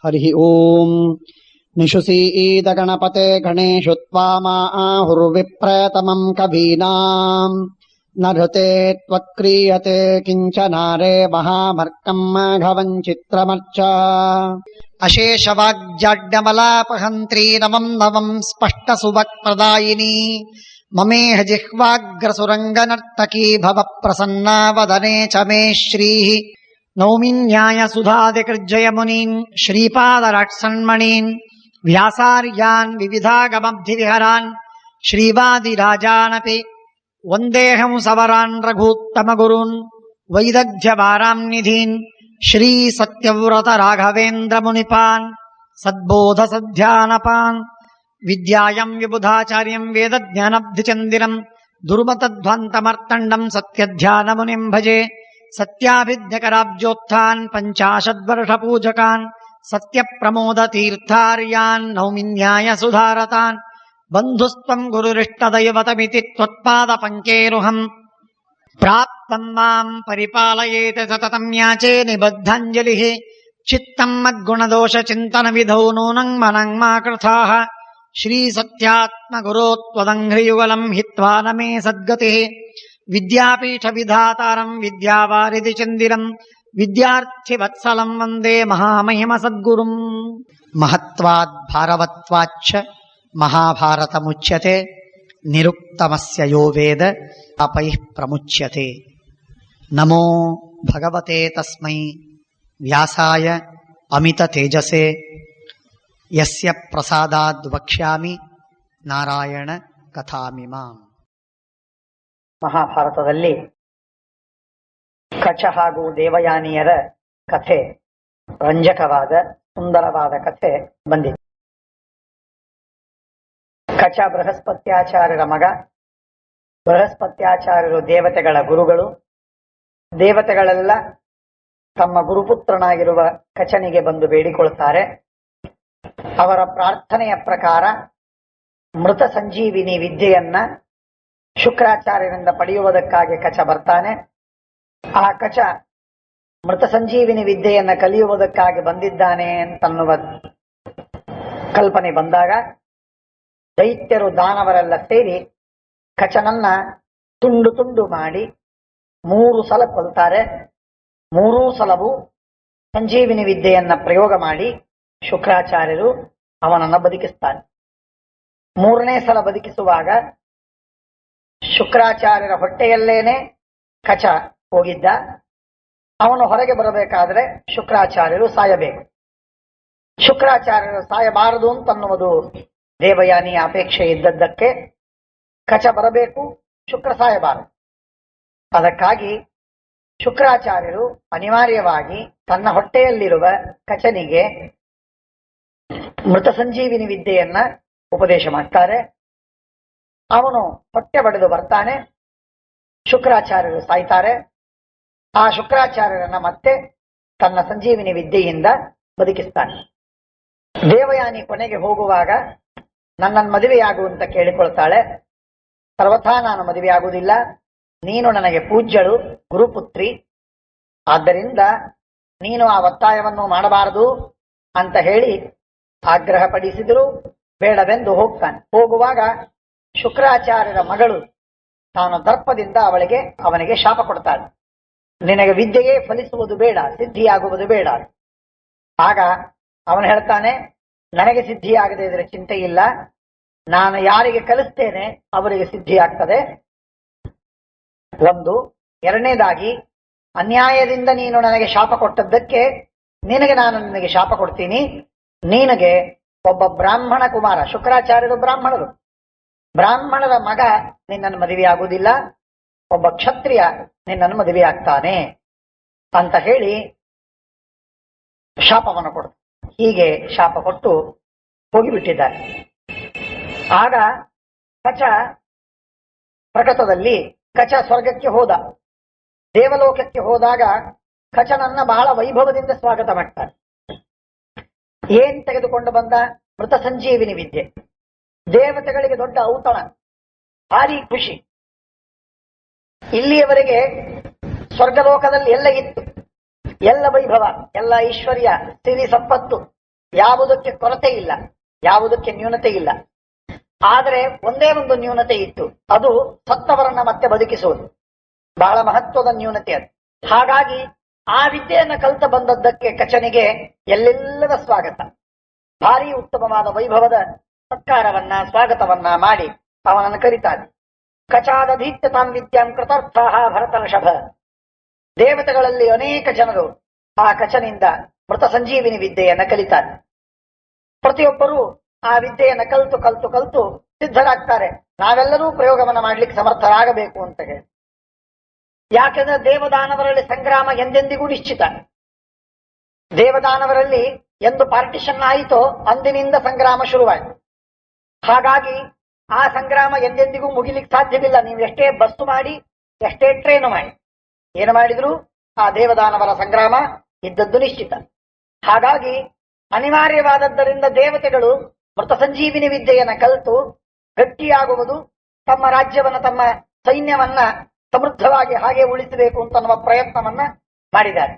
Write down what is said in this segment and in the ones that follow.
ಹರಿ ಓಂ. ನಿಶುಸೀದ ಗಣಪತೆ ಗಣೇಶು ತ್ವಾಮಾಹುರ್ವಿಪ್ರತಮಂ ಕವೀನಾಂ ನೃತೆ ತ್ವಕ್ರಿಯತೆ ಕಿಂಚನಾರೇ ಮಹಾಮರ್ಕಂ ಮಾಘವಂ ಚಿತ್ರಮರ್ಚ. ಅಶೇಷವಾಗ್ಜಾಡ್ಯಮಲಾಪಹಂತ್ರೀ ನಮಂ ನವಂ ಸ್ಪಷ್ಟ ಸುಭಕ್ಪ್ರದಾಯಿನಿ ಮಮೇಹ ಜಿಹ್ವಾಗ್ರಸುರಂಗನರ್ತಕೀ ಭವ ಪ್ರಸನ್ನಾ ವದನೆ ಚ ಮೇ ಶ್ರೀಃ. ನೌಮಿ ನ್ಯಾಯ ಸುಧಾದಿಕೃಜ್ಜಯ ಮುನೀನ್ ಶ್ರೀಪಾದರಾಟ್ಸನ್ಮಣೀನ್ ವ್ಯಾಸಾರ್ಯಾನ್ ವಿವಿಧಾಗಮಬ್ಧಿವಿಹರಾನ್ ಶ್ರೀವಾದಿರಾಜಾನಪಿ ವಂದೇಹಂ ಸವರಾನ್ ರಘೂತ್ತಮ ಗುರೂನ್ ವೈದಗ್ಧ್ಯವಾರಾಂ ನಿಧೀನ್ ಶ್ರೀ ಸತ್ಯವ್ರತ ರಾಘವೇಂದ್ರ ಮುನಿಪಾನ್ ಸದ್ಬೋಧ ಸಧ್ಯಾನಪಾನ್. ವಿದ್ಯಾಯಂ ವಿಬುಧಾಚಾರ್ಯಂ ವೇದಜ್ಞಾನಬ್ಧಿಚಂದಿರಂ ದುರ್ಮತಧ್ವಂತಮರ್ತಂಡಂ ಸತ್ಯಧ್ಯಾನ ಮುನಿಂ ಭಜೆ. ಸತ್ಯಾಭಿಜ್ಞಕರಾಬ್ಜೋತ್ಥಾನ್ ಪಂಚಾಶದ್ವರ್ಷಪೂಜಕಾನ್ ಸತ್ಯಪ್ರಮೋದತೀರ್ಥಾರ್ಯಾನ್ ನೌಮಿ ನ್ಯಾಯ ಸುಧಾರತಾನ್. ಬಂಧುಸ್ತ್ವಂ ಗುರುರಿಷ್ಟದೈವತಮಿತಿ ತ್ವತ್ಪಾದ ಪಂಕೇರುಹಂ ಪ್ರಾಪ್ತಂ ಮಾಂ ಪರಿಪಾಲಯೇತ ಸತತಂ ಯಾಚೇ ನಿಬದ್ಧಾಂಜಲಿಃ. ಚಿತ್ತಂ ಮದ್ಗುಣದೋಷ ಚಿಂತನ ವಿಧೌ ನೂನಂ ಮನಂ ಮಾ ಕೃಥಾಃ. ಶ್ರೀ ಸತ್ಯಾತ್ಮ ಗುರೋ ತ್ವದಂಘ್ರಿಯುಗಲಂ ಹಿತ್ವಾ ನ ಮೇ ಸದ್ಗತಿಃ. ವಿದ್ಯಾಪೀಠ ವಿಧಾತಾರಂ ವಿದ್ಯಾವಾರಿಧಿ ಚಂದಿರಂ ವಿದ್ಯಾರ್ಥಿ ವತ್ಸಲಂ ವಂದೇ ಮಹಾಮಹಿಮ ಸದ್ಗುರುಂ. ಮಹತ್ವಾದ್ ಭಾರವತ್ವಾಚ್ಚ ಮಹಾಭಾರತ ಮುಚ್ಯತೆ ನಿರುಕ್ತಮಸ್ಯ ಯೋ ವೇದ ಅಪೈಃ ಪ್ರಮುಚ್ಯತೆ. ನಮೋ ಭಗವತೆ ತಸ್ಮೈ ವ್ಯಾಸಾಯ ಅಮಿತ ತೇಜಸೆ ಯಸ್ಯ ಪ್ರಸಾದಾದ್ ವಕ್ಷ್ಯಾಮಿ ನಾರಾಯಣ ಕಥಾಮಿಮಾಂ. ಮಹಾಭಾರತದಲ್ಲಿ ಕಚ ಹಾಗೂ ದೇವಯಾನಿಯರ ಕಥೆ, ರಂಜಕವಾದ ಸುಂದರವಾದ ಕಥೆ ಬಂದಿದೆ. ಕಚ ಬೃಹಸ್ಪತ್ಯಾಚಾರ್ಯರ ಮಗ. ಬೃಹಸ್ಪತ್ಯಾಚಾರ್ಯರು ದೇವತೆಗಳ ಗುರುಗಳು. ದೇವತೆಗಳೆಲ್ಲ ತಮ್ಮ ಗುರುಪುತ್ರನಾಗಿರುವ ಕಚನಿಗೆ ಬಂದು ಬೇಡಿಕೊಳ್ತಾರೆ. ಅವರ ಪ್ರಾರ್ಥನೆಯ ಪ್ರಕಾರ ಮೃತ ಸಂಜೀವಿನಿ ವಿದ್ಯೆಯನ್ನ ಶುಕ್ರಾಚಾರ್ಯರಿಂದ ಪಡೆಯುವುದಕ್ಕಾಗಿ ಕಚ ಬರ್ತಾನೆ. ಆ ಕಚ ಮೃತ ಸಂಜೀವಿನಿ ವಿದ್ಯೆಯನ್ನ ಕಲಿಯುವುದಕ್ಕಾಗಿ ಬಂದಿದ್ದಾನೆ ಅಂತನ್ನುವ ಕಲ್ಪನೆ ಬಂದಾಗ ದೈತ್ಯರು ದಾನವರೆಲ್ಲ ಸೇರಿ ಕಚನನ್ನ ತುಂಡು ತುಂಡು ಮಾಡಿ 3 ಸಲ ಕೊಲ್ತಾರೆ. 3 ಸಲವೂ ಸಂಜೀವಿನಿ ವಿದ್ಯೆಯನ್ನ ಪ್ರಯೋಗ ಮಾಡಿ ಶುಕ್ರಾಚಾರ್ಯರು ಅವನನ್ನ ಬದುಕಿಸ್ತಾನೆ. 3ನೇ ಸಲ ಬದುಕಿಸುವಾಗ ಶುಕ್ರಾಚಾರ್ಯರ ಹೊಟ್ಟೆಯಲ್ಲೇನೆ ಕಚ ಹೋಗಿದ್ದ. ಅವನು ಹೊರಗೆ ಬರಬೇಕಾದ್ರೆ ಶುಕ್ರಾಚಾರ್ಯರು ಸಾಯಬೇಕು. ಶುಕ್ರಾಚಾರ್ಯರು ಸಾಯಬಾರದು ಅಂತನ್ನುವುದು ದೇವಯಾನಿಯ ಅಪೇಕ್ಷೆ ಇದ್ದದ್ದಕ್ಕೆ ಕಚ ಬರಬೇಕು, ಶುಕ್ರ ಸಾಯಬಾರದು. ಅದಕ್ಕಾಗಿ ಶುಕ್ರಾಚಾರ್ಯರು ಅನಿವಾರ್ಯವಾಗಿ ತನ್ನ ಹೊಟ್ಟೆಯಲ್ಲಿರುವ ಕಚನಿಗೆ ಮೃತ ಸಂಜೀವಿನಿ ವಿದ್ಯೆಯನ್ನ ಉಪದೇಶ ಮಾಡ್ತಾರೆ. ಅವನು ಹೊಟ್ಟೆ ಬಡಿದು ಬರ್ತಾನೆ. ಶುಕ್ರಾಚಾರ್ಯರು ಸಾಯ್ತಾರೆ. ಆ ಶುಕ್ರಾಚಾರ್ಯರನ್ನ ಮತ್ತೆ ತನ್ನ ಸಂಜೀವಿನಿ ವಿದ್ಯೆಯಿಂದ ಬದುಕಿಸ್ತಾನೆ. ದೇವಯಾನಿ ಕೊನೆಗೆ ಹೋಗುವಾಗ ನನ್ನನ್ನು ಮದುವೆಯಾಗು ಅಂತ ಕೇಳಿಕೊಳ್ತಾಳೆ. ಸರ್ವಥಾ ನಾನು ಮದುವೆಯಾಗುವುದಿಲ್ಲ, ನೀನು ನನಗೆ ಪೂಜ್ಯಳು, ಗುರುಪುತ್ರಿ, ಆದ್ದರಿಂದ ನೀನು ಆ ಒತ್ತಾಯವನ್ನು ಮಾಡಬಾರದು ಅಂತ ಹೇಳಿ ಆಗ್ರಹ ಪಡಿಸಿದರೂ ಬೇಡವೆಂದು ಹೋಗ್ತಾನೆ. ಹೋಗುವಾಗ ಶುಕ್ರಾಚಾರ್ಯರ ಮಗಳು ತಾನು ದರ್ಪದಿಂದ ಅವನಿಗೆ ಶಾಪ ಕೊಡ್ತಾಳೆ. ನಿನಗೆ ವಿದ್ಯೆಯೇ ಫಲಿಸುವುದು ಬೇಡ, ಸಿದ್ಧಿಯಾಗುವುದು ಬೇಡ. ಆಗ ಅವನು ಹೇಳ್ತಾನೆ, ನನಗೆ ಸಿದ್ಧಿಯಾಗದೆ ಇದ್ರೆ ಚಿಂತೆ ಇಲ್ಲ, ನಾನು ಯಾರಿಗೆ ಕಲಿಸ್ತೇನೆ ಅವರಿಗೆ ಸಿದ್ಧಿಯಾಗ್ತದೆ. ಒಂದು. ಎರಡನೇದಾಗಿ, ಅನ್ಯಾಯದಿಂದ ನೀನು ನನಗೆ ಶಾಪ ಕೊಟ್ಟದ್ದಕ್ಕೆ ನಾನು ನಿನಗೆ ಶಾಪ ಕೊಡ್ತೀನಿ. ನಿನಗೆ ಒಬ್ಬ ಬ್ರಾಹ್ಮಣ ಕುಮಾರ, ಶುಕ್ರಾಚಾರ್ಯರು ಬ್ರಾಹ್ಮಣರು, ಬ್ರಾಹ್ಮಣರ ಮಗ ನಿನ್ನನ್ನು ಮದುವೆಯಾಗುವುದಿಲ್ಲ, ಒಬ್ಬ ಕ್ಷತ್ರಿಯ ನಿನ್ನನ್ನು ಮದುವೆಯಾಗ್ತಾನೆ ಅಂತ ಹೇಳಿ ಶಾಪವನ್ನು ಕೊಡು. ಹೀಗೆ ಶಾಪ ಕೊಟ್ಟು ಹೋಗಿಬಿಟ್ಟಿದ್ದಾರೆ. ಆಗ ಕಚ ಪ್ರಕಟದಲ್ಲಿ ಕಚ ಸ್ವರ್ಗಕ್ಕೆ ಹೋದ. ದೇವಲೋಕಕ್ಕೆ ಹೋದಾಗ ಕಚನನ್ನ ಬಹಳ ವೈಭವದಿಂದ ಸ್ವಾಗತ ಮಾಡ್ತಾರೆ. ಏನ್ ತೆಗೆದುಕೊಂಡು ಬಂದ? ಮೃತ ಸಂಜೀವಿನಿ ವಿದ್ಯೆ. ದೇವತೆಗಳಿಗೆ ದೊಡ್ಡ ಔತಣ, ಭಾರಿ ಖುಷಿ. ಇಲ್ಲಿಯವರೆಗೆ ಸ್ವರ್ಗಲೋಕದಲ್ಲಿ ಎಲ್ಲ ಇತ್ತು, ಎಲ್ಲ ವೈಭವ, ಎಲ್ಲ ಐಶ್ವರ್ಯ, ಸಿರಿ ಸಂಪತ್ತು, ಯಾವುದಕ್ಕೆ ಕೊರತೆ ಇಲ್ಲ, ಯಾವುದಕ್ಕೆ ನ್ಯೂನತೆ ಇಲ್ಲ. ಆದರೆ ಒಂದೇ ಒಂದು ನ್ಯೂನತೆ ಇತ್ತು, ಅದು ಸತ್ತವರನ್ನ ಮತ್ತೆ ಬದುಕಿಸುವುದು. ಬಹಳ ಮಹತ್ವದ ನ್ಯೂನತೆ ಅದು. ಹಾಗಾಗಿ ಆ ವಿದ್ಯೆಯನ್ನ ಕಲಿತ ಬಂದದ್ದಕ್ಕೆ ಕಚನಿಗೆ ಎಲ್ಲೆಲ್ಲದ ಸ್ವಾಗತ, ಭಾರಿ ಉತ್ತಮವಾದ ವೈಭವದ ಸತ್ಕಾರವನ್ನ ಸ್ವಾಗತವನ್ನ ಮಾಡಿ ಅವನನ್ನು ಕರೀತಾನೆ. ಕಚಾದಧೀತ್ಯ ತಾಂ ವಿದ್ಯಾಂ ಕೃತಾರ್ಥ ಭರತನಷಭ. ದೇವತೆಗಳಲ್ಲಿ ಅನೇಕ ಜನರು ಆ ಕಚನಿಂದ ಮೃತ ಸಂಜೀವಿನಿ ವಿದ್ಯೆಯನ್ನ ಕಲಿತಾರೆ. ಪ್ರತಿಯೊಬ್ಬರೂ ಆ ವಿದ್ಯೆಯನ್ನ ಕಲಿತು ಕಲಿತು ಕಲಿತು ಸಿದ್ಧರಾಗ್ತಾರೆ. ನಾವೆಲ್ಲರೂ ಪ್ರಯೋಗವನ್ನ ಮಾಡ್ಲಿಕ್ಕೆ ಸಮರ್ಥರಾಗಬೇಕು ಅಂತ ಹೇಳಿ. ಯಾಕೆಂದ್ರೆ ದೇವದಾನವರಲ್ಲಿ ಸಂಗ್ರಾಮ ಎಂದೆಂದಿಗೂ ನಿಶ್ಚಿತ. ದೇವದಾನವರಲ್ಲಿ ಎಂದು ಪಾರ್ಟಿಷನ್ ಆಯಿತೋ ಅಂದಿನಿಂದ ಸಂಗ್ರಾಮ ಶುರುವಾಯಿತು. ಹಾಗಾಗಿ ಆ ಸಂಗ್ರಾಮ ಎಂದೆಂದಿಗೂ ಮುಗಿಲಿಕ್ಕೆ ಸಾಧ್ಯವಿಲ್ಲ. ನೀವು ಎಷ್ಟೇ ಬಸ್ಸು ಮಾಡಿ, ಎಷ್ಟೇ ಟ್ರೈನು ಮಾಡಿ, ಏನು ಮಾಡಿದ್ರು ಆ ದೇವದಾನವರ ಸಂಗ್ರಾಮ ಇದ್ದದ್ದು ನಿಶ್ಚಿತ. ಹಾಗಾಗಿ ಅನಿವಾರ್ಯವಾದದ್ದರಿಂದ ದೇವತೆಗಳು ಮೃತ ಸಂಜೀವಿನಿ ವಿದ್ಯೆಯನ್ನ ಕಲಿತು ಗಟ್ಟಿಯಾಗುವುದು, ತಮ್ಮ ರಾಜ್ಯವನ್ನ ತಮ್ಮ ಸೈನ್ಯವನ್ನ ಸಮೃದ್ಧವಾಗಿ ಹಾಗೆ ಉಳಿಸಬೇಕು ಅಂತ ನಮ್ಮ ಪ್ರಯತ್ನವನ್ನ ಮಾಡಿದ್ದಾರೆ.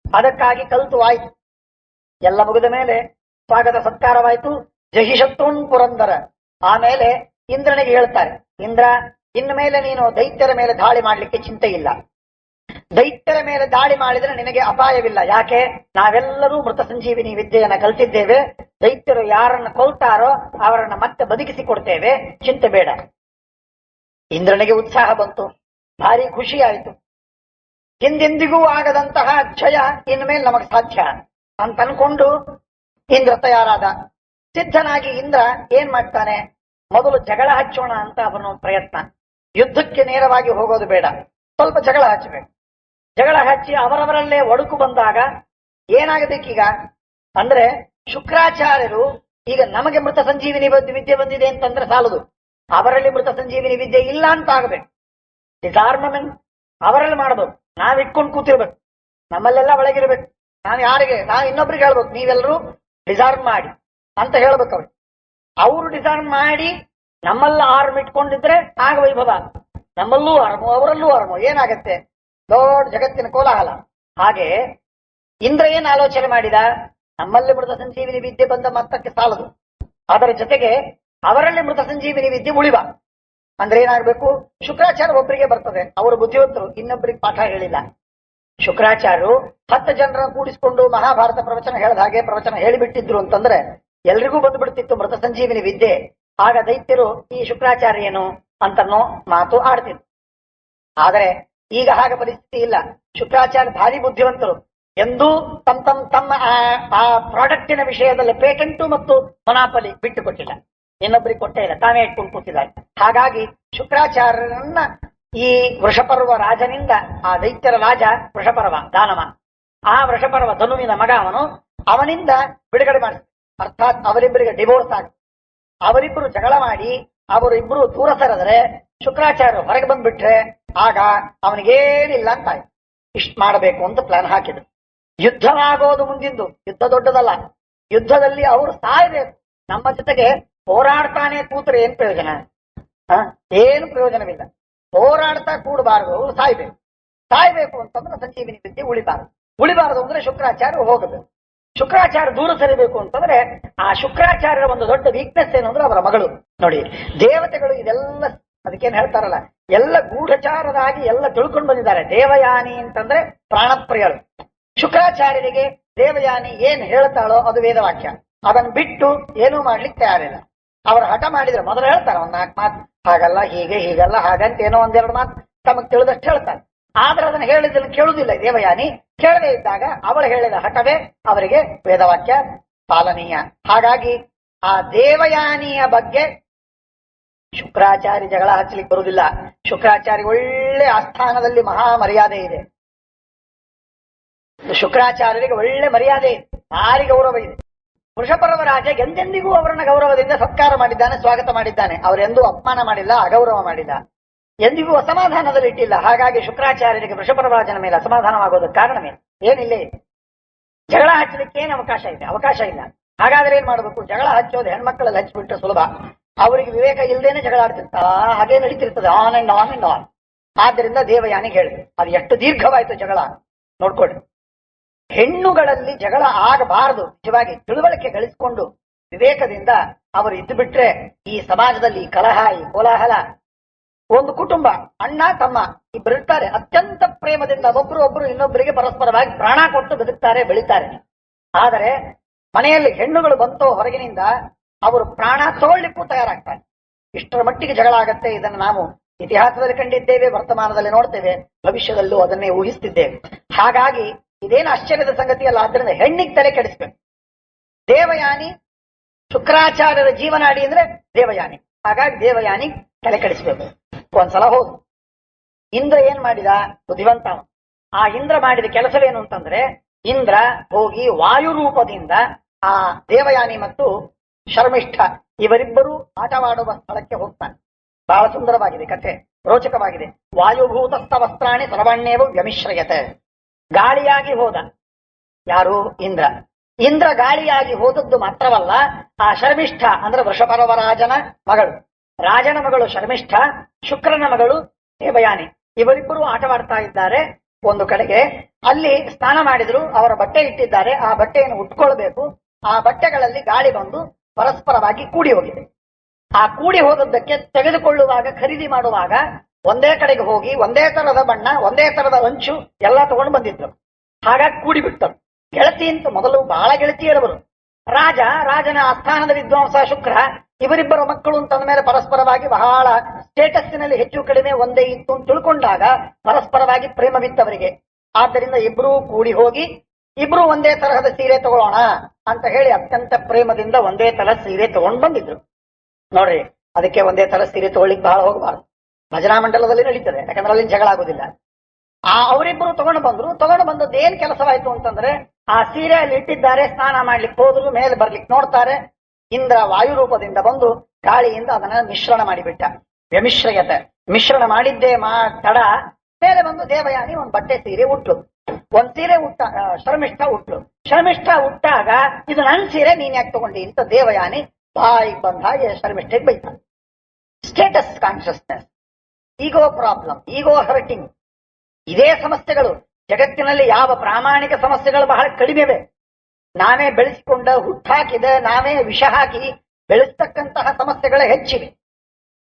ಅದಕ್ಕಾಗಿ ಕಲಿತು ಆಯಿತು. ಎಲ್ಲ ಮುಗಿದ ಮೇಲೆ ಸ್ವಾಗತ ಸತ್ಕಾರವಾಯಿತು. ಜಹಿಷತ್ರುನ್ ಪುರಂದರ. ಆಮೇಲೆ ಇಂದ್ರನಿಗೆ ಹೇಳ್ತಾರೆ, ಇಂದ್ರ, ಇನ್ನು ಮೇಲೆ ನೀನು ದೈತ್ಯರ ಮೇಲೆ ದಾಳಿ ಮಾಡಲಿಕ್ಕೆ ಚಿಂತೆ ಇಲ್ಲ. ದೈತ್ಯರ ಮೇಲೆ ದಾಳಿ ಮಾಡಿದ್ರೆ ನಿನಗೆ ಅಪಾಯವಿಲ್ಲ. ಯಾಕೆ? ನಾವೆಲ್ಲರೂ ಮೃತ ಸಂಜೀವಿನಿ ವಿದ್ಯೆಯನ್ನ ಕಲಿತಿದ್ದೇವೆ. ದೈತ್ಯರು ಯಾರನ್ನ ಕೊಲ್ತಾರೋ ಅವರನ್ನ ಮತ್ತೆ ಬದುಕಿಸಿ ಕೊಡ್ತೇವೆ, ಚಿಂತೆ ಬೇಡ. ಇಂದ್ರನಿಗೆ ಉತ್ಸಾಹ ಬಂತು, ಭಾರಿ ಖುಷಿ ಆಯಿತು. ಹಿಂದೆಂದಿಗೂ ಆಗದಂತಹ ಜಯ ಇನ್ಮೇಲೆ ನಮಗೆ ಸಾಧ್ಯ ಅಂತ ಅನ್ಕೊಂಡು ಇಂದ್ರ ತಯಾರಾದ. ಸಿದ್ಧನಾಗಿ ಇಂದ್ರ ಏನ್ ಮಾಡ್ತಾನೆ, ಮೊದಲು ಜಗಳ ಹಚ್ಚೋಣ ಅಂತ ಅವನು ಪ್ರಯತ್ನ. ಯುದ್ಧಕ್ಕೆ ನೇರವಾಗಿ ಹೋಗೋದು ಬೇಡ, ಸ್ವಲ್ಪ ಜಗಳ ಹಚ್ಚಬೇಕು. ಜಗಳ ಹಚ್ಚಿ ಅವರವರಲ್ಲೇ ಒಡುಕು ಬಂದಾಗ ಏನಾಗಬೇಕೀಗ ಅಂದ್ರೆ, ಶುಕ್ರಾಚಾರ್ಯರು ಈಗ ನಮಗೆ ಮೃತ ಸಂಜೀವಿನಿ ವಿದ್ಯೆ ಬಂದಿದೆ ಅಂತಂದ್ರೆ ಸಾಲದು, ಅವರಲ್ಲಿ ಮೃತ ಸಂಜೀವಿನಿ ವಿದ್ಯೆ ಇಲ್ಲ ಅಂತ ಆಗಬೇಕು. ಡಿಸಾರ್ಮಮೆಂಟ್ ಅವರಲ್ಲಿ ಮಾಡಬೇಕು. ನಾವ್ ಇಟ್ಕೊಂಡು ಕೂತಿರ್ಬೇಕು, ನಮ್ಮಲ್ಲೆಲ್ಲ ಒಳಗಿರ್ಬೇಕು. ನಾವು ಇನ್ನೊಬ್ರಿಗೆ ಹೇಳ್ಬೇಕು, ನೀವೆಲ್ಲರೂ ಡಿಸಾರ್ಮ್ ಮಾಡಿ ಅಂತ ಹೇಳ್ಬೇಕು. ಅವರು ಡಿಸಾರ್ಮ್ ಮಾಡಿ ನಮ್ಮಲ್ಲ ಆರ್ಮ್ ಇಟ್ಕೊಂಡಿದ್ರೆ ಆಗ ವೈಭವ. ನಮ್ಮಲ್ಲೂ ಆರ್ಮು, ಅವರಲ್ಲೂ ಆರ್ಮು, ಏನಾಗತ್ತೆ ದೊಡ್ಡ ಜಗತ್ತಿನ ಕೋಲಾಹಲ. ಹಾಗೆ ಇಂದ್ರ ಏನ್ ಆಲೋಚನೆ ಮಾಡಿದ, ನಮ್ಮಲ್ಲಿ ಮೃತ ಸಂಜೀವಿನಿ ವಿದ್ಯೆ ಬಂದ ಮತ್ತಕ್ಕೆ ಸಾಲದು, ಅದರ ಜೊತೆಗೆ ಅವರಲ್ಲಿ ಮೃತ ಸಂಜೀವಿನಿ ವಿದ್ಯೆ ಉಳಿವ ಅಂದ್ರೆ ಏನಾಗಬೇಕು, ಶುಕ್ರಾಚಾರ್ಯ ಒಬ್ಬರಿಗೆ ಬರ್ತದೆ, ಅವರು ಬುದ್ಧಿವಂತರು, ಇನ್ನೊಬ್ಬರಿಗೆ ಪಾಠ ಹೇಳಿಲ್ಲ. ಶುಕ್ರಾಚಾರ್ಯರು 10 ಜನರನ್ನು ಕೂಡಿಸಿಕೊಂಡು ಮಹಾಭಾರತ ಪ್ರವಚನ ಹೇಳಿದ ಹಾಗೆ ಪ್ರವಚನ ಹೇಳಿಬಿಟ್ಟಿದ್ರು ಅಂತಂದ್ರೆ ಎಲ್ರಿಗೂ ಬಂದ್ಬಿಡ್ತಿತ್ತು ಮೃತ ಸಂಜೀವಿನಿ ವಿದ್ಯೆ. ಆಗ ದೈತ್ಯರು ಈ ಶುಕ್ರಾಚಾರ್ಯ ಏನು ಅಂತನೋ ಮಾತು ಆಡ್ತಿದ್ರು. ಆದರೆ ಈಗ ಹಾಗೆ ಪರಿಸ್ಥಿತಿ ಇಲ್ಲ. ಶುಕ್ರಾಚಾರ್ಯ ಭಾರಿ ಬುದ್ಧಿವಂತರು, ಎಂದೂ ತಮ್ಮ ಆ ಪ್ರಾಡಕ್ಟಿನ ವಿಷಯದಲ್ಲಿ ಪೇಟೆಂಟು ಮತ್ತು ಮೊನಾಪಲಿ ಬಿಟ್ಟು ಕೊಟ್ಟಿಲ್ಲ, ಇನ್ನೊಬ್ಬರಿಗೆ ಕೊಟ್ಟೇ ಇಲ್ಲ, ತಾವೇ ಇಟ್ಕೊಂಡು ಕೂತಿದ್ದಾರೆ. ಹಾಗಾಗಿ ಶುಕ್ರಾಚಾರ್ಯರನ್ನ ಈ ವೃಷಪರ್ವ ರಾಜನಿಂದ, ಆ ದೈತ್ಯರ ರಾಜ ವೃಷಪರ್ವ ದಾನವ, ಆ ವೃಷಪರ್ವ ಧನುವಿನ ಮಗ ಅವನಿಂದ ಬಿಡುಗಡೆ ಮಾಡಿಸ್ತಾರೆ. ಅರ್ಥಾತ್ ಅವರಿಬ್ಬರಿಗೆ ಡಿವೋರ್ಸ್ ಆಗ, ಅವರಿಬ್ಬರು ಜಗಳ ಮಾಡಿ ಅವರಿಬ್ಬರು ದೂರ ಸರಿದ್ರೆ ಶುಕ್ರಾಚಾರ್ಯರು ಹೊರಗೆ ಬಂದ್ಬಿಟ್ರೆ ಆಗ ಅವನಿಗೇನಿಲ್ಲ ಅಂತ ಆಯ್ತು. ಇಷ್ಟು ಮಾಡಬೇಕು ಅಂತ ಪ್ಲಾನ್ ಹಾಕಿದ್ರು. ಯುದ್ಧವಾಗೋದು ಮುಂದಿಂದು, ಯುದ್ಧ ದೊಡ್ಡದಲ್ಲ. ಯುದ್ಧದಲ್ಲಿ ಅವರು ಸಾಯ್ಬೇಕು, ನಮ್ಮ ಜೊತೆಗೆ ಹೋರಾಡ್ತಾನೆ ಕೂತ್ರೆ ಏನ್ ಪ್ರಯೋಜನ? ಏನು ಪ್ರಯೋಜನವಿಲ್ಲ. ಹೋರಾಡ್ತಾ ಕೂಡಬಾರದು, ಅವರು ಸಾಯ್ಬೇಕು ಅಂತಂದ್ರೆ ಸಂಜೀವಿನಿ ವಿದ್ಯೆ ಉಳಿಬಾರದು ಅಂದ್ರೆ ಶುಕ್ರಾಚಾರ್ಯ ಹೋಗಬೇಕು. ಶುಕ್ರಾಚಾರ್ಯ ದೂರ ಸರಿಬೇಕು ಅಂತಂದ್ರೆ ಆ ಶುಕ್ರಾಚಾರ್ಯರ ಒಂದು ದೊಡ್ಡ ವೀಕ್ನೆಸ್ ಏನು ಅಂದ್ರೆ ಅವರ ಮಗಳು. ನೋಡಿ, ದೇವತೆಗಳು ಇದೆಲ್ಲ ಅದಕ್ಕೇನ್ ಹೇಳ್ತಾರಲ್ಲ, ಎಲ್ಲ ಗೂಢಚಾರರಾಗಿ ಎಲ್ಲ ತಿಳ್ಕೊಂಡು ಬಂದಿದ್ದಾರೆ. ದೇವಯಾನಿ ಅಂತಂದ್ರೆ ಪ್ರಾಣಪ್ರಿಯಳು. ಶುಕ್ರಾಚಾರ್ಯರಿಗೆ ದೇವಯಾನಿ ಏನ್ ಹೇಳ್ತಾಳೋ ಅದು ವೇದವಾಕ್ಯ, ಅದನ್ನ ಬಿಟ್ಟು ಏನೂ ಮಾಡ್ಲಿಕ್ಕೆ ತಯಾರಿಲ್ಲ. ಅವರು ಹಠ ಮಾಡಿದ್ರೆ ಮೊದಲು ಹೇಳ್ತಾರೆ ಒಂದ್ 4 ಮಾತು, ಹಾಗಲ್ಲ ಹೀಗಲ್ಲ ಹಾಗಂತ ಏನೋ 1-2 ಮಾತು ತಮಗ್ ತಿಳಿದಷ್ಟು ಹೇಳ್ತಾರೆ. ಆದ್ರೆ ಅದನ್ನ ಹೇಳಿದ್ರೆ ಕೇಳುವುದಿಲ್ಲ ದೇವಯಾನಿ. ಕೇಳದೇ ಇದ್ದಾಗ ಅವಳು ಹೇಳಿದ ಹಠವೇ ಅವರಿಗೆ ವೇದವಾಕ್ಯ ಪಾಲನೀಯ. ಹಾಗಾಗಿ ಆ ದೇವಯಾನಿಯ ಬಗ್ಗೆ ಶುಕ್ರಾಚಾರ್ಯ ಜಗಳ ಹಚ್ಚಲಿಕ್ಕೆ ಬರುವುದಿಲ್ಲ. ಶುಕ್ರಾಚಾರ್ಯ ಒಳ್ಳೆ ಆಸ್ಥಾನದಲ್ಲಿ ಮಹಾ ಮರ್ಯಾದೆ ಇದೆ. ಶುಕ್ರಾಚಾರ್ಯರಿಗೆ ಒಳ್ಳೆ ಮರ್ಯಾದೆ ಇದೆ, ಭಾರಿ ಗೌರವ ಇದೆ. ವೃಷಪರ್ವ ರಾಜ ಎಂದೆಂದಿಗೂ ಅವರನ್ನ ಗೌರವದಿಂದ ಸತ್ಕಾರ ಮಾಡಿದ್ದಾನೆ, ಸ್ವಾಗತ ಮಾಡಿದ್ದಾನೆ. ಅವರೆಂದೂ ಅಪಮಾನ ಮಾಡಿಲ್ಲ, ಅಗೌರವ ಮಾಡಿಲ್ಲ, ಎಂದಿಗೂ ಅಸಮಾಧಾನದಲ್ಲಿ ಇಟ್ಟಿಲ್ಲ. ಹಾಗಾಗಿ ಶುಕ್ರಾಚಾರ್ಯರಿಗೆ ವೃಷಪರ್ವ ರಾಜನ ಮೇಲೆ ಅಸಮಾಧಾನವಾಗೋದಕ್ಕೆ ಕಾರಣವೇ ಏನಿಲ್ಲ. ಜಗಳ ಹಚ್ಚಲಿಕ್ಕೆ ಏನು ಅವಕಾಶ ಇಲ್ಲ. ಹಾಗಾದ್ರೆ ಏನ್ ಮಾಡಬೇಕು? ಜಗಳ ಹಚ್ಚೋದು ಹೆಣ್ಮಕ್ಕಳಲ್ಲಿ ಹಚ್ಚಿಬಿಟ್ರೆ ಸುಲಭ. ಅವರಿಗೆ ವಿವೇಕ ಇಲ್ಲದೇನೆ ಜಗಳ ಆಡ್ತಿರ್ತಾರ, ಹಾಗೆ ನಡೀತಿರ್ತದೆ ಆನ್ ಅಂಡ್ ಆನ್. ಆದ್ದರಿಂದ ದೇವಯಾನಿಗೆ ಹೇಳಿದೆ. ಅದು ಎಷ್ಟು ದೀರ್ಘವಾಯ್ತು ಜಗಳ ನೋಡ್ಕೊಳ್ಳಿ. ಹೆಣ್ಣುಗಳಲ್ಲಿ ಜಗಳ ಆಗಬಾರದು, ನಿಜವಾಗಿ ತಿಳುವಳಿಕೆ ಗಳಿಸಿಕೊಂಡು ವಿವೇಕದಿಂದ ಅವರು ಇದ್ದು ಬಿಟ್ರೆ ಈ ಸಮಾಜದಲ್ಲಿ ಕಲಹ, ಈ ಕೋಲಾಹಲ. ಒಂದು ಕುಟುಂಬ, ಅಣ್ಣ ತಮ್ಮ ಇಬ್ಬರಿರ್ತಾರೆ, ಅತ್ಯಂತ ಪ್ರೇಮದಿಂದ ಒಬ್ರು ಇನ್ನೊಬ್ಬರಿಗೆ ಪರಸ್ಪರವಾಗಿ ಪ್ರಾಣ ಕೊಟ್ಟು ಬದುಕ್ತಾರೆ, ಬೆಳಿತಾರೆ. ಆದರೆ ಮನೆಯಲ್ಲಿ ಹೆಣ್ಣುಗಳು ಬಂತೋ ಹೊರಗಿನಿಂದ ಅವರು ಪ್ರಾಣ ತಗೊಳ್ಳಿಕ್ಕೂ ತಯಾರಾಗ್ತಾರೆ. ಇಷ್ಟರ ಮಟ್ಟಿಗೆ ಜಗಳ ಆಗತ್ತೆ. ಇದನ್ನು ನಾವು ಇತಿಹಾಸದಲ್ಲಿ ಕಂಡಿದ್ದೇವೆ, ವರ್ತಮಾನದಲ್ಲಿ ನೋಡ್ತೇವೆ, ಭವಿಷ್ಯದಲ್ಲೂ ಅದನ್ನೇ ಊಹಿಸ್ತಿದ್ದೇವೆ. ಹಾಗಾಗಿ ಇದೇನು ಆಶ್ಚರ್ಯದ ಸಂಗತಿ ಅಲ್ಲ. ಆದ್ರಿಂದ ಹೆಣ್ಣಿಗೆ ತಲೆ ಕೆಡಿಸ್ಬೇಕು. ದೇವಯಾನಿ ಶುಕ್ರಾಚಾರ್ಯರ ಜೀವನಾಡಿ ಅಂದ್ರೆ ದೇವಯಾನಿ. ಹಾಗಾಗಿ ದೇವಯಾನಿ ತಲೆ ಕೆಡಿಸ್ಬೇಕು. ಒಂದ್ಸಲ ಹೋದು ಇಂದ್ರ ಏನ್ ಮಾಡಿದ, ಬುದ್ಧಿವಂತ. ಆ ಇಂದ್ರ ಮಾಡಿದ ಕೆಲಸವೇನು ಅಂತಂದ್ರೆ, ಇಂದ್ರ ಹೋಗಿ ವಾಯು ರೂಪದಿಂದ ಆ ದೇವಯಾನಿ ಮತ್ತು ಶರ್ಮಿಷ್ಠ ಇವರಿಬ್ಬರು ಆಟವಾಡುವ ಸ್ಥಳಕ್ಕೆ ಹೋಗ್ತಾನೆ. ಬಹಳ ಸುಂದರವಾಗಿದೆ ಕಥೆ, ರೋಚಕವಾಗಿದೆ. ವಾಯುಭೂತಸ್ಥ ವಸ್ತ್ರಾಣಿ ಸರ್ವಣ್ಣೇವು ವ್ಯಮಿಶ್ರಯತೆ. ಗಾಳಿಯಾಗಿ ಹೋದ ಯಾರು? ಇಂದ್ರ. ಇಂದ್ರ ಗಾಳಿಯಾಗಿ ಹೋದದ್ದು ಮಾತ್ರವಲ್ಲ, ಆ ಶರ್ಮಿಷ್ಠ ಅಂದ್ರೆ ವೃಷಪರ್ವರಾಜನ ಮಗಳು, ರಾಜನ ಮಗಳು ಶರ್ಮಿಷ್ಠ, ಶುಕ್ರನ ಮಗಳು ದೇವಯಾನಿ, ಇವರಿಬ್ಬರು ಆಟವಾಡ್ತಾ ಇದ್ದಾರೆ ಒಂದು ಕಡೆಗೆ. ಅಲ್ಲಿ ಸ್ನಾನ ಮಾಡಿದ್ರು, ಅವರ ಬಟ್ಟೆ ಇಟ್ಟಿದ್ದಾರೆ, ಆ ಬಟ್ಟೆಯನ್ನು ಉಟ್ಕೊಳ್ಬೇಕು. ಆ ಬಟ್ಟೆಗಳಲ್ಲಿ ಗಾಳಿ ಬಂದು ಪರಸ್ಪರವಾಗಿ ಕೂಡಿ ಹೋಗಿದೆ. ಆ ಕೂಡಿ ಹೋದದ್ದಕ್ಕೆ ತೆಗೆದುಕೊಳ್ಳುವಾಗ, ಖರೀದಿ ಮಾಡುವಾಗ ಒಂದೇ ಕಡೆಗೆ ಹೋಗಿ ಒಂದೇ ತರದ ಬಣ್ಣ, ಒಂದೇ ತರದ ಅಂಚು ಎಲ್ಲ ತಗೊಂಡು ಬಂದಿದ್ರು. ಹಾಗಾಗಿ ಕೂಡಿ ಬಿಟ್ಟರು. ಗೆಳತಿ ಅಂತ ಮೊದಲು ಬಹಳ ಗೆಳತಿಯರವರು. ರಾಜನ ಆಸ್ಥಾನದ ವಿದ್ವಾಂಸ ಶುಕ್ರ, ಇವರಿಬ್ಬರ ಮಕ್ಕಳು ಅಂತಂದ ಮೇಲೆ ಪರಸ್ಪರವಾಗಿ ಬಹಳ ಸ್ಟೇಟಸ್ಸಿನಲ್ಲಿ ಹೆಚ್ಚು ಕಡಿಮೆ ಒಂದೇ ಇತ್ತು ಅಂತ ತಿಳ್ಕೊಂಡಾಗ ಪರಸ್ಪರವಾಗಿ ಪ್ರೇಮವಿತ್ತವರಿಗೆ. ಆದ್ದರಿಂದ ಇಬ್ರು ಕೂಡಿ ಹೋಗಿ ಇಬ್ರು ಒಂದೇ ತರಹದ ಸೀರೆ ತಗೊಳ್ಳೋಣ ಅಂತ ಹೇಳಿ ಅತ್ಯಂತ ಪ್ರೇಮದಿಂದ ಒಂದೇ ತರ ಸೀರೆ ತಗೊಂಡು ಬಂದಿದ್ರು. ನೋಡ್ರಿ, ಅದಕ್ಕೆ ಒಂದೇ ತರ ಸೀರೆ ತಗೊಳ್ಳಿಕ್ ಬಹಳ ಹೋಗಬಾರ್ದು. ಭಜನಾ ಮಂಡಲದಲ್ಲಿ ನಡೀತದೆ, ಯಾಕಂದ್ರೆ ಅಲ್ಲಿ ಜಗಳ ಆಗುದಿಲ್ಲ. ಅವರಿಬ್ಬರು ತಗೊಂಡು ಬಂದದ್ದು ಏನ್ ಕೆಲಸವಾಯ್ತು ಅಂತಂದ್ರೆ, ಆ ಸೀರೆ ಅಲ್ಲಿ ಇಟ್ಟಿದ್ದಾರೆ, ಸ್ನಾನ ಮಾಡ್ಲಿಕ್ಕೆ ಹೋದ್ರು, ಮೇಲೆ ಬರ್ಲಿಕ್ಕೆ ನೋಡ್ತಾರೆ. ಇಂದ್ರ ವಾಯು ರೂಪದಿಂದ ಬಂದು ಗಾಳಿಯಿಂದ ಅದನ್ನ ಮಿಶ್ರಣ ಮಾಡಿಬಿಟ್ಟ. ವ್ಯಮಿಶ್ರಯತೆ, ಮಿಶ್ರಣ ಮಾಡಿದ್ದೇ ತಡ ಮೇಲೆ ಬಂದು ದೇವಯಾನಿ ಒಂದ್ ಬಟ್ಟೆ ಸೀರೆ ಉಟ್ಲು. ಒಂದ್ ಸೀರೆ ಶರ್ಮಿಷ್ಠ ಉಟ್ಟಾಗ ಇದು ನನ್ ಸೀರೆ ನೀನ್ ಯಾಕೆ ತಗೊಂಡಿ ಅಂತ ದೇವಯಾನಿ ಬಾಯಿಗೆ ಬಂದ ಹಾಗೆ ಶರ್ಮಿಷ್ಠೆಗೆ ಬೈತಾನೆ. ಸ್ಟೇಟಸ್ ಕಾನ್ಶಿಯಸ್ನೆಸ್, ಈಗೋ ಪ್ರಾಬ್ಲಮ್, ಈಗೋ ಹರ್ಟಿಂಗ್, ಇದೇ ಸಮಸ್ಯೆಗಳು ಜಗತ್ತಿನಲ್ಲಿ. ಯಾವ ಪ್ರಾಮಾಣಿಕ ಸಮಸ್ಯೆಗಳು ಬಹಳ ಕಡಿಮೆವೆ. ನಾವೇ ಬೆಳೆಸಿಕೊಂಡ ಹುಟ್ಟಾಕಿದೆ, ನಾವೇ ವಿಷ ಹಾಕಿ ಬೆಳೆಸ್ತಕ್ಕಂತಹ ಸಮಸ್ಯೆಗಳೇ ಹೆಚ್ಚಿವೆ.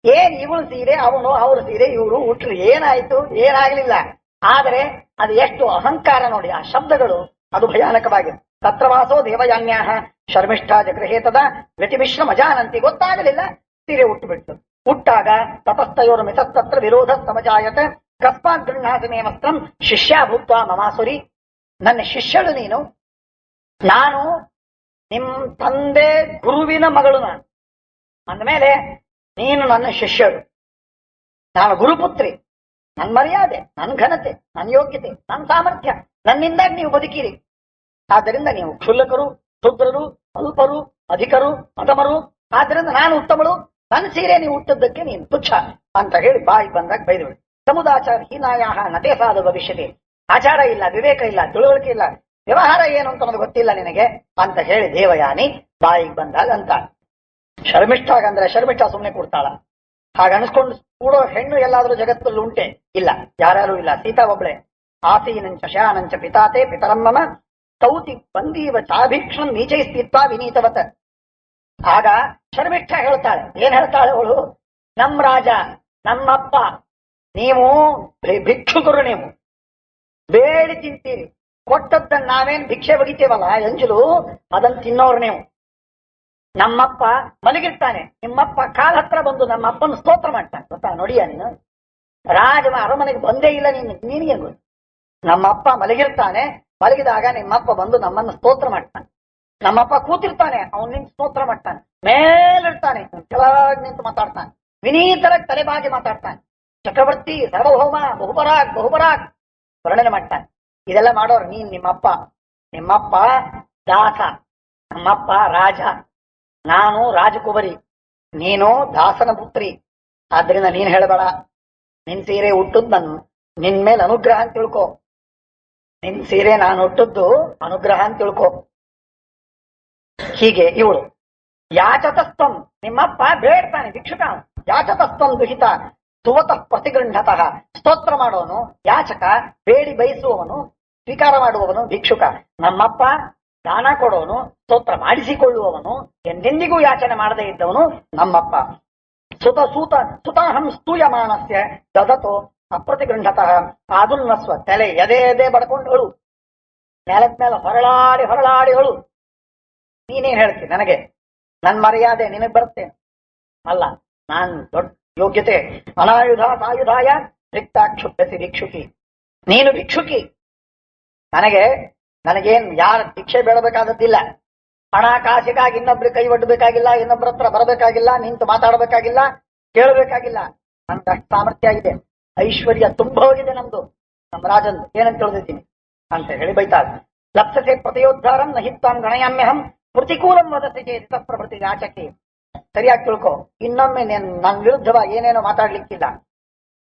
ಏನ್ ಇವಳು ಸೀರೆ ಅವನು, ಅವ್ರ ಸೀರೆ ಇವರು ಉಟ್ರು, ಏನಾಯ್ತು? ಏನಾಗ್ಲಿಲ್ಲ. ಆದರೆ ಅದು ಎಷ್ಟು ಅಹಂಕಾರ ನೋಡಿ, ಆ ಶಬ್ದಗಳು ಅದು ಭಯಾನಕವಾಗಿದೆ. ತತ್ರವಾಸೋ ದೇವಯಾನ್ಯಾಹ ಶರ್ಮಿಷ್ಠ ಜಗೃಹೇತದ ವ್ಯತಿಮಿಶ್ರ ಮಜಾನಂತಿ. ಗೊತ್ತಾಗಲಿಲ್ಲ, ಸೀರೆ ಉಟ್ಟುಬಿಟ್ಟು. ಉಟ್ಟಾಗ ತಪಸ್ತಯೋರು ಮಿತಸ್ತತ್ರ ವಿರೋಧ ಸಮಜಾಯತ. ಕಸ್ಮಾತ್ ಗೃಹಾಸನೇ ವಸ್ತ್ರಂ ಶಿಷ್ಯ ಭೂತ್ವ ಮಮಾಸುರಿ. ನನ್ನ ಶಿಷ್ಯಳು ನೀನು, ನಾನು ನಿಮ್ ತಂದೆ ಗುರುವಿನ ಮಗಳು. ನಾನು ಅಂದಮೇಲೆ ನೀನು ನನ್ನ ಶಿಷ್ಯಳು, ನಾನು ಗುರುಪುತ್ರಿ. ನನ್ನ ಮರ್ಯಾದೆ, ನನ್ನ ಘನತೆ, ನನ್ನ ಯೋಗ್ಯತೆ, ನನ್ನ ಸಾಮರ್ಥ್ಯ, ನನ್ನಿಂದಾಗಿ ನೀವು ಬದುಕಿರಿ. ಆದ್ದರಿಂದ ನೀವು ಕ್ಷುಲ್ಲಕರು, ಶೂದ್ರರು, ಅಲ್ಪರು, ಅಧಿಕರು, ಅಧಮರು. ಆದ್ದರಿಂದ ನಾನು ಉತ್ತಮಳು, ನನ್ನ ಸೀರೆ ನೀವು ಹುಟ್ಟದ್ದಕ್ಕೆ ನೀನು ತುಚ್ಛ ಅಂತ ಹೇಳಿ ಬಾಯಿ ಬಂದಾಗ ಬೈದಳು. ಸಮುದಾಚಾರ ಹೀನಾಯಾಹ ನತೆ ಸಾಧ ಭವಿಷ್ಯತೆ. ಆಚಾರ ಇಲ್ಲ, ವಿವೇಕ ಇಲ್ಲ, ತಿಳುವಳಿಕೆ ಇಲ್ಲ, ವ್ಯವಹಾರ ಏನು ಅಂತ ನಮಗೆ ಗೊತ್ತಿಲ್ಲ ನಿನಗೆ ಅಂತ ಹೇಳಿ ದೇವಯಾನಿ ಬಾಯಿಗೆ ಬಂದಾಗ ಅಂತ. ಶರ್ಮಿಷ್ಠಾಗಂದ್ರೆ ಶರ್ಮಿಷ್ಠ ಸುಮ್ಮನೆ ಕೊಡ್ತಾಳ. ಹಾಗ ಅನ್ಸ್ಕೊಂಡು ಕೂಡೋ ಹೆಣ್ಣು ಎಲ್ಲಾದ್ರೂ ಜಗತ್ತಲ್ಲಿ ಉಂಟೆ? ಇಲ್ಲ, ಯಾರ್ಯಾರು ಇಲ್ಲ. ಸೀತಾ ಒಬ್ಳೆ. ಆಸೀನಂಚ ಶಾನಂಚ ಪಿತಾತೆ ಪಿತರಮ್ಮಮ ತೌತಿ ಬಂದೀವ ಚಾಭೀಕ್ಷಣ ನೀಚೈ ಸ್ಥಿತ್ವ ವಿನೀತವತ. ಆಗ ಶರ್ಮಿಷ್ಠ ಹೇಳ್ತಾಳೆ, ಏನ್ ಹೇಳ್ತಾಳೆ ಅವಳು? ನಮ್ ರಾಜ, ನಮ್ಮಪ್ಪ, ನೀವು ಭಿಕ್ಷುಕರು, ನೀವು ಬೇಡಿ ತಿಂತೀರಿ, ಕೊಟ್ಟದ್ದನ್ನ ನಾವೇನ್ ಭಿಕ್ಷೆ ಬಗಿತೇವಲ್ಲ ಎಂಜಲು, ಅದನ್ನ ತಿನ್ನೋರು ನೀವು. ನಮ್ಮಪ್ಪ ಮಲಗಿರ್ತಾನೆ, ನಿಮ್ಮಪ್ಪ ಕಾಲ ಹತ್ರ ಬಂದು ನಮ್ಮ ಅಪ್ಪನ ಸ್ತೋತ್ರ ಮಾಡ್ತಾನೆ. ಗೊತ್ತಾ? ನೋಡಿಯ ನೀನು, ರಾಜನ ಅರಮನೆಗೆ ಬಂದೇ ಇಲ್ಲ ನೀನು, ನಿನಗೆ ಗೊತ್ತು. ನಮ್ಮಪ್ಪ ಮಲಗಿರ್ತಾನೆ, ಮಲಗಿದಾಗ ನಿಮ್ಮಪ್ಪ ಬಂದು ನಮ್ಮನ್ನ ಸ್ತೋತ್ರ ಮಾಡ್ತಾನೆ. ನಮ್ಮಪ್ಪ ಕೂತಿರ್ತಾನೆ, ಅವನು ನಿಂತು ಸ್ತೋತ್ರ ಮಾಡ್ತಾನೆ. ಮೇಲಿರ್ತಾನೆ, ಕೆಳಗೆ ನಿಂತು ಮಾತಾಡ್ತಾನೆ, ವಿನೀತರಾಗಿ ತಲೆಬಾಗಿ ಮಾತಾಡ್ತಾನೆ. ಚಕ್ರವರ್ತಿ, ಸಾರ್ವಭೌಮ, ಬಹುಪರಾಗ್ ವರ್ಣನೆ ಮಾಡ್ತಾನೆ. ಇದೆಲ್ಲ ಮಾಡೋರು ನೀನ್. ನಿಮ್ಮಪ್ಪ ದಾಸ, ನಮ್ಮಪ್ಪ ರಾಜ, ನಾನು ರಾಜಕುಮಾರಿ, ನೀನು ದಾಸನ ಪುತ್ರಿ. ಆದ್ರಿಂದ ನೀನ್ ಹೇಳಬೇಡ, ನಿನ್ ಸೀರೆ ಹುಟ್ಟದ್ದು ನಿನ್ ಮೇಲೆ ಅನುಗ್ರಹ ಅಂತ ತಿಳ್ಕೊ. ನಿನ್ ಸೀರೆ ನಾನು ಹುಟ್ಟದ್ದು ಅನುಗ್ರಹ ಅಂತ ತಿಳ್ಕೊ. ಹೀಗೆ ಇವಳು ಯಾಚತಸ್ತ್ವಂ, ನಿಮ್ಮಪ್ಪ ಬೇಡ್ತಾನೆ, ಭಿಕ್ಷುಕ. ಯಾಚತಸ್ತ್ವಂ ದುಹಿತ ಸುವತಃ ಪ್ರತಿಗೃಹತಃ. ಸ್ತೋತ್ರ ಮಾಡೋನು ಯಾಚಕ, ಬೇಡಿ ಬಯಸುವವನು. ಸ್ವೀಕಾರ ಮಾಡುವವನು ಭಿಕ್ಷುಕ. ನಮ್ಮಪ್ಪ ದಾನ ಕೊಡೋನು, ಸ್ತೋತ್ರ ಮಾಡಿಸಿಕೊಳ್ಳುವವನು, ಎಂದೆಂದಿಗೂ ಯಾಚನೆ ಮಾಡದೇ ಇದ್ದವನು ನಮ್ಮಪ್ಪ. ಸುತಾಹಂ ಸ್ತೂಯಮಾನಸ್ಯ ದದತೋ ಅಪ್ರತಿಗೃಹತಃ ಆದುಲ್ನಸ್ವ. ತಲೆ ಎದೆ ಬಡ್ಕೊಂಡು ಅಳು, ನೆಲದ ಮೇಲೆ ಹೊರಳಾಡಿ ಹೊರಳಾಡಿ ಅಳು. ನೀನೇನ್ ಹೇಳ್ತಿ ನನಗೆ? ನನ್ ಮರ್ಯಾದೆ ನಿನಗ್ ಬರುತ್ತೆ ಅಲ್ಲ, ನಾನ್ ದೊಡ್ಡ ಯೋಗ್ಯತೆ. ಅನಾಯುಧ ಸಾಯುಧಾಯ ರಿಕ್ತಾಕ್ಷುಭ್ಯಸಿ ಭಿಕ್ಷುಕಿ. ನೀನು ಭಿಕ್ಷುಕಿ. ನನಗೇನ್ ಯಾರ ಭಿಕ್ಷೆ ಬೇಡಬೇಕಾದದ್ದಿಲ್ಲ. ಹಣ ಕಾಸಿಗಾಗಿ ಇನ್ನೊಬ್ರು ಕೈ ಒಡ್ಡಬೇಕಾಗಿಲ್ಲ, ಇನ್ನೊಬ್ಬರ ಹತ್ರ ಬರಬೇಕಾಗಿಲ್ಲ, ನಿಂತು ಮಾತಾಡಬೇಕಾಗಿಲ್ಲ, ಕೇಳಬೇಕಾಗಿಲ್ಲ. ನನ್ಗಷ್ಟು ಸಾಮರ್ಥ್ಯ ಇದೆ, ಐಶ್ವರ್ಯ ತುಂಬ ಹೋಗಿದೆ ನಮ್ದು, ನಮ್ಮ ರಾಜನ್ ಏನಂತ ತಿಳಿದಿದ್ದೀನಿ ಅಂತ ಹೇಳಿ ಬೈತಾಳ. ಲಪ್ಸತೆ ಪ್ರತಿಯೋದ್ಧಾರಂ ನಹಿತ್ವಾಂ ಗಣಯಾಮ್ಯಹಂ ಪ್ರತಿಕೂಲಂ ವದತಿ ಚೇತ ಪ್ರಭೃತಿ ಯಾಚಕಿ. ಸರಿಯಾಗಿ ತಿಳ್ಕೊ, ಇನ್ನೊಮ್ಮೆ ನನ್ನ ವಿರುದ್ಧವಾಗಿ ಏನೇನೋ ಮಾತಾಡ್ಲಿಕ್ಕಿಲ್ಲ.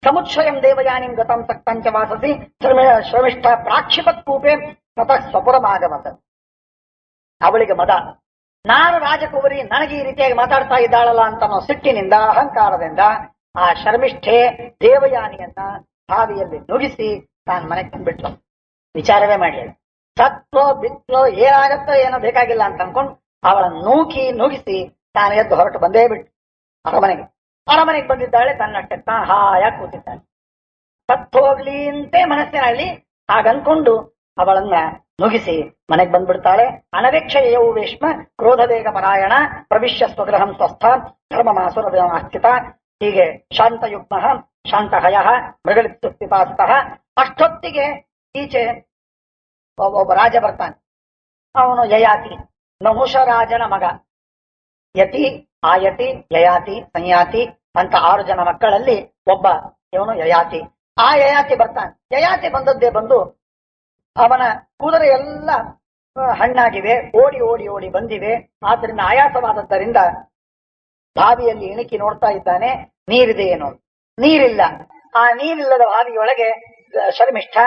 ಸಮುಚ್ಛಯಂ ದೇವಯಾನಿಂ ಗತಂ ಸಕ್ತಂಚ ವಾಸಸಿ ಶ್ರಮಿಷ್ಠ ಪ್ರಾಕ್ಷಿಪತ್ ಕೂಪೆ ತತಃ ಸ್ವಪುರಮಾಗಮತ. ಅವಳಿಗೆ ಮದ, ನಾನು ರಾಜಕುವರಿ, ನನಗೆ ಈ ರೀತಿಯಾಗಿ ಮಾತಾಡ್ತಾ ಇದ್ದಾಳಲ್ಲ ಅಂತ ಅನ್ನೋ ಸಿಟ್ಟಿನಿಂದ, ಅಹಂಕಾರದಿಂದ ಆ ಶರ್ಮಿಷ್ಠೆ ದೇವಯಾನಿಯನ್ನ ಬಾವಿಯಲ್ಲಿ ನುಗ್ಗಿಸಿ ತಾನು ಮನೆಗೆ ಬಂದ್ಬಿಟ್ಲು. ವಿಚಾರವೇ ಮಾಡಲಿಲ್ಲ. ಸತ್ವೋ ಬಿತ್ತೋ ಏನಾಗತ್ತೋ ಏನೋ ಬೇಕಾಗಿಲ್ಲ ಅಂತ ಅನ್ಕೊಂಡು ಅವಳ ನುಗ್ಗಿಸಿ ತಾನು ಎದ್ದು ಹೊರಟು ಬಂದೇ ಬಿಟ್ಟು ಅರಮನೆಗೆ ಬಂದಿದ್ದಾಳೆ. ತನ್ನಷ್ಟೆ ತಾನು ಹಾಯಾಗಿ ಕೂತಿದ್ದಾಳೆ. ಸತ್ತೋಗ್ಲಿ ಅಂತೆ ಮನಸ್ಸಿನಲ್ಲಿ ಹಾಗನ್ಕೊಂಡು ಅವಳನ್ನ ನುಗ್ಗಿಸಿ ಮನೆಗೆ ಬಂದ್ಬಿಡ್ತಾಳೆ. ಅನವೇಕ್ಷಯವು ವೇಶ್ಮ ಕ್ರೋಧವೇಗ ಪರಾಯಣ ಪ್ರವಿಶ್ಯ ಸ್ವಗೃಹಂ ಸ್ವಸ್ಥ ಧರ್ಮಮಾಸುರಸ್ಥಿತ. ಹೀಗೆ ಶಾಂತಯುಗ್ಮ ಶಾಂತಹಯ ಮೃಗಲಿಪ್ತುಪಿಪಾಸಿತಃ. ಅಷ್ಟೊತ್ತಿಗೆ ಈಚೆ ಒಬ್ಬ ರಾಜ ಬರ್ತಾನೆ. ಅವನು ಯಯಾತಿ, ನಹುಷರಾಜನ ಮಗ. ಯತಿ, ಆಯತಿ, ಯಯಾತಿ, ಸಂಯಾತಿ ಅಂತ 6 ಜನ ಮಕ್ಕಳಲ್ಲಿ ಒಬ್ಬ ಇವನು ಯಯಾತಿ. ಆ ಯಯಾತಿ ಬರ್ತಾನೆ. ಯಯಾತಿ ಬಂದು ಅವನ ಕುದುರೆ ಎಲ್ಲ ಹಣ್ಣಾಗಿವೆ, ಓಡಿ ಓಡಿ ಓಡಿ ಬಂದಿವೆ. ಆದ್ರಿಂದ ಆಯಾಸವಾದದ್ದರಿಂದ ಬಾವಿಯಲ್ಲಿ ಇಣುಕಿ ನೋಡ್ತಾ ಇದ್ದಾನೆ, ನೀರಿದೆ ಏನು? ನೀರಿಲ್ಲ. ಆ ನೀರಿಲ್ಲದ ಬಾವಿಯೊಳಗೆ ಶರ್ಮಿಷ್ಠ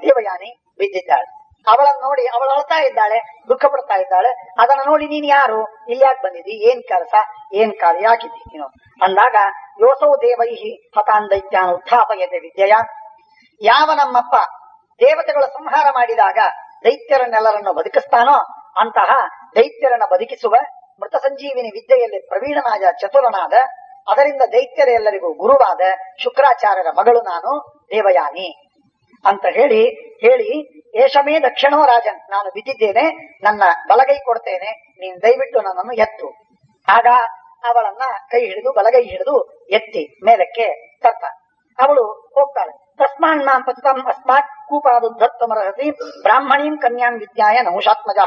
ದೇವಯಾನಿ ಬಿದ್ದಿದ್ದಾಳೆ. ಅವಳನ್ನು ನೋಡಿ ಅವಳು ಅಳ್ತಾ ಇದ್ದಾಳೆ, ದುಃಖ ಪಡ್ತಾ ಇದ್ದಾಳೆ. ಅದನ್ನು ನೋಡಿ ನೀನ್ ಯಾರು, ಇಲ್ಲಿ ಯಾಕೆ ಬಂದಿದ್ದಿ, ಏನ್ ಕೆಲಸ, ಏನ್ ಕಾರ್ಯ, ಯಾಕಿದ್ದಿ ನೀನು ಅಂದಾಗ, ಯೋಸೌ ದೇವೈಹಿ ಹತಾನ್ ದೈತ್ಯಾನ್ ಉತ್ಥಾಪಯತೆ ವಿದ್ಯೆಯ. ಯಾವ ನಮ್ಮಪ್ಪ ದೇವತೆಗಳ ಸಂಹಾರ ಮಾಡಿದಾಗ ದೈತ್ಯರನ್ನೆಲ್ಲರನ್ನು ಬದುಕಿಸ್ತಾನೋ ಅಂತಹ ದೈತ್ಯರನ್ನ ಬದುಕಿಸುವ ಮೃತ ಸಂಜೀವಿನಿ ವಿದ್ಯೆಯಲ್ಲಿ ಪ್ರವೀಣನಾದ, ಚತುರನಾದ, ಅದರಿಂದ ದೈತ್ಯರೆಲ್ಲರಿಗೂ ಗುರುವಾದ ಶುಕ್ರಾಚಾರ್ಯರ ಮಗಳು ನಾನು ದೇವಯಾನಿ ಅಂತ ಹೇಳಿ ಏಷಮೇ ದಕ್ಷಿಣೋ ರಾಜನ್, ನಾನು ಬಿದ್ದಿದ್ದೇನೆ, ನನ್ನ ಬಲಗೈ ಕೊಡ್ತೇನೆ, ನೀನ್ ದಯವಿಟ್ಟು ನನ್ನನ್ನು ಎತ್ತು. ಆಗ ಅವಳನ್ನ ಕೈ ಹಿಡಿದು ಬಲಗೈ ಹಿಡಿದು ಎತ್ತಿ ಮೇಲಕ್ಕೆ ತರ್ತಾನೆ. ಅವಳು ಹೋಗ್ತಾಳೆ. ತಸ್ಮಾನ್ ಮಾಂ ಪತಿತಂ ಅಸ್ಮಾತ್ ಕೂಪಾದುದ್ಧತ್ವಮರ್ಹಸಿ ಬ್ರಾಹ್ಮಣೀಂ ಕನ್ಯಾಂ ವಿದ್ಯಾಯ ನಹುಷಾತ್ಮಜ.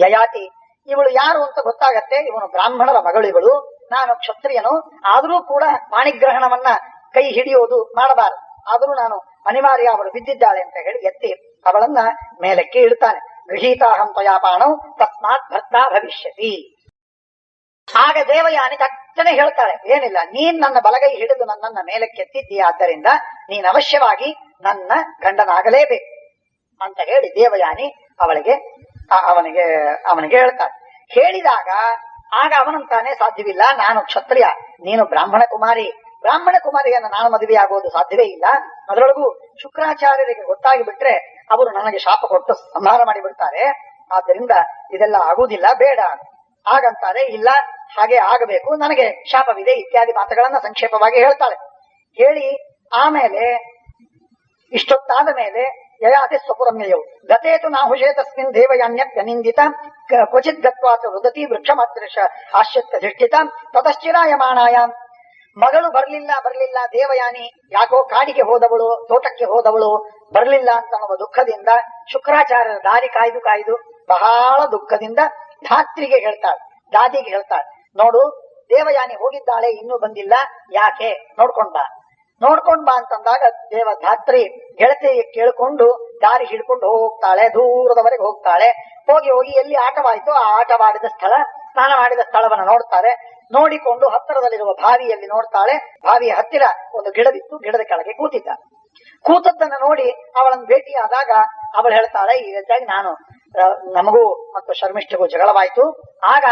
ಯಯಾತಿ ಇವಳು ಯಾರು ಅಂತ ಗೊತ್ತಾಗತ್ತೆ. ಇವನು ಬ್ರಾಹ್ಮಣರ ಮಗಳು, ಇವಳು ನಾನು ಕ್ಷತ್ರಿಯನು, ಆದರೂ ಕೂಡ ಪಾಣಿಗ್ರಹಣವನ್ನ ಕೈ ಹಿಡಿಯೋದು ಮಾಡಬಾರದು, ಆದರೂ ನಾನು ಅನಿವಾರ್ಯ, ಅವಳು ಬಿದ್ದಿದ್ದಾಳೆ ಅಂತ ಹೇಳಿ ಎತ್ತಿ ಅವಳನ್ನ ಮೇಲಕ್ಕೆ ಇಡ್ತಾನೆ. ಗೃಹೀತಾಹಂ ತ್ವಯಾಪಾಣೌ ತಸ್ಮಾತ್ ಭರ್ತಾ ಭವಿಷ್ಯತಿ. ಆಗ ದೇವಯಾನಿ ತಕ್ಷಣ ಹೇಳ್ತಾಳೆ, ಏನಿಲ್ಲ, ನೀನ್ ನನ್ನ ಬಲಗೈ ಹಿಡಿದು ನನ್ನನ್ನ ಮೇಲಕ್ಕೆ ಎತ್ತಿದ್ದೀಯ, ಆದ್ದರಿಂದ ನೀನ್ ಅವಶ್ಯವಾಗಿ ನನ್ನ ಗಂಡನಾಗಲೇಬೇಕು ಅಂತ ಹೇಳಿ ದೇವಯಾನಿ ಅವನಿಗೆ ಹೇಳ್ತಾಳೆ. ಹೇಳಿದಾಗ ಆಗ ಅವನಂತಾನೆ, ಸಾಧ್ಯವಿಲ್ಲ, ನಾನು ಕ್ಷತ್ರಿಯ, ನೀನು ಬ್ರಾಹ್ಮಣ ಕುಮಾರಿಯನ್ನು ನಾನು ಮದುವೆ ಆಗೋದು ಸಾಧ್ಯವೇ ಇಲ್ಲ. ಅದರೊಳಗೂ ಶುಕ್ರಾಚಾರ್ಯರಿಗೆ ಗೊತ್ತಾಗಿ ಬಿಟ್ರೆ ಅವರು ನನಗೆ ಶಾಪ ಕೊಟ್ಟು ಸಂಹಾರ ಮಾಡಿಬಿಡ್ತಾರೆ. ಆದ್ದರಿಂದ ಇದೆಲ್ಲ ಆಗುವುದಿಲ್ಲ, ಬೇಡ. ಹಾಗಂತಾರೆ, ಇಲ್ಲ, ಹಾಗೆ ಆಗಬೇಕು, ನನಗೆ ಶಾಪವಿದೆ ಇತ್ಯಾದಿ ಮಾತುಗಳನ್ನ ಸಂಕ್ಷೇಪವಾಗಿ ಹೇಳ್ತಾಳೆ. ಹೇಳಿ ಆಮೇಲೆ ಇಷ್ಟೊತ್ತಾದ ಮೇಲೆ ಯಯಾತಿ ಸ್ವಪುರಮ್ಯಯೌ ಗತೇತು ನಾಹುಷೇ ತಸ್ಮಿನ್ ದೇವಯಾನ್ಯಪ್ಯನಿಂದಿತ ಕ್ವಚಿತ್ ಗತ್ವಾತ ವೃದತಿ ವೃಕ್ಷಮಾತೃಶ ಆಶ್ಯತ್ಯ ಧಿಷ್ಠಿತ ತತಶ್ಚಿರಾಯಮಾಣಾಯಾಮ್. ಮಗಳು ಬರ್ಲಿಲ್ಲ ದೇವಯಾನಿ ಯಾಕೋ ಕಾಡಿಗೆ ಹೋದವಳು, ತೋಟಕ್ಕೆ ಹೋದವಳು, ಬರ್ಲಿಲ್ಲ ಅಂತ ಅನ್ನುವ ದುಃಖದಿಂದ ಶುಕ್ರಾಚಾರ್ಯರ ದಾರಿ ಕಾಯ್ದು ಬಹಳ ದುಃಖದಿಂದ ಧಾತ್ರಿಗೆ ಹೇಳ್ತಾಳೆ, ನೋಡು, ದೇವಯಾನಿ ಹೋಗಿದ್ದಾಳೆ, ಇನ್ನೂ ಬಂದಿಲ್ಲ, ಯಾಕೆ ನೋಡ್ಕೊಂಡ್ ಬಾ ಅಂತಂದಾಗ ಧಾತ್ರಿ ಗೆಳತಿ ಕೇಳಿಕೊಂಡು ದಾರಿ ಹಿಡ್ಕೊಂಡು ಹೋಗ್ತಾಳೆ. ದೂರದವರೆಗೆ ಹೋಗ್ತಾಳೆ. ಹೋಗಿ ಎಲ್ಲಿ ಆಟವಾಯಿತು ಆ ಆಟವಾಡಿದ ಸ್ಥಳ, ಸ್ನಾನ ಮಾಡಿದ ಸ್ಥಳವನ್ನು ನೋಡ್ತಾರೆ. ನೋಡಿಕೊಂಡು ಹತ್ತಿರದಲ್ಲಿರುವ ಬಾವಿಯಲ್ಲಿ ನೋಡ್ತಾಳೆ. ಬಾವಿಯ ಹತ್ತಿರ ಒಂದು ಗಿಡವಿತ್ತು, ಗಿಡದ ಕೆಳಗೆ ಕೂತದ್ದನ್ನು ನೋಡಿ ಅವಳನ್ನು ಭೇಟಿಯಾದಾಗ ಅವಳು ಹೇಳ್ತಾಳೆ, ಈ ರೀತಿಯಾಗಿ ನಮಗೂ ಮತ್ತು ಶರ್ಮಿಷ್ಠಿಗೂ ಜಗಳವಾಯಿತು. ಆಗ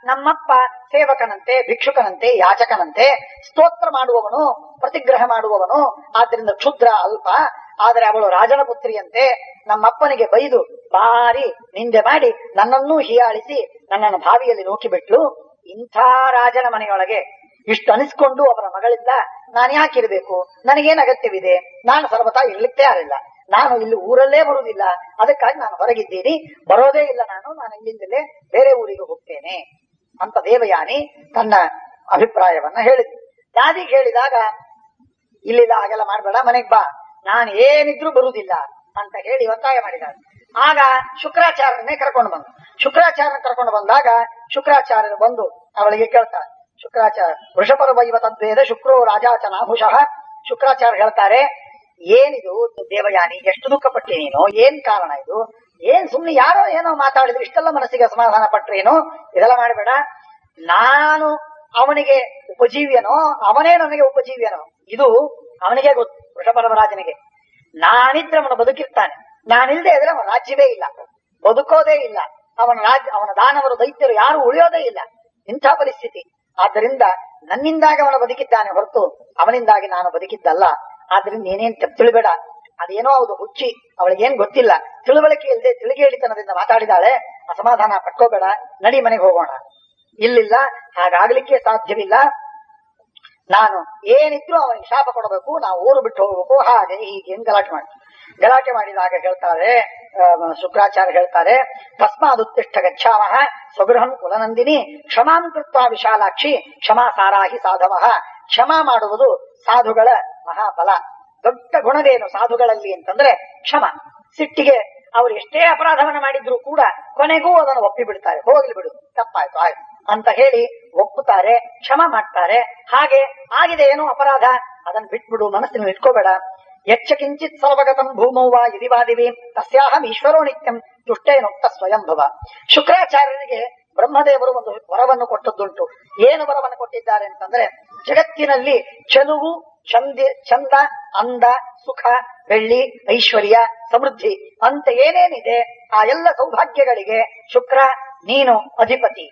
ನಮ್ಮಪ್ಪ ಸೇವಕನಂತೆ, ಭಿಕ್ಷುಕನಂತೆ, ಯಾಚಕನಂತೆ, ಸ್ತೋತ್ರ ಮಾಡುವವನು, ಪ್ರತಿಗ್ರಹ ಮಾಡುವವನು, ಆದ್ರಿಂದ ಕ್ಷುದ್ರ, ಅಲ್ಪ, ಆದರೆ ಅವಳು ರಾಜನ ಪುತ್ರಿಯಂತೆ ನಮ್ಮಪ್ಪನಿಗೆ ಬೈದು ಭಾರಿ ನಿಂದೆ ಮಾಡಿ ನನ್ನನ್ನೂ ಹೀಯಾಳಿಸಿ ನನ್ನನ್ನು ಬಾವಿಯಲ್ಲಿ ನೂಕಿಬಿಟ್ಲು. ಇಂಥ ರಾಜನ ಮನೆಯೊಳಗೆ ಇಷ್ಟು ಅನಿಸ್ಕೊಂಡು ಅವರ ಮಗಳಿಂದ ನಾನು ಯಾಕಿರ್ಬೇಕು, ನನಗೇನ್ ಅಗತ್ಯವಿದೆ, ನಾನು ಸರ್ವತಾ ಇರ್ಲಿಕ್ಕೆ ತಯಾರಿಲ್ಲ, ನಾನು ಇಲ್ಲಿ ಊರಲ್ಲೇ ಬರುವುದಿಲ್ಲ, ಅದಕ್ಕಾಗಿ ನಾನು ಹೊರಗಿದ್ದೀನಿ, ಬರೋದೇ ಇಲ್ಲ, ನಾನು ಇಲ್ಲಿಂದಲೇ ಬೇರೆ ಊರಿಗೆ ಹೋಗ್ತೇನೆ ಅಂತ ದೇವಯಾನಿ ತನ್ನ ಅಭಿಪ್ರಾಯವನ್ನ ಹೇಳಿದ್ಲು. ದಾದಿಗೆ ಹೇಳಿದಾಗ ಇಲ್ಲಿಲ್ಲ, ಹಾಗೆಲ್ಲ ಮಾಡ್ಬೇಡ, ಮನೆಗ್ ಬಾ, ನಾನು ಏನಿದ್ರೂ ಬರುವುದಿಲ್ಲ ಅಂತ ಹೇಳಿ ಒತ್ತಾಯ ಮಾಡಿದಾಳೆ. ಆಗ ಶುಕ್ರಾಚಾರ್ಯನೇ ಕರ್ಕೊಂಡು ಬಂದಾಗ ಶುಕ್ರಾಚಾರ್ಯರು ಬಂದು ಅವಳಿಗೆ ಕೇಳ್ತಾರೆ. ಶುಕ್ರಾಚಾರ್ಯ ವೃಷಪರ್ವೈವ ತದ್ವೇದ ಶುಕ್ರೋ ರಾಜಾಚನಾಭುಷಃ. ಶುಕ್ರಾಚಾರ್ಯ ಹೇಳ್ತಾರೆ, ಏನಿದು ದೇವಯಾನಿ, ಎಷ್ಟು ದುಃಖ ಪಟ್ಟಿ ನೀನು, ಏನ್ ಕಾರಣ ಇದು, ಏನ್ ಸುಮ್ನೆ ಯಾರೋ ಏನೋ ಮಾತಾಡಿದ್ರು ಇಷ್ಟೆಲ್ಲ ಮನಸ್ಸಿಗೆ ಅಸಮಾಧಾನ ಪಟ್ರೇನು, ಇದೆಲ್ಲ ಮಾಡಬೇಡ, ನಾನು ಅವನಿಗೆ ಉಪಜೀವ್ಯನೋ ಅವನೇ ನನಗೆ ಉಪಜೀವ್ಯನೋ ಇದು ಅವನಿಗೆ ಗೊತ್ತು, ವೃಷಪರ್ವರಾಜನಿಗೆ. ನಾನಿದ್ರೆ ಅವನು ಬದುಕಿರ್ತಾನೆ, ನಾನಿಲ್ದೆ ಇದ್ರೆ ಅವನ ರಾಜ್ಯವೇ ಇಲ್ಲ, ಬದುಕೋದೇ ಇಲ್ಲ, ಅವನ ದಾನವರು ದೈತ್ಯರು ಯಾರು ಉಳಿಯೋದೇ ಇಲ್ಲ, ಇಂಥ ಪರಿಸ್ಥಿತಿ. ಆದ್ದರಿಂದ ನನ್ನಿಂದಾಗಿ ಅವನು ಬದುಕಿದ್ದಾನೆ ಹೊರತು ಅವನಿಂದಾಗಿ ನಾನು ಬದುಕಿದ್ದಲ್ಲ. ಆದ್ರಿಂದ ನೀನೇನ್ ತಿಳಿಬೇಡ, ಅದೇನೋ ಹೌದು ಹುಚ್ಚಿ, ಅವಳಿಗೇನ್ ಗೊತ್ತಿಲ್ಲ, ತಿಳುವಳಿಕೆ ಇಲ್ಲದೆ ತಿಳಿಗೇಡಿತನದಿಂದ ಮಾತಾಡಿದಾಳೆ, ಅಸಮಾಧಾನ ಪಟ್ಕೋಬೇಡ, ನಡಿ ಮನೆಗೆ ಹೋಗೋಣ. ಇಲ್ಲಿಲ್ಲ, ಹಾಗಾಗ್ಲಿಕ್ಕೆ ಸಾಧ್ಯವಿಲ್ಲ, ನಾನು ಏನಿದ್ರು ಅವನಿಗೆ ಶಾಪ ಕೊಡಬೇಕು, ನಾವು ಊರು ಬಿಟ್ಟು ಹೋಗ್ಬೇಕು, ಹಾಗೆ ಹೀಗೆ ಗಲಾಟೆ ಮಾಡಿದಾಗ ಹೇಳ್ತಾರೆ ಶುಕ್ರಾಚಾರ್ಯ ಹೇಳ್ತಾರೆ, ತಸ್ಮಾದುತ್ತಿಷ್ಠ ಗಚ್ಛಾಮಃ ಸ್ವಗೃಹಂ ಕುಲನಂದಿನಿ ಕ್ಷಮಾಂ ಕೃತ್ವ ವಿಶಾಲಾಕ್ಷಿ ಕ್ಷಮಾ ಸಾರಾಹಿ ಸಾಧವಃ. ಕ್ಷಮಾ ಮಾಡುವುದು ಸಾಧುಗಳ ಮಹಾಫಲ. ದೊಡ್ಡ ಗುಣವೇನು ಸಾಧುಗಳಲ್ಲಿ ಅಂತಂದ್ರೆ ಕ್ಷಮ. ಸಿಟ್ಟಿಗೆ ಅವರು ಎಷ್ಟೇ ಅಪರಾಧವನ್ನ ಮಾಡಿದ್ರು ಕೂಡ ಕೊನೆಗೂ ಅದನ್ನು ಒಪ್ಪಿ ಬಿಡ್ತಾರೆ, ಹೋಗ್ಲಿ ಬಿಡು, ತಪ್ಪಾಯ್ತು ಆಯ್ತು ಅಂತ ಹೇಳಿ ಒಪ್ಪುತ್ತಾರೆ, ಕ್ಷಮ ಮಾಡ್ತಾರೆ. ಹಾಗೆ ಆಗಿದೆ ಏನೋ ಅಪರಾಧ, ಅದನ್ನು ಬಿಟ್ಬಿಡು, ಮನಸ್ಸಿನ ಇಟ್ಕೋಬೇಡ. ಯಚ್ಚ ಕಿಂಚಿತ್ ಸರ್ವಗತಂ ಭೂಮೌವ ಯದಿವಾದಿವಿ ತಸ್ಯಾಹಂ ಈಶ್ವರೋ ನಿತ್ಯಂ ತುಷ್ಟೇನೋಕ್ತ ಸ್ವಯಂಭವ. ಶುಕ್ರಾಚಾರ್ಯರಿಗೆ ಬ್ರಹ್ಮದೇವರು ಒಂದು ವರವನ್ನು ಕೊಟ್ಟದ್ದುಂಟು. ಏನು ವರವನ್ನು ಕೊಟ್ಟಿದ್ದಾರೆ ಅಂತಂದ್ರೆ, ಜಗತ್ತಿನಲ್ಲಿ ಚೆಲುವು, ಚಂದ, ಅಂದ, ಸುಖ, ಬೆಳ್ಳಿ, ಐಶ್ವರ್ಯ, ಸಮೃದ್ಧಿ ಅಂತ ಏನೇನಿದೆ ಆ ಎಲ್ಲ ಸೌಭಾಗ್ಯಗಳಿಗೆ ಶುಕ್ರ ನೀನು ಅಧಿಪತಿ,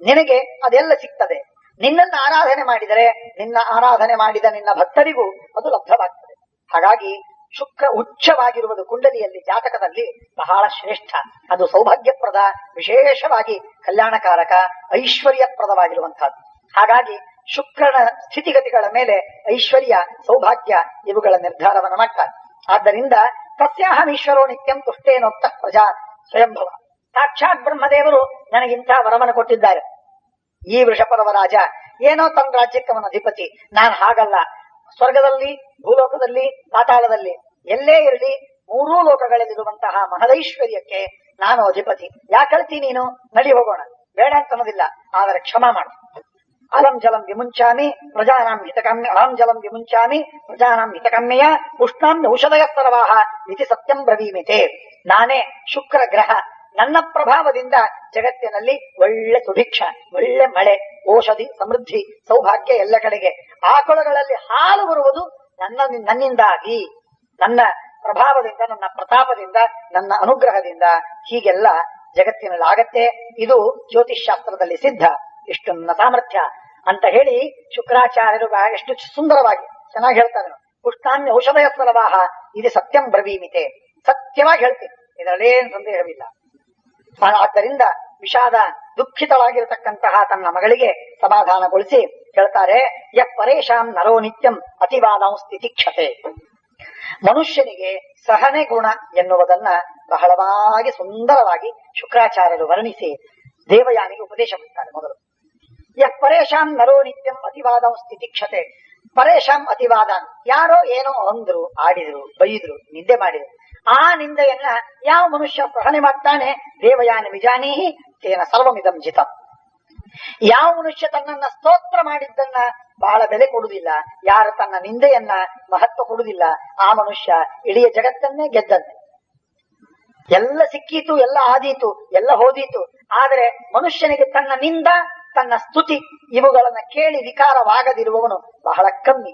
ನಿನಗೆ ಅದೆಲ್ಲ ಸಿಗ್ತದೆ. ನಿನ್ನನ್ನು ಆರಾಧನೆ ಮಾಡಿದರೆ ನಿನ್ನ ಆರಾಧನೆ ಮಾಡಿದ ನಿನ್ನ ಭಕ್ತರಿಗೂ ಅದು ಲಬ್ಧವಾಗ್ತದೆ. ಹಾಗಾಗಿ ಶುಕ್ರ ಉಚ್ಚವಾಗಿರುವುದು ಕುಂಡಲಿಯಲ್ಲಿ ಜಾತಕದಲ್ಲಿ ಬಹಳ ಶ್ರೇಷ್ಠ. ಅದು ಸೌಭಾಗ್ಯಪ್ರದ, ವಿಶೇಷವಾಗಿ ಕಲ್ಯಾಣಕಾರಕ, ಐಶ್ವರ್ಯಪ್ರದವಾಗಿರುವಂತಹದ್ದು. ಹಾಗಾಗಿ ಶುಕ್ರನ ಸ್ಥಿತಿಗತಿಗಳ ಮೇಲೆ ಐಶ್ವರ್ಯ, ಸೌಭಾಗ್ಯ ಇವುಗಳ ನಿರ್ಧಾರವನ್ನು ಮಾಡ್ತಾರೆ. ಆದ್ದರಿಂದ ತಸ್ಯಾಹಂ ಈಶ್ವರೋ ನಿತ್ಯಂ ತುಷ್ಟೇನೋಕ್ತ ಪ್ರಜಾ ಸ್ವಯಂಭವ. ಸಾಕ್ಷಾತ್ ಬ್ರಹ್ಮದೇವರು ನನಗಿಂತ ವರವನ್ನು ಕೊಟ್ಟಿದ್ದಾರೆ. ಈ ವೃಷಪರ್ವ ರಾಜ ಏನೋ ತನ್ನ ರಾಜ್ಯಕ್ಕೆ ಅವನ ಅಧಿಪತಿ, ನಾನು ಹಾಗಲ್ಲ, ಸ್ವರ್ಗದಲ್ಲಿ, ಭೂಲೋಕದಲ್ಲಿ, ಪಾತಾಳದಲ್ಲಿ ಎಲ್ಲೇ ಇರಲಿ ಮೂರೂ ಲೋಕಗಳಲ್ಲಿರುವಂತಹ ಮಹದೈಶ್ವರ್ಯಕ್ಕೆ ನಾನು ಅಧಿಪತಿ. ಯಾಕಳ್ತಿ ನೀನು, ನಡಿ ಹೋಗೋಣ, ಬೇಡ ಅಂತ ಅನ್ನೋದಿಲ್ಲ, ಆದರೆ ಕ್ಷಮ ಮಾಡು. ಅಲಂ ಜಲಂ ವಿಮುಂಚಾಮಿ ಪ್ರಜಾನಾಂ ಹಿತಕಾಮ್ಯ, ಅಲಂ ಜಲಂ ವಿಮುಂಚಾಮಿ ಪ್ರಜಾನಾಂ ಹಿತಕಾಮ್ಯಯ ಉಷ್ಣಾಂ ಔಷಧಯ ಸರ್ವಾಹ ಇತಿ ಸತ್ಯಂ ಬ್ರವೀಮಿತೆ. ನಾನೇ ಶುಕ್ರ ಗ್ರಹ, ನನ್ನ ಪ್ರಭಾವದಿಂದ ಜಗತ್ತಿನಲ್ಲಿ ಒಳ್ಳೆ ಸುಭಿಕ್ಷ, ಒಳ್ಳೆ ಮಳೆ, ಔಷಧಿ, ಸಮೃದ್ಧಿ, ಸೌಭಾಗ್ಯ ಎಲ್ಲ ಕಡೆಗೆ. ಆಕಳುಗಳಲ್ಲಿ ಹಾಲು ಬರುವುದು ನನ್ನಿಂದಾಗಿ, ನನ್ನ ಪ್ರಭಾವದಿಂದ, ನನ್ನ ಪ್ರತಾಪದಿಂದ, ನನ್ನ ಅನುಗ್ರಹದಿಂದ ಹೀಗೆಲ್ಲ ಜಗತ್ತಿನಲ್ಲಿ ಆಗತ್ತೆ. ಇದು ಜ್ಯೋತಿಷ್ ಶಾಸ್ತ್ರದಲ್ಲಿ ಸಿದ್ಧ, ಇಷ್ಟು ನನ್ನ ಸಾಮರ್ಥ್ಯ ಅಂತ ಹೇಳಿ ಶುಕ್ರಾಚಾರ್ಯರು ಎಷ್ಟು ಸುಂದರವಾಗಿ ಚೆನ್ನಾಗಿ ಹೇಳ್ತಾರೆ. ಪುಷ್ಟಾನ್ಯ ಔಷಧಯ ಫಲವಾಹ ಇದು ಸತ್ಯಂ ಬ್ರವೀಮಿತೆ, ಸತ್ಯವಾಗಿ ಹೇಳ್ತೀನಿ, ಇದರಲ್ಲೇನು ಸಂದೇಹವಿಲ್ಲ. ಆದ್ದರಿಂದ ವಿಷಾದ ದುಃಖಿತವಾಗಿರತಕ್ಕಂತಹ ತನ್ನ ಮಗಳಿಗೆ ಸಮಾಧಾನಗೊಳಿಸಿ ಹೇಳ್ತಾರೆ, ಯ ಪರೇಶಾಂ ನರೋ ನಿತ್ಯಂ ಅತಿವಾದಂ ಸ್ಥಿತಿಕ್ಷತೆ. ಮನುಷ್ಯನಿಗೆ ಸಹನೆ ಗುಣ ಎನ್ನುವುದನ್ನ ಬಹಳವಾಗಿ ಸುಂದರವಾಗಿ ಶುಕ್ರಾಚಾರ್ಯರು ವರ್ಣಿಸಿ ದೇವಯಾನಿಗೆ ಉಪದೇಶ ಮಾಡ್ತಾರೆ. ಮೊದಲು ಯ ಪರೇಶಾಂ ನರೋ ನಿತ್ಯಂ ಅತಿವಾದಂ ಸ್ಥಿತಿಕ್ಷತೆ. ಪರೇಶಾಂ ಅತಿವಾದನ್, ಯಾರೋ ಏನೋ ಅಂದ್ರು, ಆಡಿದ್ರು, ಬೈದ್ರು, ನಿಂದೆ ಮಾಡಿದ್ರು, ಆ ನಿಂದೆಯನ್ನ ಯಾವ ಮನುಷ್ಯ ಸಹನೆ ಮಾಡ್ತಾನೆ, ದೇವಯಾನಿ ವಿಜಾನೀಹಿ ತೇನ ಸರ್ವಮಿದಂ ಜಿತಂ. ಯಾವ ಮನುಷ್ಯ ತನ್ನನ್ನ ಸ್ತೋತ್ರ ಮಾಡಿದ್ದನ್ನ ಬಹಳ ಬೆಲೆ ಕೊಡುವುದಿಲ್ಲ, ಯಾರು ತನ್ನ ನಿಂದೆಯನ್ನ ಮಹತ್ವ ಕೊಡುವುದಿಲ್ಲ, ಆ ಮನುಷ್ಯ ಇಡೀ ಜಗತ್ತನ್ನೇ ಗೆದ್ದಂತೆ. ಎಲ್ಲ ಸಿಕ್ಕೀತು, ಎಲ್ಲ ಆದೀತು, ಎಲ್ಲ ಹೋದೀತು. ಆದರೆ ಮನುಷ್ಯನಿಗೆ ತನ್ನ ನಿಂದ, ತನ್ನ ಸ್ತುತಿ ಇವುಗಳನ್ನ ಕೇಳಿ ವಿಕಾರವಾಗದಿರುವವನು ಬಹಳ ಕಮ್ಮಿ.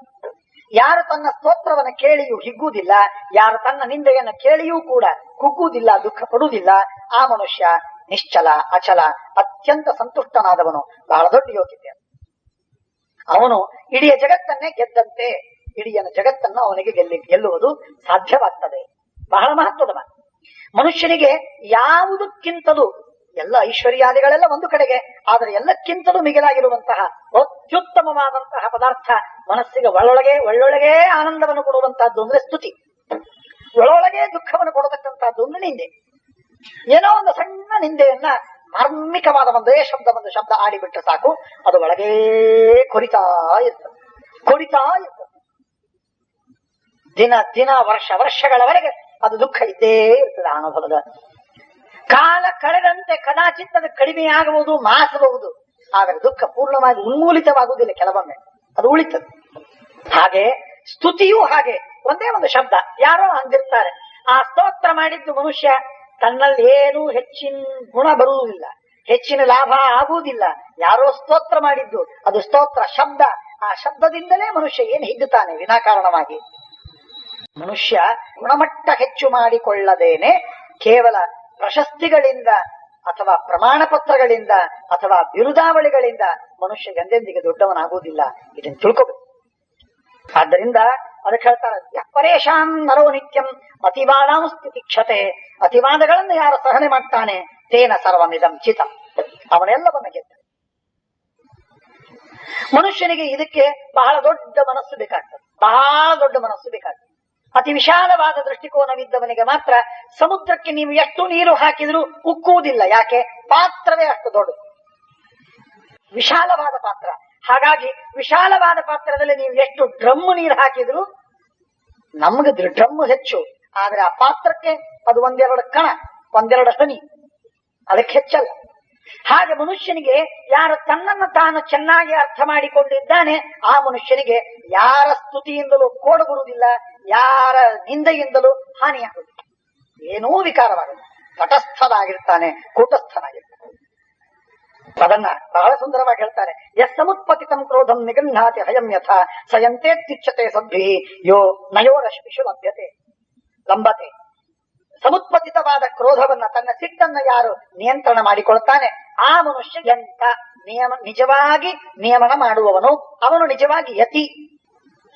ಯಾರು ತನ್ನ ಸ್ತೋತ್ರವನ್ನ ಕೇಳಿಯೂ ಹಿಗ್ಗುವುದಿಲ್ಲ, ಯಾರು ತನ್ನ ನಿಂದೆಯನ್ನ ಕೇಳಿಯೂ ಕೂಡ ಕುಗ್ಗುವುದಿಲ್ಲ, ದುಃಖ ಪಡುವುದಿಲ್ಲ, ಆ ಮನುಷ್ಯ ನಿಶ್ಚಲ, ಅಚಲ, ಅತ್ಯಂತ ಸಂತುಷ್ಟನಾದವನು, ಬಹಳ ದೊಡ್ಡ ಯೋಗ್ಯತೆ. ಅವನು ಇಡೀ ಜಗತ್ತನ್ನೇ ಗೆದ್ದಂತೆ ಇಡೀ ಜಗತ್ತನ್ನು ಅವನಿಗೆ ಗೆಲ್ಲುವುದು ಸಾಧ್ಯವಾಗ್ತದೆ. ಬಹಳ ಮಹತ್ವದ ಮಾತು. ಮನುಷ್ಯನಿಗೆ ಯಾವುದಕ್ಕಿಂತಲೂ ಎಲ್ಲ ಐಶ್ವರ್ಯಾದಿಗಳೆಲ್ಲ ಒಂದು ಕಡೆಗೆ, ಆದರೆ ಎಲ್ಲಕ್ಕಿಂತಲೂ ಮಿಗಿಲಾಗಿರುವಂತಹ ಅತ್ಯುತ್ತಮವಾದಂತಹ ಪದಾರ್ಥ ಮನಸ್ಸಿಗೆ ಒಳ್ಳೊಳಗೆ ಆನಂದವನ್ನು ಕೊಡುವಂತಹದ್ದು ಅಂದ್ರೆ ಸ್ತುತಿ. ಒಳೊಳಗೆ ದುಃಖವನ್ನು ಕೊಡತಕ್ಕಂತಹದ್ದು ಅಂದ್ರೆ ನಿಂದೆ. ಏನೋ ಒಂದು ಸಣ್ಣ ನಿಂದೆಯನ್ನ ಮಾರ್ಮಿಕವಾದ ಒಂದೇ ಶಬ್ದ ಆಡಿಬಿಟ್ರೆ ಸಾಕು, ಅದು ಒಳಗೇ ಕೊರಿತಾ ಇರ್ತದೆ. ದಿನ ವರ್ಷಗಳವರೆಗೆ ಅದು ದುಃಖ ಇದ್ದೇ ಇರ್ತದೆ. ಅನುಭವದ ಕಾಲ ಕಳೆದಂತೆ ಕದಾಚಿತ್ ಅದು ಕಡಿಮೆಯಾಗಬಹುದು, ಮಾಸಬಹುದು, ಆದರೆ ದುಃಖ ಪೂರ್ಣವಾಗಿ ಉನ್ಮೂಲಿತವಾಗುವುದಿಲ್ಲ. ಕೆಲವೊಮ್ಮೆ ಅದು ಉಳಿತದೆ. ಹಾಗೆ ಸ್ತುತಿಯೂ ಹಾಗೆ, ಒಂದೇ ಒಂದು ಶಬ್ದ ಯಾರೋ ಅಂದಿರ್ತಾರೆ, ಆ ಸ್ತೋತ್ರ ಮಾಡಿದ್ದು ಮನುಷ್ಯ ತನ್ನಲ್ಲಿ ಏನೂ ಹೆಚ್ಚಿನ ಗುಣ ಬರುವುದಿಲ್ಲ, ಹೆಚ್ಚಿನ ಲಾಭ ಆಗುವುದಿಲ್ಲ. ಯಾರೋ ಸ್ತೋತ್ರ ಮಾಡಿದ್ದು, ಅದು ಸ್ತೋತ್ರ ಶಬ್ದ. ಆ ಶಬ್ದದಿಂದಲೇ ಮನುಷ್ಯ ಏನು ಹಿಗ್ಗುತ್ತಾನೆ ವಿನಾಕಾರಣವಾಗಿ. ಮನುಷ್ಯ ಗುಣಮಟ್ಟ ಹೆಚ್ಚು ಮಾಡಿಕೊಳ್ಳದೇನೆ ಕೇವಲ ಪ್ರಶಸ್ತಿಗಳಿಂದ ಅಥವಾ ಪ್ರಮಾಣ ಪತ್ರಗಳಿಂದ ಅಥವಾ ಬಿರುದಾವಳಿಗಳಿಂದ ಮನುಷ್ಯ ಎಂದೆಂದಿಗೆ ದೊಡ್ಡವನಾಗುವುದಿಲ್ಲ. ಇದನ್ನು ತಿಳ್ಕೋಬೇಕು. ಆದ್ದರಿಂದ ಅದಕ್ಕೆ ಹೇಳ್ತಾರೆ, ಪರೇಶಾಂ ನರೋ ನಿತ್ಯಂ ಅತಿವಾದಾಂ ಸ್ಥಿತಿಕ್ಷತೆ. ಅತಿವಾದಗಳನ್ನು ಯಾರು ಸಹನೆ ಮಾಡ್ತಾನೆ ತೇನ ಸರ್ವಮಿದಂ ಚಿತಂ, ಅವನೆಲ್ಲವನ್ನ ಗೆದ್ದ. ಮನುಷ್ಯನಿಗೆ ಇದಕ್ಕೆ ಬಹಳ ದೊಡ್ಡ ಮನಸ್ಸು ಬೇಕಾಗ್ತದೆ, ಬಹಳ ದೊಡ್ಡ ಮನಸ್ಸು ಬೇಕಾಗ್ತದೆ. ಅತಿ ವಿಶಾಲವಾದ ದೃಷ್ಟಿಕೋನವಿದ್ದವನಿಗೆ ಮಾತ್ರ ಸಮುದ್ರಕ್ಕೆ ನೀವು ಎಷ್ಟು ನೀರು ಹಾಕಿದ್ರೂ ಉಕ್ಕುವುದಿಲ್ಲ. ಯಾಕೆ? ಪಾತ್ರವೇ ಅಷ್ಟು ದೊಡ್ಡದು, ವಿಶಾಲವಾದ ಪಾತ್ರ. ಹಾಗಾಗಿ ವಿಶಾಲವಾದ ಪಾತ್ರದಲ್ಲಿ ನೀವು ಎಷ್ಟು ಡ್ರಮ್ ನೀರು ಹಾಕಿದ್ರು ನಮ್ಗೆ ಡ್ರಮ್ ಹೆಚ್ಚು, ಆದ್ರೆ ಆ ಪಾತ್ರಕ್ಕೆ ಅದು ಒಂದೆರಡು ಕಣ, ಒಂದೆರಡು ಹನಿ, ಅದಕ್ಕೆ ಹೆಚ್ಚಲ್ಲ. ಹಾಗೆ ಮನುಷ್ಯನಿಗೆ ಯಾರು ತನ್ನನ್ನು ತಾನು ಚೆನ್ನಾಗಿ ಅರ್ಥ ಮಾಡಿಕೊಂಡಿದ್ದಾನೆ ಆ ಮನುಷ್ಯನಿಗೆ ಯಾರ ಸ್ತುತಿಯಿಂದಲೂ ಕೋಡು ಬರುವುದಿಲ್ಲ, ಯಾರ ನಿಂದೆಯಿಂದಲೂ ಹಾನಿಯಾಗುವುದಿಲ್ಲ, ಏನೂ ವಿಕಾರವಾಗುವುದು. ತಟಸ್ಥನಾಗಿರ್ತಾನೆ, ಕೂಟಸ್ಥನಾಗಿರ್ತಾನೆ. ಅದನ್ನ ಬಹಳ ಸುಂದರವಾಗಿ ಹೇಳ್ತಾರೆ. ಎಸ್ ಸಮುತ್ಪತಿತಂ ಕ್ರೋಧಂ ನಿಗೃಹಾತಿ ಹಯಂ ಯಥಾ ಸಯಂತೆ ತಿಚ್ಚತೆ ಸದ್ಭಿ ಯೋ ನಯೋರಶ್ಮಿಷು ಲಂಬತೆ. ಸಮುತ್ಪತಿತವಾದ ಕ್ರೋಧವನ್ನ, ತನ್ನ ಸಿಟ್ಟನ್ನ ಯಾರು ನಿಯಂತ್ರಣ ಮಾಡಿಕೊಳ್ತಾನೆ ಆ ಮನುಷ್ಯ ಎಂತ ನಿಜವಾಗಿ ನಿಯಮನ ಮಾಡುವವನು, ಅವನು ನಿಜವಾಗಿ ಯತಿ.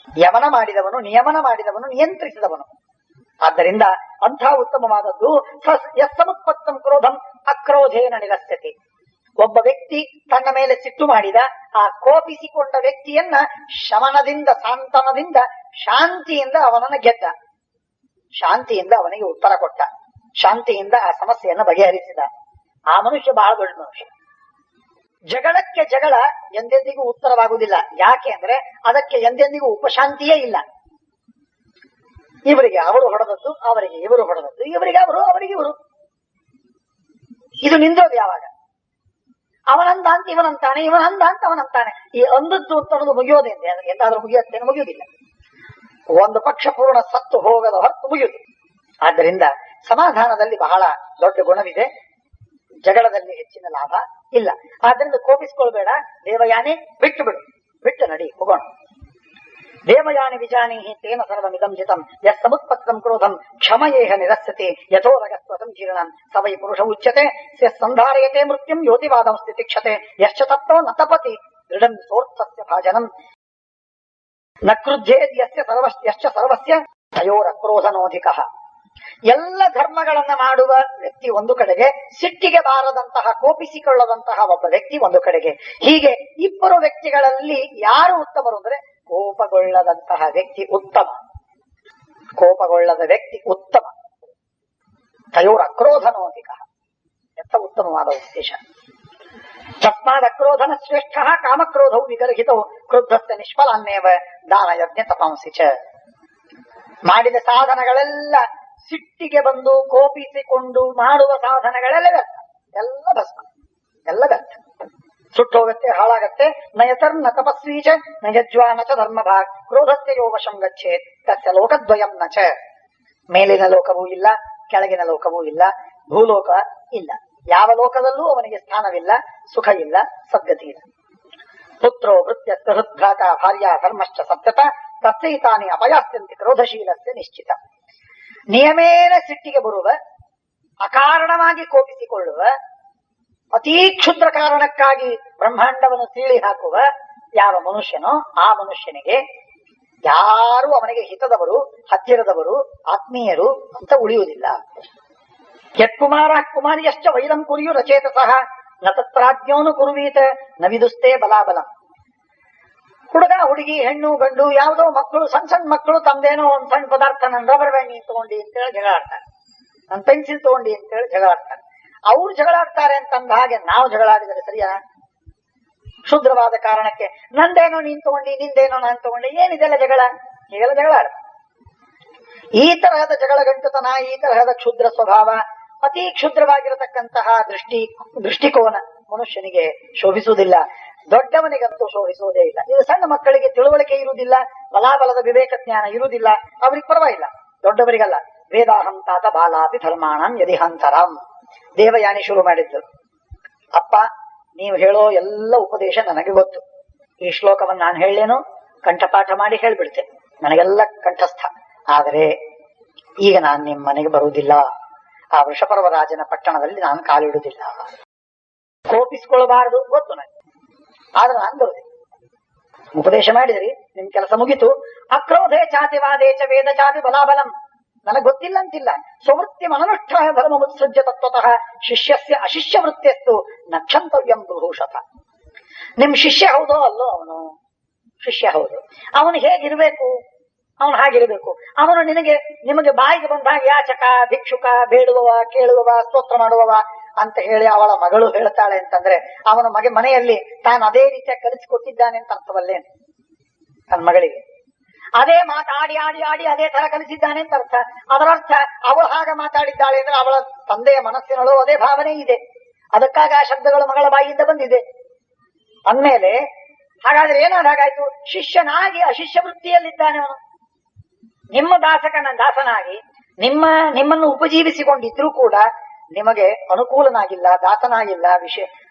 ಯಮನ ಮಾಡಿದವನು, ನಿಯಮನ ಮಾಡಿದವನು, ನಿಯಂತ್ರಿಸಿದವನು. ಆದ್ದರಿಂದ ಅಂಥ ಉತ್ತಮವಾದದ್ದು ಸಮುತ್ಪತ್ತಂ ಕ್ರೋಧಂ ಅಕ್ರೋಧೇನ ನಿರಸ್ಯತೆ. ಒಬ್ಬ ವ್ಯಕ್ತಿ ತನ್ನ ಮೇಲೆ ಸಿಟ್ಟು ಮಾಡಿದ, ಆ ಕೋಪಿಸಿಕೊಂಡ ವ್ಯಕ್ತಿಯನ್ನ ಶಮನದಿಂದ, ಸಾಂತ್ವನದಿಂದ, ಶಾಂತಿಯಿಂದ ಅವನನ್ನು ಗೆದ್ದ, ಶಾಂತಿಯಿಂದ ಅವನಿಗೆ ಉತ್ತರ ಕೊಟ್ಟ, ಶಾಂತಿಯಿಂದ ಆ ಸಮಸ್ಯೆಯನ್ನು ಬಗೆಹರಿಸಿದ. ಆ ಮನುಷ್ಯ ಬಹಳ ದೊಡ್ಡ ಮನುಷ್ಯ. ಜಗಳಕ್ಕೆ ಜಗಳ ಎಂದೆಂದಿಗೂ ಉತ್ತರವಾಗುವುದಿಲ್ಲ. ಯಾಕೆ ಅಂದ್ರೆ ಅದಕ್ಕೆ ಎಂದೆಂದಿಗೂ ಉಪಶಾಂತಿಯೇ ಇಲ್ಲ. ಇವರಿಗೆ ಅವರು ಹೊಡೆದದ್ದು, ಅವರಿಗೆ ಇವರು ಹೊಡೆದದ್ದು, ಇವರಿಗೆ ಅವರು, ಅವರಿಗೆ ಇವರು. ಇದು ನಿಂದೋದು ಯಾವಾಗ? ಅವನಂದ ಅಂತ ಇವನಂತಾನೆ, ಇವನಂದ ಅಂತ ಅವನಂತಾನೆ. ಈ ಅಂದದ್ದು ಅಂತ ಅನ್ನೋದು ಮುಗಿಯೋದೇನೆ, ಎಂದಾದ್ರೂ ಮುಗಿಯುತ್ತೇನೆ? ಮುಗಿಯುವುದಿಲ್ಲ. ಒಂದು ಪಕ್ಷ ಪೂರ್ಣ ಸತ್ತು ಹೋಗದ ಹೊರತು ಮುಗಿಯುವುದು. ಆದ್ದರಿಂದ ಸಮಾಧಾನದಲ್ಲಿ ಬಹಳ ದೊಡ್ಡ ಗುಣವಿದೆ, ಜಗಳದಲ್ಲಿ ಹೆಚ್ಚಿನ ಲಾಭ ಇಲ್ಲ. ಆದ್ರಿಂದ ಕೋಪಿಸ್ಕೊಳ್ಬೇಡ, ದೇವಯಾನಿ ಬಿಟ್ಟು ಬಿಡು, ಬಿಟ್ಟು ನಡಿ, ಹೋಗೋಣ. ದೇವಯಾನಿ ವಿಜಾನೀಹಿ ತೇನ ಸರ್ವಮಿದಂ ಜಿತಂ ಯಸ್ ಸಮುತ್ಪತ್ತಂ ಕ್ರೋಧಂ ಕ್ಷಮಯೇಹ ನಿರಸ್ಯತೆ ಯಥೋ ರಗಸ್ವತಂ ಜೀರ್ಣಂ ಸವೈ ಪುರುಷ ಉಚ್ಯತೆ ಸಂಧಾರಯತೆ ಮೃತ್ಯುಂ ಯೋತಿವಾದಂ ಸ್ಥಿತಿಕ್ಷತೆ ಯಶ್ಚ ತತ್ವ ನ ತಪತಿ ದೃಢಂ ಸೋರ್ಥಸ್ಯ ಭಾಜನಂ ನ ಕ್ರುದ್ಧೇದ್ ಯಶ್ಚ ಸರ್ವಸ್ಯ ತಯೋರ ಕ್ರೋಧನೋಧಿಕಃ. ಎಲ್ಲ ಧರ್ಮಗಳನ್ನ ಮಾಡುವ ವ್ಯಕ್ತಿ ಒಂದು ಕಡೆಗೆ, ಸಿಟ್ಟಿಗೆ ಬಾರದಂತಹ, ಕೋಪಿಸಿಕೊಳ್ಳದಂತಹ ಒಬ್ಬ ವ್ಯಕ್ತಿ ಒಂದು ಕಡೆಗೆ. ಹೀಗೆ ಇಬ್ಬರು ವ್ಯಕ್ತಿಗಳಲ್ಲಿ ಯಾರು ಉತ್ತಮರು ಅಂದ್ರೆ ಕೋಪಗೊಳ್ಳದಂತಹ ವ್ಯಕ್ತಿ ಉತ್ತಮ, ಕೋಪಗೊಳ್ಳದ ವ್ಯಕ್ತಿ ಉತ್ತಮ. ತಯೋರ ಅಕ್ರೋಧನೋಧಿಕ. ಎಂತ ಉತ್ತಮವಾದ ಉದ್ದೇಶ. ತಸ್ಮಾದ್ ಅಕ್ರೋಧನ ಶ್ರೇಷ್ಠ ಕಾಮಕ್ರೋಧವು ವಿಗರ್ಹಿತವು ಕ್ರುದ್ಧಸ್ಯ ನಿಷ್ಫಲಾನ್ನೇವ ದಾನ ಯಜ್ಞ ತಪಂಸಿ ಚ. ಮಾಡಿದ ಸಾಧನಗಳೆಲ್ಲ ಸಿಟ್ಟಿಗೆ ಬಂದು ಕೋಪಿಸಿಕೊಂಡು ಮಾಡುವ ಸಾಧನಗಳೆಲ್ಲ ವ್ಯರ್ಥ, ಎಲ್ಲ ಭಸ್ಮ, ಎಲ್ಲ ವ್ಯರ್ಥ, ಸುಟ್ಟೋಗತ್ತೆ, ಹಾಳಾಗತ್ತೆ. ನಯತರ್ನ ತಪಸ್ವೀಚ ನಯಜ್ವಾ ನಚ ಧರ್ಮಭಾಗ್ ಕ್ರೋಧಸ್ಯ ಯೋ ವಶಂ ಗಚ್ಚೇತ್ ತಸ್ಯ ಲೋಕದ್ವಯಂ ನಚ. ಮೇಲಿನ ಲೋಕವೂ ಇಲ್ಲ, ಕೆಳಗಿನ ಲೋಕವೂ ಇಲ್ಲ, ಭೂಲೋಕ ಇಲ್ಲ. ಯಾವ ಲೋಕದಲ್ಲೂ ಅವನಿಗೆ ಸ್ಥಾನವಿಲ್ಲ, ಸುಖ ಇಲ್ಲ, ಸದ್ಗತಿ ಇಲ್ಲ. ಪುತ್ರೋ ಭೃತ್ಯ ಹೃದ್ಭ್ರಾತ ಭಾರ್ಯ ಧರ್ಮಶ್ಚ ಸತ್ಯತ ತಸ್ಸೈತಾನಿ ಅಪಯಾಸ್ಯಂತಿ ಕ್ರೋಧಶೀಲಸ್ಯ ನಿಶ್ಚಿತ. ನಿಯಮೇನ ಸಿಟ್ಟಿಗೆ ಬರುವ, ಅಕಾರಣವಾಗಿ ಕೋಪಿಸಿಕೊಳ್ಳುವ, ಅತೀ ಕ್ಷುದ್ರ ಕಾರಣಕ್ಕಾಗಿ ಬ್ರಹ್ಮಾಂಡವನ್ನು ಸೀಳಿ ಹಾಕುವ ಯಾವ ಮನುಷ್ಯನೋ ಆ ಮನುಷ್ಯನಿಗೆ ಯಾರು ಅವನಿಗೆ ಹಿತದವರು, ಹತ್ತಿರದವರು, ಆತ್ಮೀಯರು ಅಂತ ಉಳಿಯುವುದಿಲ್ಲ. ಯತ್ಕುಮಾರ ಕುಮಾರಿಯಶ್ಚ ವೈರಂ ಕುರಿಯು ರಚೇತ ಸಹ ನ ತತ್ರಾಜ್ಞೋನು ಕುರುವೀತ ನ ವಿದುಸ್ತೆ ಬಲಾಬಲಂ. ಹುಡುಗ ಹುಡುಗಿ ಹೆಣ್ಣು ಗಂಡು ಯಾವುದೋ ಮಕ್ಕಳು, ಸಣ್ಣ ಸಣ್ಣ ಮಕ್ಕಳು ತಮ್ದೇನೋ ಒಂದ್ ಸಣ್ಣ ಪದಾರ್ಥ, ನನ್ನ ರಬ್ಬರ್ ಬ್ಯಾಂಡ್ ತಗೊಂಡಿ ಅಂತೇಳಿ ಜಗಳ ಆಡ್ತಾರೆ, ನನ್ನ ಪೆನ್ಸಿಲ್ ತಗೊಂಡಿ ಅಂತೇಳಿ ಜಗಳ ಆಡ್ತಾರೆ. ಅವ್ರು ಜಗಳ ಆಡ್ತಾರೆ ಅಂತಂದ ಹಾಗೆ ನಾವು ಜಗಳ ಆಡಿದರೆ ಸರಿಯಾ? ಶುದ್ರವಾದ ಕಾರಣಕ್ಕೆ ನಂದೇನೋ ನೀನ್ ತಗೊಂಡಿ, ನಿಂದೇನೋ ನಾನ್ ತಗೊಂಡಿ, ಏನಿದೆಲ್ಲ ಜಗಳ? ಹೀಗೆಲ್ಲ ಜಗಳ ಆಡ. ಈ ತರಹದ ಜಗಳ ಗಂಟುತನ, ಈ ತರಹದ ಕ್ಷುದ್ರ ಸ್ವಭಾವ, ಅತಿ ಕ್ಷುದ್ರವಾಗಿರತಕ್ಕಂತಹ ದೃಷ್ಟಿಕೋನ ಮನುಷ್ಯನಿಗೆ ಶೋಭಿಸುವುದಿಲ್ಲ. ದೊಡ್ಡವನಿಗಂತೂ ಶೋಭಿಸುವುದೇ ಇಲ್ಲ. ಇದು ಸಣ್ಣ ಮಕ್ಕಳಿಗೆ ತಿಳುವಳಿಕೆ ಇರುವುದಿಲ್ಲ, ಬಲಾಬಲದ ವಿವೇಕ ಜ್ಞಾನ ಇರುವುದಿಲ್ಲ, ಅವ್ರಿಗೆ ಪರವಾಗಿಲ್ಲ. ದೊಡ್ಡವರಿಗಲ್ಲ. ವೇದಾಹಂ ತಾತ ಬಾಲಾಪಿ ಧರ್ಮಾಣಂ ಯದಿಹಂತರಂ. ದೇವಯಾನಿ ಶುರು ಮಾಡಿದ್ದು, ಅಪ್ಪ ನೀವು ಹೇಳೋ ಎಲ್ಲ ಉಪದೇಶ ನನಗೆ ಗೊತ್ತು. ಈ ಶ್ಲೋಕವನ್ನು ನಾನು ಹೇಳೇನು, ಕಂಠಪಾಠ ಮಾಡಿ ಹೇಳ್ಬಿಡ್ತೇನೆ, ನನಗೆಲ್ಲ ಕಂಠಸ್ಥ. ಆದರೆ ಈಗ ನಾನು ನಿಮ್ಮ ಮನೆಗೆ ಬರುವುದಿಲ್ಲ. ಆ ವೃಷಪರ್ವರಾಜನ ಪಟ್ಟಣದಲ್ಲಿ ನಾನು ಕಾಲಿಡುವುದಿಲ್ಲ. ಕೋಪಿಸಿಕೊಳ್ಳಬಾರದು ಗೊತ್ತು ನನಗೆ, ಆದ್ರೆ ನಾನು ಬರುವುದಿಲ್ಲ. ಉಪದೇಶ ಮಾಡಿದ್ರಿ, ನಿಮ್ ಕೆಲಸ ಮುಗಿತು. ಅಕ್ರೋಧೇ ಚಾತಿವಾದೇ ಚ ವೇದ ಚಾತಿ ಬಲಾಬಲಂ. ನನಗೆ ಗೊತ್ತಿಲ್ಲ ಅಂತಿಲ್ಲ. ಸ್ವವೃತ್ತಿ ಅನನುಷ್ಠಾಯ ಧರ್ಮ ಮುತ್ಸೃಜ್ಯ ತತ್ವತಃ ಶಿಷ್ಯಸ್ಯ ಅಶಿಷ್ಯ ವೃತ್ತಿಯಸ್ತು ನಕ್ಷಂತವ್ಯಂ ಬೃಹೂಷತ. ನಿಮ್ ಶಿಷ್ಯ ಹೌದೋ ಅಲ್ಲೋ, ಅವನು ಶಿಷ್ಯ ಹೌದು. ಅವನು ಹೇಗಿರ್ಬೇಕು? ಅವನು ಹಾಗಿರ್ಬೇಕು. ಅವನು ನಿಮಗೆ ಬಾಯಿಗೆ ಬಂದಾಗ ಯಾಚಕ, ಭಿಕ್ಷುಕ, ಬೇಡುವವ, ಕೇಳುವವ, ಸ್ತೋತ್ರ ಮಾಡುವವ ಅಂತ ಹೇಳಿ ಅವಳ ಮಗಳು ಹೇಳ್ತಾಳೆ ಅಂತಂದ್ರೆ ಅವನ ಮನೆಯಲ್ಲಿ ತಾನು ಅದೇ ರೀತಿಯ ಕಲಿಸಿಕೊಟ್ಟಿದ್ದಾನೆ ಅಂತ ಅರ್ಥವಲ್ಲೇನು? ತನ್ನ ಮಗಳಿಗೆ ಅದೇ ಮಾತಾಡಿ ಆಡಿ ಆಡಿ ಅದೇ ತರ ಕಲಿಸಿದ್ದಾನೆ ಅಂತ ಅರ್ಥ. ಅದರರ್ಥ ಅವಳು ಹಾಗೆ ಮಾತಾಡಿದ್ದಾಳೆ ಅಂದ್ರೆ ಅವಳ ತಂದೆಯ ಮನಸ್ಸಿನಲ್ಲೂ ಅದೇ ಭಾವನೆ ಇದೆ. ಅದಕ್ಕಾಗಿ ಆ ಶಬ್ದಗಳು ಮಗಳ ಬಾಯಿಯಿಂದ ಬಂದಿದೆ ಅಂದ್ಮೇಲೆ ಹಾಗಾದ್ರೆ ಏನಾದ ಹಾಗಾಯ್ತು? ಶಿಷ್ಯನಾಗಿ ಅಶಿಷ್ಯ ವೃತ್ತಿಯಲ್ಲಿದ್ದಾನೆ ಅವನು. ನಿಮ್ಮ ದಾಸನಾಗಿ ನಿಮ್ಮನ್ನು ಉಪಜೀವಿಸಿಕೊಂಡಿದ್ರೂ ಕೂಡ ನಿಮಗೆ ಅನುಕೂಲನಾಗಿಲ್ಲ, ದಾಸನಾಗಿಲ್ಲ,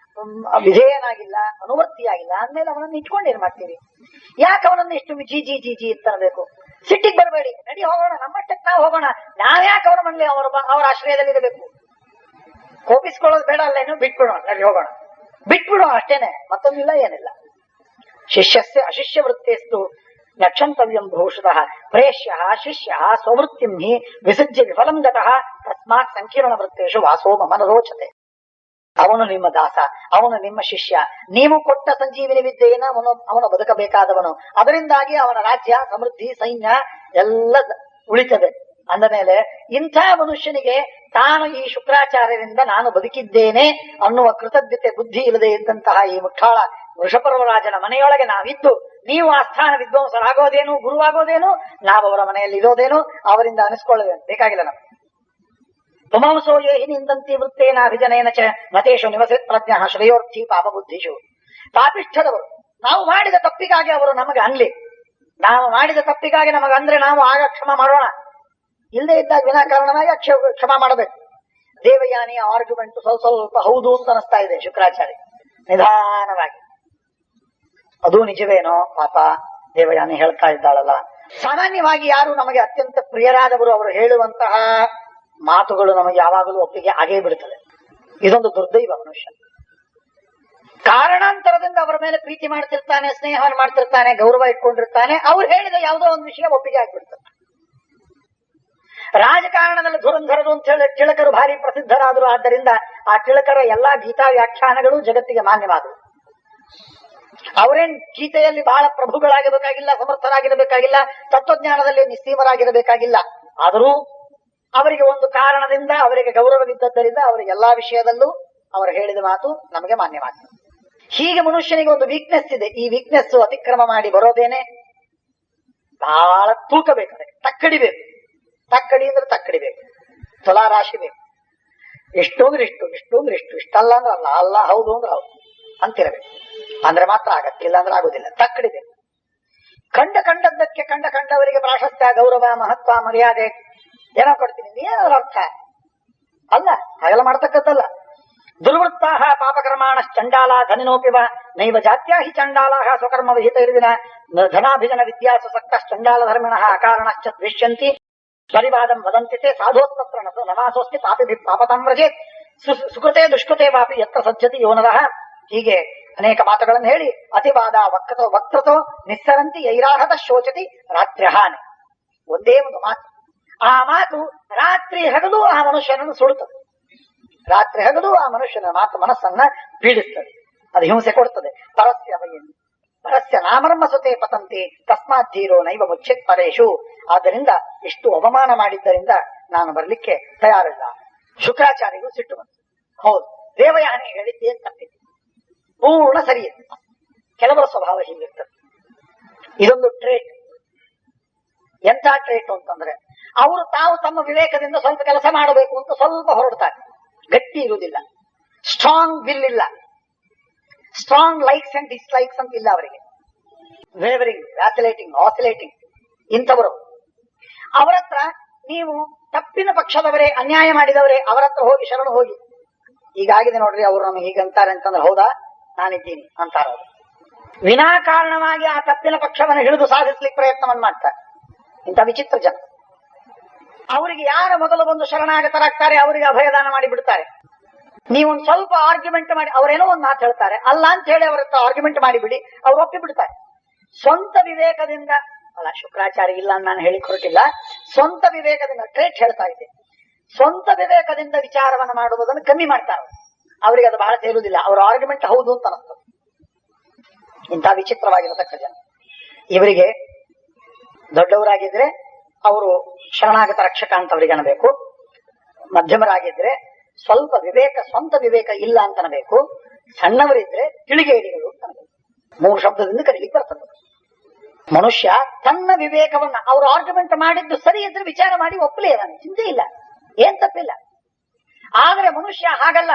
ವಿಧೇಯನಾಗಿಲ್ಲ, ಅನುವರ್ತಿಯಾಗಿಲ್ಲ ಅಂದ್ಮೇಲೆ ಅವನನ್ನು ಇಟ್ಕೊಂಡು ಏನ್ ಮಾಡ್ತೀರಿ? ಯಾಕೆ ಅವನನ್ನು ಇಷ್ಟು ಜಿ ಜಿ ಜಿ ಜಿ ಅಂತಬೇಕು? ಸಿಟ್ಟಿಗೆ ಬರಬೇಡಿ, ನಡಿ ಹೋಗೋಣ, ನಮ್ಮಷ್ಟಕ್ಕೆ ನಾವು ಹೋಗೋಣ. ನಾವ್ಯಾಕೆ ಅವನ ಮನೇಲಿ ಅವರ ಆಶ್ರಯದಲ್ಲಿ ಇರಬೇಕು? ಕೋಪಿಸ್ಕೊಳ್ಳೋದು ಬೇಡ ಅಲ್ಲ, ಏನು ಬಿಟ್ಬಿಡೋಣ, ನಡಿ ಹೋಗೋಣ, ಬಿಟ್ಬಿಡೋಣ ಅಷ್ಟೇನೆ, ಮತ್ತೊಂದಿಲ್ಲ ಏನಿಲ್ಲ. ಶಿಷ್ಯಸ್ಯ ಅಶಿಷ್ಯ ವೃತ್ತಿಯಸ್ತು ನಕ್ಷಂತವ್ಯಂ ಭೂಷತಃ ಪ್ರೇಷ್ಯ ಶಿಷ್ಯ ಸ್ವವೃತ್ತಿಂ ಹಿ ವಿಸರ್ಜ್ಯ ವಿಫಲಂ ಗತಃ ತಸ್ಮಾತ್ ಸಂಕೀರ್ಣ ವೃತ್ತೇಶು ವಾಸೋ ಮಮ ರೋಚತೆ. ಅವನು ನಿಮ್ಮ ದಾಸ, ಅವನು ನಿಮ್ಮ ಶಿಷ್ಯ. ನೀವು ಕೊಟ್ಟ ಸಂಜೀವಿನಿ ವಿದ್ಯೆಯನ್ನು ಅವನು ಬದುಕಬೇಕಾದವನು. ಅದರಿಂದಾಗಿ ಅವನ ರಾಜ್ಯ, ಸಮೃದ್ಧಿ, ಸೈನ್ಯ ಎಲ್ಲ ಉಳಿತದೆ. ಅಂದ ಮೇಲೆ ಇಂಥ ಮನುಷ್ಯನಿಗೆ ತಾನು ಈ ಶುಕ್ರಾಚಾರ್ಯರಿಂದ ನಾನು ಬದುಕಿದ್ದೇನೆ ಅನ್ನುವ ಕೃತಜ್ಞತೆ ಬುದ್ಧಿ ಇಲ್ಲದೆ ಇದ್ದಂತಹ ಈ ಮುಠಾಳ ವೃಷಪರ್ವರಾಜನ ಮನೆಯೊಳಗೆ ನಾವಿದ್ದು ನೀವು ಆಸ್ಥಾನ ವಿದ್ವಾಂಸರಾಗೋದೇನು, ಗುರುವಾಗೋದೇನು, ನಾವು ಅವರ ಮನೆಯಲ್ಲಿ ಇರೋದೇನು, ಅವರಿಂದ ಅನಿಸ್ಕೊಳ್ಳೋದೇನು ಬೇಕಾಗಿಲ್ಲ ನಮಗೆ. ಪುಮಾಂಸೋ ಯೇ ನಿಂದಂತಿ ವೃತ್ತೇನಾಭಿಜನೇನ ಚ ಮತೇಶು ನಿವಸೇತ್ ಪ್ರಜ್ಞ ಶ್ರೇಯೋರ್ಥಿ ಪಾಪ ಬುದ್ಧಿಷು. ಪಾಪಿಷ್ಠದವರು ನಾವು ಮಾಡಿದ ತಪ್ಪಿಗಾಗಿ ಅವರು ನಮಗೆ ಅನ್ಲಿ, ನಾವು ಮಾಡಿದ ತಪ್ಪಿಗಾಗಿ ನಮಗಂದ್ರೆ ನಾವು ಆಗ ಕ್ಷಮ ಮಾಡೋಣ, ಇಲ್ಲದೆ ಇದ್ದಾಗ ವಿನಾಕಾರಣವಾಗಿ ಕ್ಷಮ ಮಾಡಬೇಕು. ದೇವಯಾನಿಯ ಆರ್ಗ್ಯುಮೆಂಟ್ ಸ್ವಲ್ಪ ಹೌದು ಅಂತ ಅನಿಸ್ತಾ ಇದೆ ಶುಕ್ರಾಚಾರ್ಯ. ನಿಧಾನವಾಗಿ ಅದು ನಿಜವೇನೋ ಪಾಪ ದೇವಯಾನಿ ಹೇಳ್ತಾ ಇದ್ದಾಳಲ್ಲ. ಸಾಮಾನ್ಯವಾಗಿ ಯಾರು ನಮಗೆ ಅತ್ಯಂತ ಪ್ರಿಯರಾದವರು ಅವರು ಹೇಳುವಂತಹ ಮಾತುಗಳು ನಮಗೆ ಯಾವಾಗಲೂ ಒಪ್ಪಿಗೆ ಆಗೇ ಬಿಡುತ್ತದೆ. ಇದೊಂದು ದುರ್ದೈವ ಮನುಷ್ಯ. ಕಾರಣಾಂತರದಿಂದ ಅವರ ಮೇಲೆ ಪ್ರೀತಿ ಮಾಡ್ತಿರ್ತಾನೆ, ಸ್ನೇಹವನ್ನು ಮಾಡ್ತಿರ್ತಾನೆ, ಗೌರವ ಇಟ್ಕೊಂಡಿರ್ತಾನೆ, ಅವ್ರು ಹೇಳಿದ ಯಾವುದೋ ಒಂದು ವಿಷಯ ಒಪ್ಪಿಗೆ ಆಗ್ಬಿಡ್ತಾರೆ. ರಾಜಕಾರಣದಲ್ಲಿ ಧುರಂಧರರು ಅಂತ ಹೇಳಿ ಟಿಳಕರು ಭಾರಿ ಪ್ರಸಿದ್ಧರಾದರು. ಆದ್ದರಿಂದ ಆ ಟಿಳಕರ ಎಲ್ಲಾ ಗೀತಾ ವ್ಯಾಖ್ಯಾನಗಳು ಜಗತ್ತಿಗೆ ಮಾನ್ಯವಾದವು. ಅವರೇನ್ ಗೀತೆಯಲ್ಲಿ ಬಹಳ ಪ್ರಭುಗಳಾಗಿರಬೇಕಾಗಿಲ್ಲ, ಸಮರ್ಥರಾಗಿರಬೇಕಾಗಿಲ್ಲ, ತತ್ವಜ್ಞಾನದಲ್ಲಿ ನಿಸ್ಸೀಮರಾಗಿರಬೇಕಾಗಿಲ್ಲ. ಆದರೂ ಅವರಿಗೆ ಒಂದು ಕಾರಣದಿಂದ ಅವರಿಗೆ ಗೌರವವಿದ್ದದ್ದರಿಂದ ಅವರಿಗೆ ಎಲ್ಲಾ ವಿಷಯದಲ್ಲೂ ಅವರು ಹೇಳಿದ ಮಾತು ನಮಗೆ ಮಾನ್ಯವಾಗ್ತದೆ. ಹೀಗೆ ಮನುಷ್ಯನಿಗೆ ಒಂದು ವೀಕ್ನೆಸ್ ಇದೆ. ಈ ವೀಕ್ನೆಸ್ ಅತಿಕ್ರಮ ಮಾಡಿ ಬರೋದೇನೆ ಬಹಳ ತೂಕ ಬೇಕು, ತಕ್ಕಡಿ ಬೇಕು. ತಕ್ಕಡಿ ಅಂದ್ರೆ ತಕ್ಕಡಿ ಬೇಕು, ತುಲಾರಾಶಿ ಬೇಕು. ಎಷ್ಟು ಅಂದ್ರೆ ಇಷ್ಟು, ಇಷ್ಟು ಅಂದ್ರೆ ಇಷ್ಟು, ಇಷ್ಟಲ್ಲ ಅಂದ್ರೆ ಅಲ್ಲ, ಅಲ್ಲ ಹೌದು ಅಂದ್ರೆ ಹೌದು ಅಂತಿರಬೇಕು. ಅಂದ್ರೆ ಮಾತ್ರ ಆಗತ್ತೆ, ಇಲ್ಲ ಅಂದ್ರೆ ಆಗುದಿಲ್ಲ. ತಕ್ಕಡಿ ಬೇಕು. ಕಂಡದ್ದಕ್ಕೆ ಕಂಡವರಿಗೆ ಪ್ರಾಶಸ್ತ್ಯ, ಗೌರವ, ಮಹತ್ವ, ಮರ್ಯಾದೆ ಏನೋ ಕೊಡ್ತೀನಿ, ಏನಾದ್ರು ಅರ್ಥ ಅಲ್ಲ, ಹಾಗೆಲ್ಲ ಮಾಡ್ತಕ್ಕದ್ದಲ್ಲ. ದುರ್ವೃತ್ತಾಹ ಪಾಪಕರ್ಮಾಣ ಚಂಡಾಲ ಧನಿನೋಪಿವ ನೈವ ಜಾತ್ಯಾ ಹಿ ಚಂಡಾಲಾಹ ಸ್ವಕರ್ಮ ವಿಹಿತ ಇರುವಿನ ಧನಾಭಿಜನ ವಿದ್ಯಾಸು ಸಕ್ತ ಚಂಡಾಲ ಧರ್ಮಿಣಃ ಅಕಾರಣಶ್ಚ ದ್ವಿಷ್ಯಂತಿ ಪರಿವಾದಂ ವದಂತಿತೆ ಸಾಧೋಸ್ತತ್ರ ನಮಾಸೋಸ್ತಿ ಪಾಪಿ ಪಾಪತಾಂ ವ್ರಜೇತ್ ಸುಕೃತೆ ದುಷ್ಕೃತೆ ವಾಪಿ ಯತ್ರ ಸಜ್ಜತಿ ಯೋನರಃ. ಹೀಗೆ ಅನೇಕ ಮಾತುಗಳನ್ನು ಹೇಳಿ ಅತಿವಾದ ವಕ್ತೃತೋ ನಿಸ್ಸರಂತಿ ಯೈರಾಹದ ಶೋಚತಿ ರಾತ್ರ್ಯಹಾನಿ. ಒಂದೇ ಒಂದು ಮಾತು, ಆ ಮಾತು ರಾತ್ರಿ ಹಗಲು ಆ ಮನುಷ್ಯನನ್ನು ಸುಡುತ್ತದೆ. ರಾತ್ರಿ ಹಗಲು ಆ ಮನುಷ್ಯನ ಮಾತು ಮನಸ್ಸನ್ನ ಪೀಡಿಸ್ತದೆ, ಅದು ಹಿಂಸೆ ಕೊಡ್ತದೆ. ಪರಸ್ಯ ನಾಮರ್ಮ ಸುತೆ ಪತಂತಿ ತಸ್ಮಾತ್ ಧೀರೋ ನೈವ ಮುಚ್ಚೆತ್ ಪರೇಶು. ಆದ್ದರಿಂದ ಇಷ್ಟು ಅವಮಾನ ಮಾಡಿದ್ದರಿಂದ ನಾನು ಬರಲಿಕ್ಕೆ ತಯಾರಿಲ್ಲ. ಶುಕ್ರಾಚಾರ್ಯರು ಸಿಟ್ಟು ಬಂತು. ಹೌದು, ದೇವಯಾನಿ ಹೇಳಿದ್ದೇನು ತಪ್ಪಿದೆ, ಪೂರ್ಣ ಸರಿಯಿದೆ. ಕೆಲವರ ಸ್ವಭಾವ ಹೀಗಿರ್ತದೆ. ಇದೊಂದು ಟ್ರೇಟ್. ಎಂಥ ಟ್ರೇಟ್ ಅಂತಂದ್ರೆ, ಅವರು ತಾವು ತಮ್ಮ ವಿವೇಕದಿಂದ ಸ್ವಲ್ಪ ಕೆಲಸ ಮಾಡಬೇಕು ಅಂತ ಸ್ವಲ್ಪ ಹೊರಡ್ತಾರೆ, ಗಟ್ಟಿ ಇರುವುದಿಲ್ಲ, ಸ್ಟ್ರಾಂಗ್ ವಿಲ್ ಇಲ್ಲ, ಸ್ಟ್ರಾಂಗ್ ಲೈಕ್ಸ್ ಅಂಡ್ ಡಿಸ್ಲೈಕ್ಸ್ ಅಂತ ಇಲ್ಲ ಅವರಿಗೆ. ವೇವರಿಂಗ್, ವ್ಯಾಸಿಲೇಟಿಂಗ್, ಆಸಿಲೇಟಿಂಗ್ ಇಂಥವರು. ಅವರತ್ರ ನೀವು ತಪ್ಪಿನ ಪಕ್ಷದವರೇ, ಅನ್ಯಾಯ ಮಾಡಿದವರೇ, ಅವರತ್ರ ಹೋಗಿ ಶರಣು ಹೋಗಿ. ಹೀಗಾಗಿದೆ ನೋಡ್ರಿ, ಅವರು ನಮಗೆ ಹೀಗಂತಾರೆ ಅಂತಂದ್ರೆ ಹೌದಾ, ನಾನಿದ್ದೀನಿ ಅಂತಾರ. ವಿನಾಕಾರಣವಾಗಿ ಆ ತಪ್ಪಿನ ಪಕ್ಷವನ್ನು ಹಿಡಿದು ಸಾಧಿಸ್ಲಿಕ್ಕೆ ಪ್ರಯತ್ನವನ್ನು ಮಾಡ್ತಾರೆ. ಇಂಥ ವಿಚಿತ್ರ ಜನ. ಅವರಿಗೆ ಯಾರ ಮೊದಲು ಬಂದು ಶರಣಾಗತರಾಗ್ತಾರೆ ಅವರಿಗೆ ಅಭಯದಾನ ಮಾಡಿ ಬಿಡ್ತಾರೆ. ನೀವೊಂದು ಸ್ವಲ್ಪ ಆರ್ಗ್ಯುಮೆಂಟ್ ಮಾಡಿ, ಅವರೇನೋ ಒಂದು ಮಾತು ಹೇಳ್ತಾರೆ, ಅಲ್ಲ ಅಂತ ಹೇಳಿ ಅವರ ಹತ್ರ ಆರ್ಗ್ಯುಮೆಂಟ್ ಮಾಡಿಬಿಡಿ, ಅವ್ರು ಒಪ್ಪಿ ಬಿಡ್ತಾರೆ. ಸ್ವಂತ ವಿವೇಕದಿಂದ ಅಲ್ಲ, ಶುಕ್ರಾಚಾರ್ಯ ಇಲ್ಲ ನಾನು ಹೇಳಿ ಹೊರಟಿಲ್ಲ, ಸ್ವಂತ ವಿವೇಕದಿಂದ ಟ್ರೇಟ್ ಹೇಳ್ತಾ ಇದ್ದೆ. ಸ್ವಂತ ವಿವೇಕದಿಂದ ವಿಚಾರವನ್ನು ಮಾಡುವುದನ್ನು ಕಮ್ಮಿ ಮಾಡ್ತಾರೆ. ಅವರಿಗೆ ಅದು ಬಹಳ ತೇಲುವುದಿಲ್ಲ, ಅವರ ಆರ್ಗ್ಯುಮೆಂಟ್ ಹೌದು ಅಂತ ಅನಿಸ್ತದೆ. ಇಂಥ ವಿಚಿತ್ರವಾಗಿರತಕ್ಕ ಜನ. ಇವರಿಗೆ ದೊಡ್ಡವರಾಗಿದ್ರೆ ಅವರು ಶರಣಾಗತ ರಕ್ಷಕ ಅಂತ ಅವರಿಗೆ ಅನ್ನಬೇಕು. ಮಧ್ಯಮರಾಗಿದ್ರೆ ಸ್ವಲ್ಪ ವಿವೇಕ, ಸ್ವಂತ ವಿವೇಕ ಇಲ್ಲ ಅಂತ ಅನ್ನಬೇಕು. ಸಣ್ಣವರಿದ್ರೆ ತಿಳಿಗೇಡಿಗಳು ಅಂತ ಅನ್ನಬೇಕು. 3 ಶಬ್ದದಿಂದ ಕರೀಲಿಕ್ಕೆ ಬರ್ತದೆ. ಮನುಷ್ಯ ತನ್ನ ವಿವೇಕವನ್ನ, ಅವರು ಆರ್ಗ್ಯುಮೆಂಟ್ ಮಾಡಿದ್ದು ಸರಿ ಇದ್ರೆ ವಿಚಾರ ಮಾಡಿ ಒಪ್ಪಲೇ ಇದ್ದಾನೆ, ಚಿಂತೆ ಇಲ್ಲ, ಏನ್ ತಪ್ಪಿಲ್ಲ. ಆದ್ರೆ ಮನುಷ್ಯ ಹಾಗಲ್ಲ.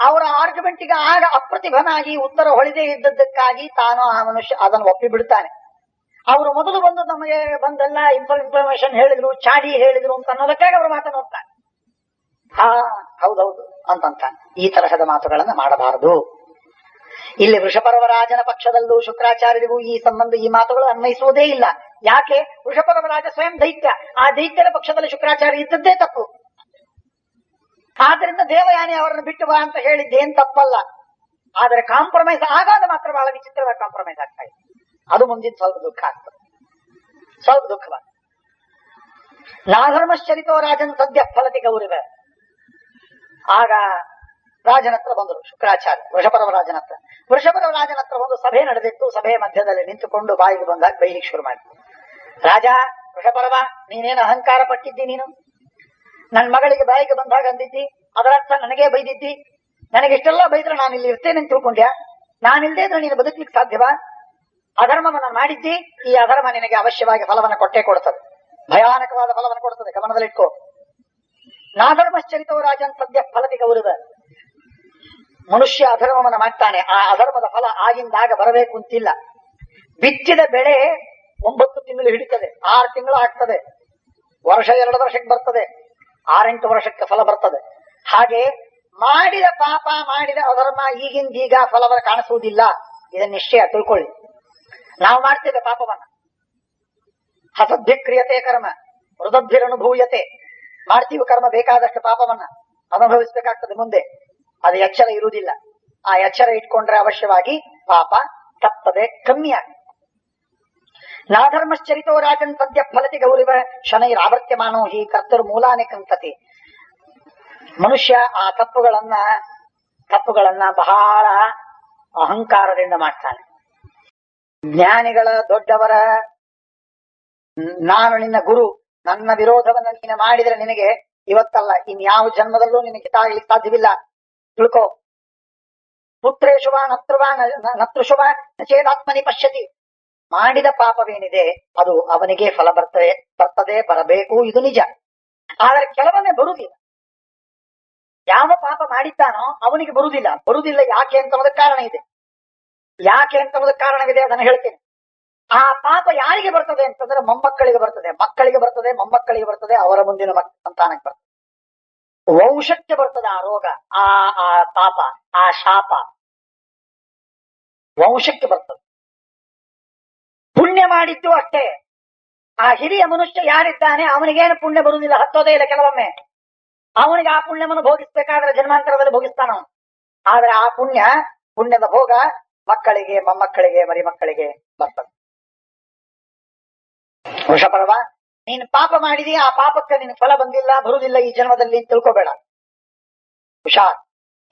ಅವರ ಆರ್ಗ್ಯುಮೆಂಟ್ಗೆ ಆಗ ಅಪ್ರತಿಭನಾಗಿ ಉತ್ತರ ಹೊಳಿದೇ ಇದ್ದದ್ದಕ್ಕಾಗಿ ತಾನು ಆ ಮನುಷ್ಯ ಅದನ್ನು ಒಪ್ಪಿ ಬಿಡ್ತಾನೆ. ಅವರು ಮೊದಲು ಬಂದು ನಮಗೆ ಬಂದೆಲ್ಲ ಇನ್ಫಾರ್ಮೇಶನ್ ಹೇಳಿದ್ರು, ಚಾಡಿ ಹೇಳಿದ್ರು ಅಂತ ಅನ್ನೋದಕ್ಕಾಗಿ ಅವರು ಮಾತನಾಡ್ತಾರೆ. ಹೌದೌದು ಅಂತಂತಾನೆ. ಈ ತರಹದ ಮಾತುಗಳನ್ನ ಮಾಡಬಾರದು. ಇಲ್ಲಿ ವೃಷಪರ್ವರಾಜನ ಪಕ್ಷದಲ್ಲೂ ಶುಕ್ರಾಚಾರ್ಯರಿಗೂ ಈ ಸಂಬಂಧ, ಈ ಮಾತುಗಳು ಅನ್ವಯಿಸುವುದೇ ಇಲ್ಲ. ಯಾಕೆ? ವೃಷಪರ್ವರಾಜ ಸ್ವಯಂ ದೈತ್ಯ. ಆ ದೈತ್ಯರ ಪಕ್ಷದಲ್ಲಿ ಶುಕ್ರಾಚಾರ್ಯ ಇದ್ದದ್ದೇ ತಪ್ಪು. ಆದ್ರಿಂದ ದೇವಯಾನಿ ಅವರನ್ನು ಬಿಟ್ಟು ಬಾ ಅಂತ ಹೇಳಿದ್ದೇನ್ ತಪ್ಪಲ್ಲ. ಆದರೆ ಕಾಂಪ್ರಮೈಸ್ ಆಗಾದ ಮಾತ್ರ ಬಹಳ ವಿಚಿತ್ರವಾಗಿ ಕಾಂಪ್ರಮೈಸ್ ಆಗ್ತಾ ಇದೆ. ಅದು ಮುಂದಿನ ಸ್ವಲ್ಪ ದುಃಖ ಆಗ್ತದೆ, ಸ್ವಲ್ಪ ದುಃಖವ. ನಾಧರ್ಮಶ್ಚರಿತೋ ರಾಜನ್ ಸದ್ಯ ಫಲತಿ ಗೌರವ. ಆಗ ರಾಜನ ಹತ್ರ ಬಂದರು ಶುಕ್ರಾಚಾರ್ಯ, ವೃಷಪರ್ವರಾಜನ ಹತ್ರ. ವೃಷಪರ್ವರಾಜನ ಹತ್ರ ಒಂದು ಸಭೆ ನಡೆದಿತ್ತು. ಸಭೆಯ ಮಧ್ಯದಲ್ಲಿ ನಿಂತುಕೊಂಡು ಬಾಯಿಗೆ ಬಂದಾಗ ಬೈಲಿಕ್ಕೆ ಶುರು ಮಾಡಿದ್ರು. ರಾಜ ವೃಷಪರ್ವ, ನೀನೇನು ಅಹಂಕಾರ ಪಟ್ಟಿದ್ದಿ? ನೀನು ನನ್ನ ಮಗಳಿಗೆ ಬಾಯಿಗೆ ಬಂದಾಗ ಅಂದಿದ್ದಿ, ಅದರರ್ಥ ನನಗೇ ಬೈದಿದ್ದಿ. ನನಗೆ ಇಷ್ಟೆಲ್ಲ ಬೈದ್ರೆ ನಾನು ಇಲ್ಲಿ ಇರ್ತೇನೆ ಅಂತ ತಿಳ್ಕೊಂಡ್ಯಾ? ನಾನಿಲ್ಲದೆ ಇದ್ರೆ ನೀನು ಬದುಕಲಿಕ್ಕೆ ಸಾಧ್ಯವಾ? ಅಧರ್ಮವನ್ನು ಮಾಡಿದ್ದಿ, ಈ ಅಧರ್ಮ ನಿನಗೆ ಅವಶ್ಯವಾಗಿ ಫಲವನ್ನು ಕೊಟ್ಟೇ ಕೊಡ್ತದೆ, ಭಯಾನಕವಾದ ಫಲವನ್ನು ಕೊಡ್ತದೆ, ಗಮನದಲ್ಲಿಟ್ಕೋ. ನಾಧರ್ಮಶ್ಚರಿತೋ ರಾಜನ್ ಸದ್ಯ ಫಲತಿ ಗೌರವ. ಮನುಷ್ಯ ಅಧರ್ಮವನ್ನು ಮಾಡ್ತಾನೆ, ಆ ಅಧರ್ಮದ ಫಲ ಆಗಿಂದಾಗ ಬರಬೇಕು ಅಂತಿಲ್ಲ. ಬಿತ್ತಿದ ಬೆಳೆ 9 ತಿಂಗಳು ಹಿಡಿತದೆ, 6 ತಿಂಗಳು ಆಗ್ತದೆ, ವರ್ಷ 2 ವರ್ಷಕ್ಕೆ ಬರ್ತದೆ, 6-8 ವರ್ಷಕ್ಕೆ ಫಲ ಬರ್ತದೆ. ಹಾಗೆ ಮಾಡಿದ ಪಾಪ, ಮಾಡಿದ ಅಧರ್ಮ ಈಗಿಂದೀಗ ಫಲವನ್ನು ಕಾಣಿಸುವುದಿಲ್ಲ. ಇದನ್ನ ನಿಶ್ಚಯ ತಿಳ್ಕೊಳ್ಳಿ. ನಾವು ಮಾಡ್ತೇವೆ ಪಾಪವನ್ನ, ಹಸದ್ಭ್ಯ ಕ್ರಿಯತೆ ಕರ್ಮ ಮೃದಭ್ಯರನುಭೂಯತೆ. ಮಾಡ್ತೀವಿ ಕರ್ಮ, ಬೇಕಾದಷ್ಟು ಪಾಪವನ್ನ ಅನುಭವಿಸಬೇಕಾಗ್ತದೆ ಮುಂದೆ. ಅದು ಎಚ್ಚರ ಇರುವುದಿಲ್ಲ. ಆ ಎಚ್ಚರ ಇಟ್ಕೊಂಡ್ರೆ ಅವಶ್ಯವಾಗಿ ಪಾಪ ತಪ್ಪದೆ, ಕಮ್ಮಿ ಆಗ. ನಾಧರ್ಮಶ್ಚರಿತೋ ರಾಜನ್ ಸದ್ಯ ಫಲತಿ ಗೌರವ ಶನೈರಾವರ್ತ್ಯಮಾನೋ ಹಿ ಕರ್ತರು ಮೂಲಾನೆ ಕಂತತಿ. ಮನುಷ್ಯ ಆ ತಪ್ಪುಗಳನ್ನ ಬಹಳ ಅಹಂಕಾರದಿಂದ ಮಾಡ್ತಾನೆ. ಜ್ಞಾನಿಗಳ, ದೊಡ್ಡವರ, ನಾನು ನಿನ್ನ ಗುರು, ನನ್ನ ವಿರೋಧವನ್ನು ನೀನು ಮಾಡಿದ್ರೆ ನಿನಗೆ ಇವತ್ತಲ್ಲ ಇನ್ಯಾವ ಜನ್ಮದಲ್ಲೂ ನಿನಗೆ ತಾಗ್ಲಿಕ್ಕೆ ಸಾಧ್ಯವಿಲ್ಲ, ತಿಳ್ಕೋ. ಪುತ್ರೇಶುವ ನತೃಶುವ ಚೇದಾತ್ಮನಿ ಪಶ್ಯತಿ. ಮಾಡಿದ ಪಾಪವೇನಿದೆ ಅದು ಅವನಿಗೆ ಫಲ ಬರ್ತದೆ, ಬರಬೇಕು, ಇದು ನಿಜ. ಆದರೆ ಕೆಲವೊಮ್ಮೆ ಬರುವುದಿಲ್ಲ. ಯಾವ ಪಾಪ ಮಾಡಿದ್ದಾನೋ ಅವನಿಗೆ ಬರುವುದಿಲ್ಲ. ಯಾಕೆ ಅಂತ ಅನ್ನೋದಕ್ಕೆ ಕಾರಣ ಇದೆ. ಯಾಕೆ ಅಂತ ಅನ್ನೋದಕ್ಕೆ ಕಾರಣವಿದೆ, ಅದನ್ನು ಹೇಳ್ತೇನೆ. ಆ ಪಾಪ ಯಾರಿಗೆ ಬರ್ತದೆ ಅಂತಂದ್ರೆ ಮೊಮ್ಮಕ್ಕಳಿಗೆ ಬರ್ತದೆ, ಮಕ್ಕಳಿಗೆ ಬರ್ತದೆ, ಮೊಮ್ಮಕ್ಕಳಿಗೆ ಬರ್ತದೆ, ಅವರ ಮುಂದಿನ ಸಂತಾನಕ್ಕೆ ಬರ್ತದೆ. ವಂಶಕ್ಕೆ ಬರ್ತದೆ ಆ ರೋಗ, ಆ ಪಾಪ, ಆ ಶಾಪ ವಂಶಕ್ಕೆ ಬರ್ತದೆ. ಪುಣ್ಯ ಮಾಡಿದ್ದು ಅಷ್ಟೇ. ಆ ಹಿರಿಯ ಮನುಷ್ಯ ಯಾರಿದ್ದಾನೆ ಅವನಿಗೇನು ಪುಣ್ಯ ಬರುವುದಿಲ್ಲ, ಹತ್ತೋದೇ ಇಲ್ಲ. ಕೆಲವೊಮ್ಮೆ ಅವನಿಗೆ ಆ ಪುಣ್ಯವನ್ನು ಭೋಗಿಸ್ಬೇಕಾದ್ರೆ ಜನ್ಮಾಂತರದಲ್ಲಿ ಭೋಗಿಸ್ತಾನ. ಆದ್ರೆ ಆ ಪುಣ್ಯದ ಭೋಗ ಮಕ್ಕಳಿಗೆ, ಮೊಮ್ಮಕ್ಕಳಿಗೆ, ಮರಿಮಕ್ಕಳಿಗೆ ಬರ್ತದೆ. ವೃಷಪರ್ವ, ನೀನು ಪಾಪ ಮಾಡಿದೀಯ, ಆ ಪಾಪಕ್ಕೆ ನಿನ್ ಫಲ ಬಂದಿಲ್ಲ, ಬರುವುದಿಲ್ಲ ಈ ಜನ್ಮದಲ್ಲಿ ಅಂತ ತಿಳ್ಕೋಬೇಡ. ಹುಷಾರ್,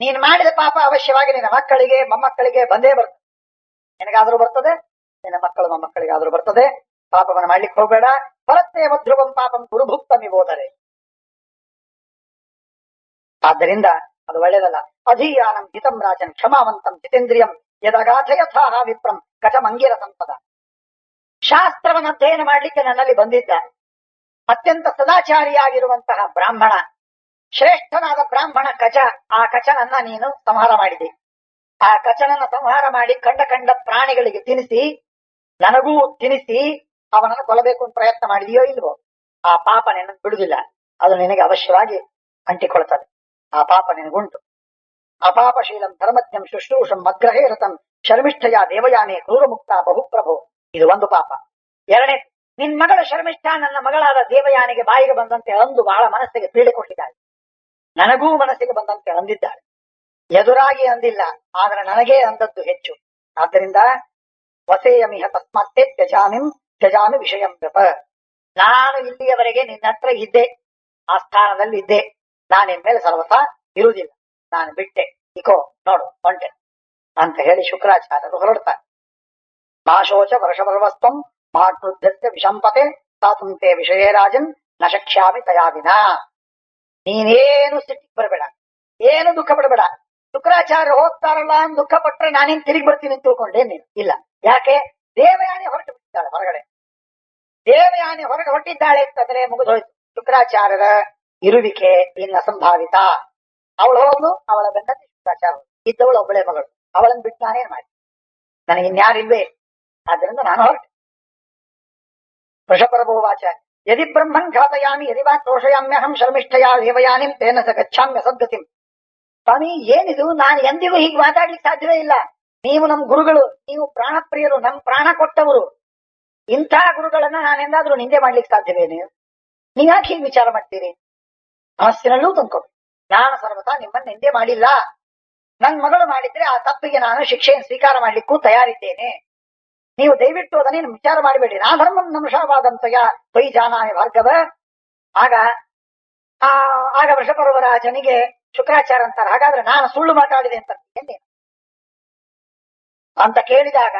ನೀನ್ ಮಾಡಿದ ಪಾಪ ಅವಶ್ಯವಾಗಿ ನಿನ್ನ ಮಕ್ಕಳಿಗೆ, ಮೊಮ್ಮಕ್ಕಳಿಗೆ ಬಂದೇ ಬರ್ತದೆ. ನಿನಗಾದ್ರೂ ಬರ್ತದೆ, ನಿನ್ನ ಮಕ್ಕಳು ಮೊಮ್ಮಕ್ಕಳಿಗಾದ್ರೂ ಬರ್ತದೆ. ಪಾಪವನ್ನು ಮಾಡ್ಲಿಕ್ಕೆ ಹೋಗ್ಬೇಡ. ಫಲತ್ತೇ ಮಧ್ರುವಂ ಪಾಪಂ ಗುರುಭುಕ್ತಮಿಬೋದರೆ. ಆದ್ದರಿಂದ ಅದು ಒಳ್ಳೆಯದಲ್ಲ. ಅಧೀಯಾನಂ ಹಿತಂ ರಾಜನ್ ಕ್ಷಮಾವಂತಂ ಜಿತೇಂದ್ರಿಯಂ ಯದಗಾಥ ಯಥಾ ವಿಪ್ರಂ ಕಚಮಂಗಿರ ಸಂಪದ. ಶಾಸ್ತ್ರವನ್ನು ಅಧ್ಯಯನ ಮಾಡ್ಲಿಕ್ಕೆ ನನ್ನಲ್ಲಿ ಬಂದಿದ್ದ ಅತ್ಯಂತ ಸದಾಚಾರಿಯಾಗಿರುವಂತಹ ಬ್ರಾಹ್ಮಣ, ಶ್ರೇಷ್ಠನಾದ ಬ್ರಾಹ್ಮಣ ಕಚ. ಆ ಕಚನನ್ನ ನೀನು ಸಂಹಾರ ಮಾಡಿದಿ. ಆ ಕಚನನ್ನ ಸಂಹಾರ ಮಾಡಿ ಕಂಡ ಪ್ರಾಣಿಗಳಿಗೆ ತಿನ್ನಿಸಿ, ನನಗೂ ತಿನ್ನಿಸಿ ಅವನನ್ನು ಕೊಲ್ಲಬೇಕು ಅಂತ ಪ್ರಯತ್ನ ಮಾಡಿದೆಯೋ ಇಲ್ವೋ, ಆ ಪಾಪ ನಿನ್ನ ಬಿಡುವುದಿಲ್ಲ. ಅದು ನಿನಗೆ ಅವಶ್ಯವಾಗಿ ಅಂಟಿಕೊಳ್ತದೆ. ಆ ಪಾಪ ನಿನಗುಂಟು. ಅಪಾಪಶೀಲಂ ಧರ್ಮಜ್ಞಂ ಶುಶ್ರೂಷಂ ಮಗ್ರಹೇ ರತಂ ಶರ್ಮಿಷ್ಠಯ ದೇವಯಾನೇ ಕ್ರೂರಮುಕ್ತ ಬಹುಪ್ರಭೋ. ಇದು ಒಂದು ಪಾಪ. ಎರಡನೇ, ನಿನ್ ಮಗಳ ಶರ್ಮಿಷ್ಠ ನನ್ನ ಮಗಳಾದ ದೇವಯಾನಿಗೆ ಬಾಯಿಗೆ ಬಂದಂತೆ ಅಂದು ಬಹಳ ಮನಸ್ಸಿಗೆ ಪೀಡೆ ಕೊಟ್ಟಿದ್ದಾಳೆ. ನನಗೂ ಮನಸ್ಸಿಗೆ ಬಂದಂತೆ ಅಂದಿದ್ದಾಳೆ. ಎದುರಾಗಿ ಅಂದಿಲ್ಲ, ಆದ್ರೆ ನನಗೇ ಅಂದದ್ದು ಹೆಚ್ಚು. ಆದ್ದರಿಂದ ವಸೇಯಮಿಹ ತಸ್ಮಾತ್ತೆ ತ್ಯಜಾಮಿ ವಿಷಯಂ ವ್ಯಪ. ನಾನು ಇಲ್ಲಿಯವರೆಗೆ ನಿನ್ನ ಹತ್ರ ಇದ್ದೆ, ಆ ಸ್ಥಾನದಲ್ಲಿ ಇದ್ದೆ. ನಾನಿನ್ ಮೇಲೆ ಸರ್ವತಾ ಇರುವುದಿಲ್ಲ, ನಾನು ಬಿಟ್ಟೆ, ಇಕೋ ನೋಡು ಹೊಂಟೆ ಅಂತ ಹೇಳಿ ಶುಕ್ರಾಚಾರ್ಯರು ಹೊರಡ್ತಾರೆ. ಮಾಶೋಚ ವರ್ಷಪರ್ವಸ್ತ್ವಂ ಮಹಾಕೃತ್ಯ ವಿಷಂಪತೆ ತಾತುಂತೆ ವಿಷಯೇ ರಾಜನ್ ನ ಶಕ್ಷ್ಯಾಮಿ ತಯಾವಿನ. ನೀನೇನು ಸಿಟ್ಟಿಗೆ ಬರಬೇಡ, ಏನು ದುಃಖ ಪಡಬೇಡ. ಶುಕ್ರಾಚಾರ್ಯ ಹೋಗ್ತಾರಲ್ಲ ಅಂತ ದುಃಖ ಪಟ್ರೆ ನಾನೇನ್ ತಿರುಗಿ ಬರ್ತೀನಿ ಅಂತ ತಿಳ್ಕೊಂಡೆ ನೀನು. ಇಲ್ಲ, ಯಾಕೆ? ದೇವಯಾನಿ ಹೊರಟು ಬಿಟ್ಟಿದ್ದಾಳೆ ಹೊರಗಡೆ. ದೇವಯಾನಿ ಹೊರಗೆ ಹೊಟ್ಟಿದ್ದಾಳೆ ಅಂತಂದ್ರೆ ಮುಗಿದೋಯ್ತು. ಶುಕ್ರಾಚಾರ್ಯರ ಇರುವಿಕೆ ಇನ್ನು ಅಸಂಭಾವಿತ. ಅವಳು ಹೋದ್ಲು, ಅವಳ ಬೆನ್ನತ್ತಿ ಶುಕ್ರಾಚಾರ್ಯ ಇದ್ದವಳು ಒಬ್ಬಳೆ ಮಗಳು. ಅವಳನ್ನು ಬಿಟ್ಟು ನಾನೇನ್ ಮಾಡಿ, ನನಗೆ ಇನ್ಯಾರಿಲ್ವೇ? ಆದ್ದರಿಂದ ನಾನು ಹೊರಟೆ. ವೃಷಪರ್ವೋವಾಚ ಯದಿ ಬ್ರಹ್ಮನ್ ಘಾತಯಾಮಿ ಯದಿ ವಾ ತೋಷಯಾಮ್ಯಹಂ ಶರ್ಮಿಷ್ಠಯಾ ದೇವಯಾನಿಂ ತೇನ ಸ ಗಚ್ಛಾಮ್ಯ ಸದ್ಗತಿಂ. ಸ್ವಾಮಿ, ಏನಿದು? ನಾನು ಎಂದಿಗೂ ಹೀಗೆ ಮಾತಾಡ್ಲಿಕ್ಕೆ ಸಾಧ್ಯವೇ ಇಲ್ಲ. ನೀವು ನಮ್ ಗುರುಗಳು, ನೀವು ಪ್ರಾಣಪ್ರಿಯರು, ನಮ್ ಪ್ರಾಣ ಕೊಟ್ಟವರು. ಇಂಥ ಗುರುಗಳನ್ನ ನಾನೆಂದಾದ್ರೂ ನಿಂದೆ ಮಾಡ್ಲಿಕ್ಕೆ ಸಾಧ್ಯವೇ? ನೀವ್ ಯಾಕೆ ಹೀಗೆ ವಿಚಾರ ಮಾಡ್ತೀರಿ? ಮನಸ್ಸಿನಲ್ಲೂ ತಂದ್ಕೊ, ನಾನು ಸರ್ವತಾ ನಿಮ್ಮನ್ನ ನಿಂದೆ ಮಾಡಿಲ್ಲ. ನನ್ ಮಗಳು ಮಾಡಿದ್ರೆ ಆ ತಪ್ಪಿಗೆ ನಾನು ಶಿಕ್ಷೆಯನ್ನು ಸ್ವೀಕಾರ ಮಾಡ್ಲಿಕ್ಕೂ ತಯಾರಿದ್ದೇನೆ. ನೀವು ದಯವಿಟ್ಟು ಅದನ್ನೇನು ವಿಚಾರ ಮಾಡಬೇಡಿ. ನಾ ಧರ್ಮಂ ನಮಶಾವಾದಂತಯ ತ್ವಯಿ ಜಾನಾಮಿ ಭಾರ್ಗವ. ಆಗ ವೃಷಪರ್ವರಾಜನಿಗೆ ಶುಕ್ರಾಚಾರ್ಯ ಅಂತಾರೆ, ಹಾಗಾದ್ರೆ ನಾನು ಸುಳ್ಳು ಮಾತಾಡಿದೆ ಅಂತ ಕೇಳಿದಾಗ